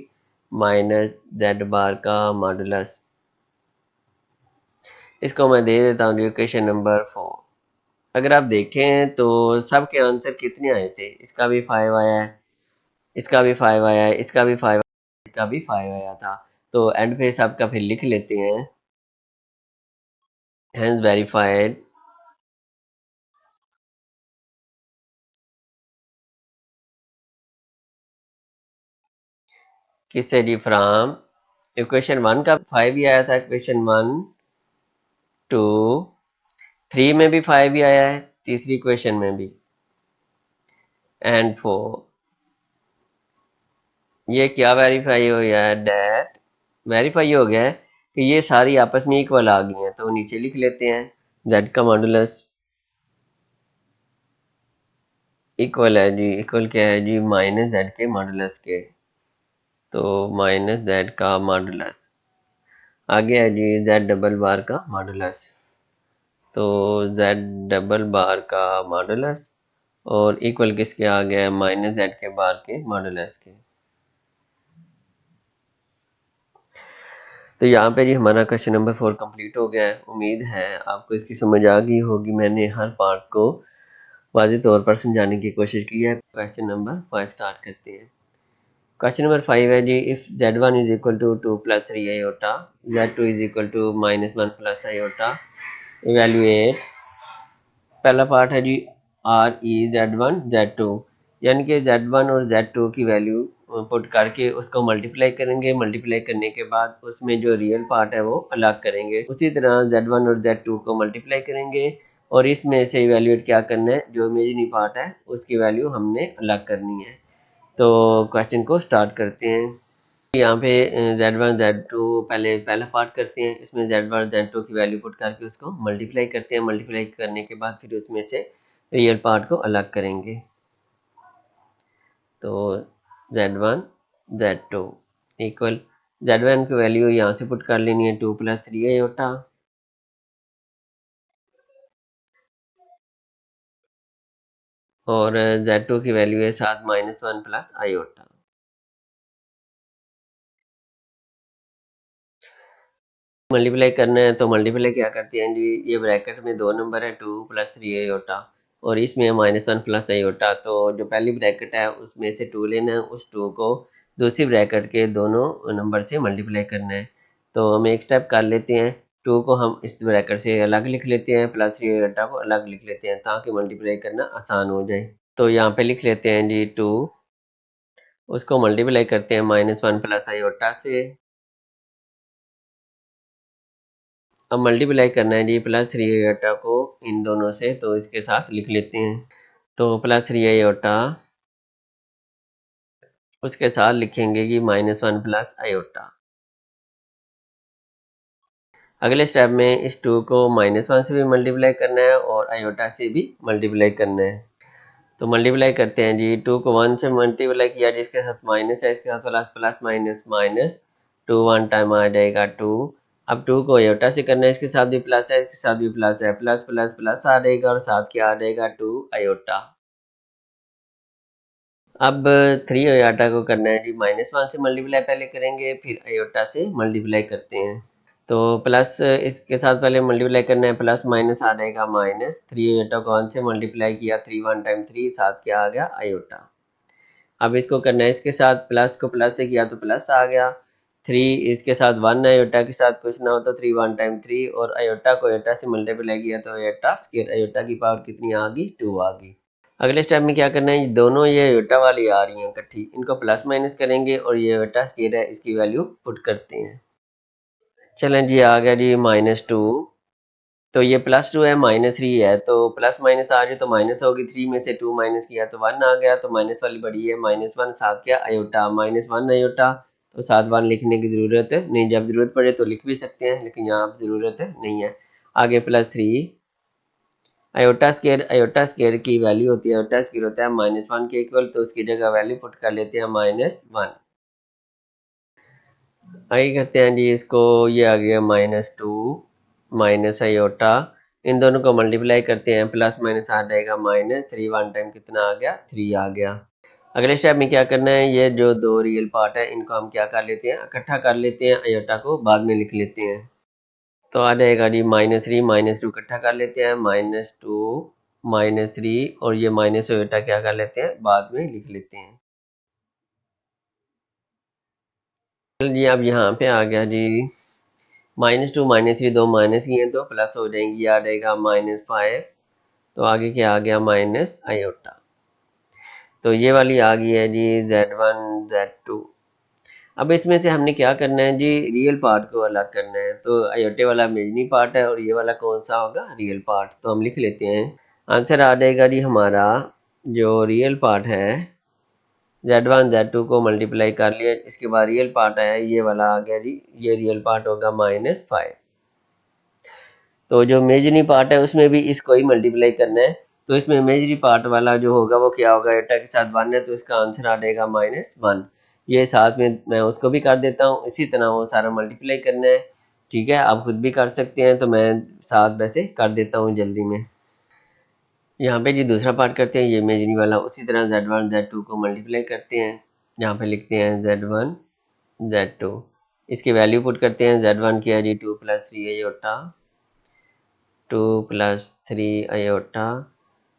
-z बार का मॉडुलस। इसको मैं दे देता हूँ क्वेश्चन नंबर 4। अगर आप देखें तो सबके आंसर कितने आए थे, इसका भी 5 आया है, इसका भी 5 आया है, इसका भी 5, इसका भी 5 आया था। तो एंड पे सबका फिर लिख लेते हैं, हैंस वेरीफाइड। किससे जी, फ्रॉम। क्वेश्चन 1 का 5 ही आया था, क्वेश्चन 1, 2, 3 में भी 5 ही आया है, तीसरी क्वेश्चन में भी, एंड 4। ये क्या वेरीफाई हो गया है, डैट वेरीफाई हो गया है कि ये सारी आपस में इक्वल आ गई हैं। तो नीचे लिख लेते हैं, z का मॉडुलस इक्वल है जी, इक्वल क्या है जी, -z के मॉडुलस के। तो -z का मॉडुलस आ गया है जी, z डबल बार का मॉडुलस। तो z डबल बार का मॉडुलस, और इक्वल किसके आ गया है, -z के बार के मॉडुलस के। तो यहाँ पे जी हमारा क्वेश्चन नंबर 4 कंप्लीट हो गया है। उम्मीद है आपको इसकी समझ आ गई होगी, मैंने हर पार्ट को वाज़ेह तौर पर समझाने की कोशिश की है। क्वेश्चन नंबर 5 स्टार्ट करते हैं। क्वेश्चन नंबर 5 है जी, if z1 is equal to 2 + 3 iota, z2 is equal to -1 + iota, evaluate. पहला पार्ट है जी, आर ई z1 z2, यानी कि z1 और z2 की वैल्यू पुट करके उसको मल्टीप्लाई करेंगे। मल्टीप्लाई करने के बाद उसमें जो रियल पार्ट है वो अलग करेंगे। उसी तरह z1 और z2 को मल्टीप्लाई करेंगे, और इसमें से इवेल्युएट क्या करना है, जो इमेजिनरी पार्ट है उसकी वैल्यू हमने अलग करनी है। तो क्वेश्चन को स्टार्ट करते हैं। यहाँ पे Z1 Z2 पहला पार्ट करते हैं। इसमें Z1 Z2 की वैल्यू पुट करके उसको मल्टीप्लाई करते हैं। मल्टीप्लाई करने के बाद फिर उसमें से रियल पार्ट को अलग करेंगे। तो Z1 Z2 इक्वल Z1 की वैल्यू यहाँ से पुट कर लेनी है 2 + 3 आयोटा, और Z2 की वैल्यू है 7 - 1 + आयोटा। मल्टीप्लाई करना है तो मल्टीप्लाई क्या करते हैं जी, ये ब्रैकेट में दो नंबर है 2 + 3 आयोटा और इसमें -1 + आयोटा। तो जो पहली ब्रैकेट है उसमें से 2 लेना है, उस 2 को दूसरी ब्रैकेट के दोनों नंबर से मल्टीप्लाई करना है। तो हम एक स्टेप कर लेते हैं, 2 को हम इस ब्रैकेट से अलग लिख लेते हैं, +3 आयोटा को अलग लिख लेते हैं ताकि मल्टीप्लाई करना आसान हो जाए। तो यहाँ पे लिख लेते हैं जी 2, उसको मल्टीप्लाई करते हैं -1 + आयोटा से। अब मल्टीप्लाई करना है जी +3 आयोटा को इन दोनों से, तो इसके साथ लिख लेते हैं। तो +3 आयोटा उसके साथ लिखेंगे कि -1 + आयोटा। अगले स्टेप में इस 2 को -1 से भी मल्टीप्लाई करना है और आयोटा से भी मल्टीप्लाई करना है। तो मल्टीप्लाई करते हैं जी, 2 को 1 से मल्टीप्लाई किया जिसके साथ माइनस है, इसके साथ plus, plus minus minus, 2 1 time आ जाएगा 2। अब 2 को आयोटा से करना है, इसके साथ भी प्लस है, इसके साथ भी प्लस है, प्लस प्लस प्लस आ जाएगा और साथ क्या आ जाएगा 2 आयोटा। अब 3 आयोटा को करना है जी, -1 से मल्टीप्लाई पहले करेंगे फिर आयोटा से मल्टीप्लाई करते हैं। तो प्लस इसके साथ पहले मल्टीप्लाई करना है, प्लस माइनस आ जाएगा माइनस, 3 आयोटा को 1 से मल्टीप्लाई किया, 3 1 टाइम 3, साथ क्या आ गया आयोटा। अब इसको करना है, इसके साथ प्लस को प्लस से किया तो प्लस आ गया, 3 इसके साथ 1 आयोटा के साथ कुछ ना हो तो 3 1 टाइम 3, और आयोटा को आयोटा से मल्टीप्लाई किया तो आयोटा स्क्वायर, आयोटा की पावर कितनी आ गई 2 आ गई। अगले स्टेप में क्या करना है, दोनों ये आयोटा वाली आ रही हैं इकट्ठी, इनको प्लस माइनस करेंगे और ये आयोटा स्क्वायर है इसकी वैल्यू पुट करते हैं। चलें जी, आ गया जी -2। तो ये +2 है, -3 है, तो प्लस माइनस आ जाए तो माइनस होगी, 3 में से 2 माइनस किया तो 1 आ गया, तो माइनस वाली बड़ी है, -1 साथ क्या आयोटा, -1 आयोटा, तो साथ 1 लिखने की ज़रूरत नहीं, जब ज़रूरत पड़े तो लिख भी सकते हैं लेकिन यहाँ ज़रूरत नहीं है। आगे +3 आयोटा स्क्वायर की वैल्यू होती है, आयोटा स्क्वायर होता है -1 के इक्वल, तो उसकी जगह वैल्यू पुट कर लेते हैं -1। आगे करते हैं जी इसको, ये आ गया -2 माइनस आयोटा, इन दोनों को मल्टीप्लाई करते हैं, प्लस माइनस आ जाएगा -3, 1 टाइम कितना आ गया 3 आ गया। अगले स्टेप में क्या करना है, ये जो दो रियल पार्ट है इनको हम क्या कर लेते हैं, इकट्ठा कर लेते हैं, आयोटा को बाद में लिख लेते हैं। तो आ जाएगा जी -3 -2 इकट्ठा कर लेते हैं, -2 -3, और ये माइनस आयोटा क्या कर लेते हैं बाद में लिख लेते हैं। जी अब यहाँ पे आ गया जी -2 -3, दो माइनस ही हैं तो प्लस हो जाएंगी, आ जाएगा -5, तो आगे क्या आ गया माइनस आयोटा। तो ये वाली आ गई है जी Z1 Z2। अब इसमें से हमने क्या करना है जी, रियल पार्ट को अलग करना है। तो आयोटे वाला इमेजिनरी पार्ट है और ये वाला कौन सा होगा रियल पार्ट, तो हम लिख लेते हैं। आंसर आ जाएगा जी हमारा जो रियल पार्ट है, Z1 Z2 को मल्टीप्लाई कर लिया, इसके बाद रियल पार्ट आया, ये वाला आ गया जी, ये रियल पार्ट होगा -5। तो जो इमेजिनरी पार्ट है उसमें भी इसको ही मल्टीप्लाई करना है, तो इसमें इमेजिनरी पार्ट वाला जो होगा वो क्या होगा, एटा के साथ 1 है तो इसका आंसर आ जाएगा -1। ये साथ में मैं उसको भी कर देता हूँ, इसी तरह वो सारा मल्टीप्लाई करना है। ठीक है, आप खुद भी कर सकते हैं, तो मैं साथ वैसे कर देता हूँ जल्दी में। यहाँ पे जी दूसरा पार्ट करते हैं, ये इमेजिनरी वाला, उसी तरह Z1 Z2 को मल्टीप्लाई करते हैं। यहाँ पे लिखते हैं Z1 Z2, इसकी वैल्यू पुट करते हैं। Z1 की है जी 2 + 3 आयोटा, 2 + 3 आयोटा,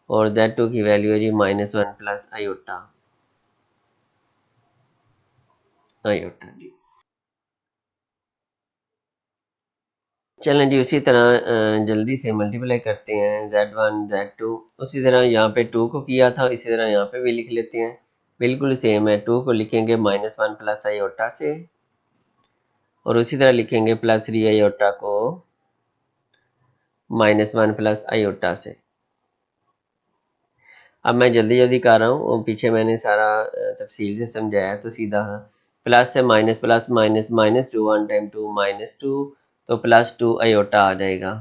और Z2 की वैल्यू है जी -1 + आयोटा, आयोटा जी। चलें जी उसी तरह जल्दी से मल्टीप्लाई करते हैं, Z1 Z2, उसी तरह यहाँ पे 2 को किया था इसी तरह यहाँ पे भी लिख लेते हैं, बिल्कुल सेम है। 2 को लिखेंगे -1 + आयोटा से, और उसी तरह लिखेंगे +3 आयोटा को -1 + आयोटा से। अब मैं जल्दी जल्दी कर रहा हूँ, पीछे मैंने सारा तफसील से समझाया तो सीधा प्लस से minus plus minus minus two, 1 time 2 -2, तो +2 आयोटा आ जाएगा।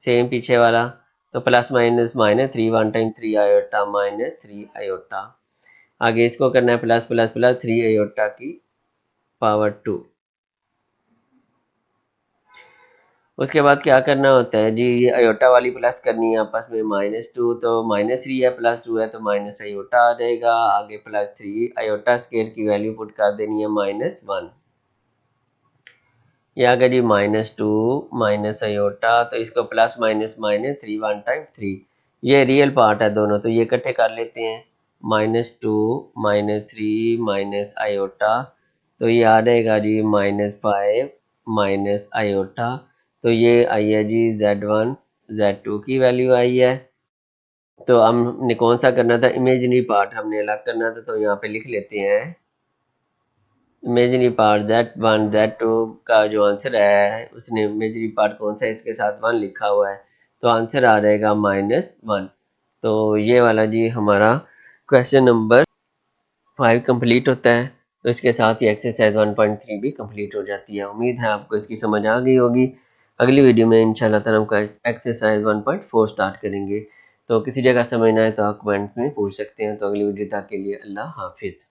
सेम पीछे वाला, तो plus minus -3, 1 time 3 iota -3 iota. आगे इसको करना है प्लस प्लस प्लस 3 आयोटा की पावर 2। उसके बाद क्या करना होता है जी, ये आयोटा वाली प्लस करनी है आपस में, -2, तो -3 है +2 है तो माइनस आयोटा आ जाएगा। आगे +3 आयोटा स्केयर की वैल्यू पुट कर देनी है -1। ये आ गया जी -2 माइनस आयोटा, तो इसको प्लस माइनस माइनस 3, 1 टाइम 3। ये रियल पार्ट है दोनों, तो ये इकट्ठे कर लेते हैं। -2 -3 माइनस आयोटा, तो ये आ जाएगा जी -5 माइनस आयोटा। तो ये आई है जी Z1 Z2 की वैल्यू आई है। तो हमने कौन सा करना था, इमेजिनरी पार्ट हमने अलग करना था, तो यहाँ पे लिख लेते हैं इमेजिनरी पार्ट Z1 Z2 का जो आंसर है, उसने इमेजिनरी पार्ट कौन सा है, इसके साथ 1 लिखा हुआ है, तो आंसर आ जाएगा -1। तो ये वाला जी हमारा क्वेश्चन नंबर 5 कंप्लीट होता है। तो इसके साथ ही एक्सरसाइज 1.3 भी कंप्लीट हो जाती है। उम्मीद है आपको इसकी समझ आ गई होगी। अगली वीडियो में इंशाल्लाह ताला हम एक्सरसाइज 1.4 स्टार्ट करेंगे। तो किसी जगह समझना है तो आप कमेंट में पूछ सकते हैं। तो अगली वीडियो तक के लिए अल्लाह हाफिज़।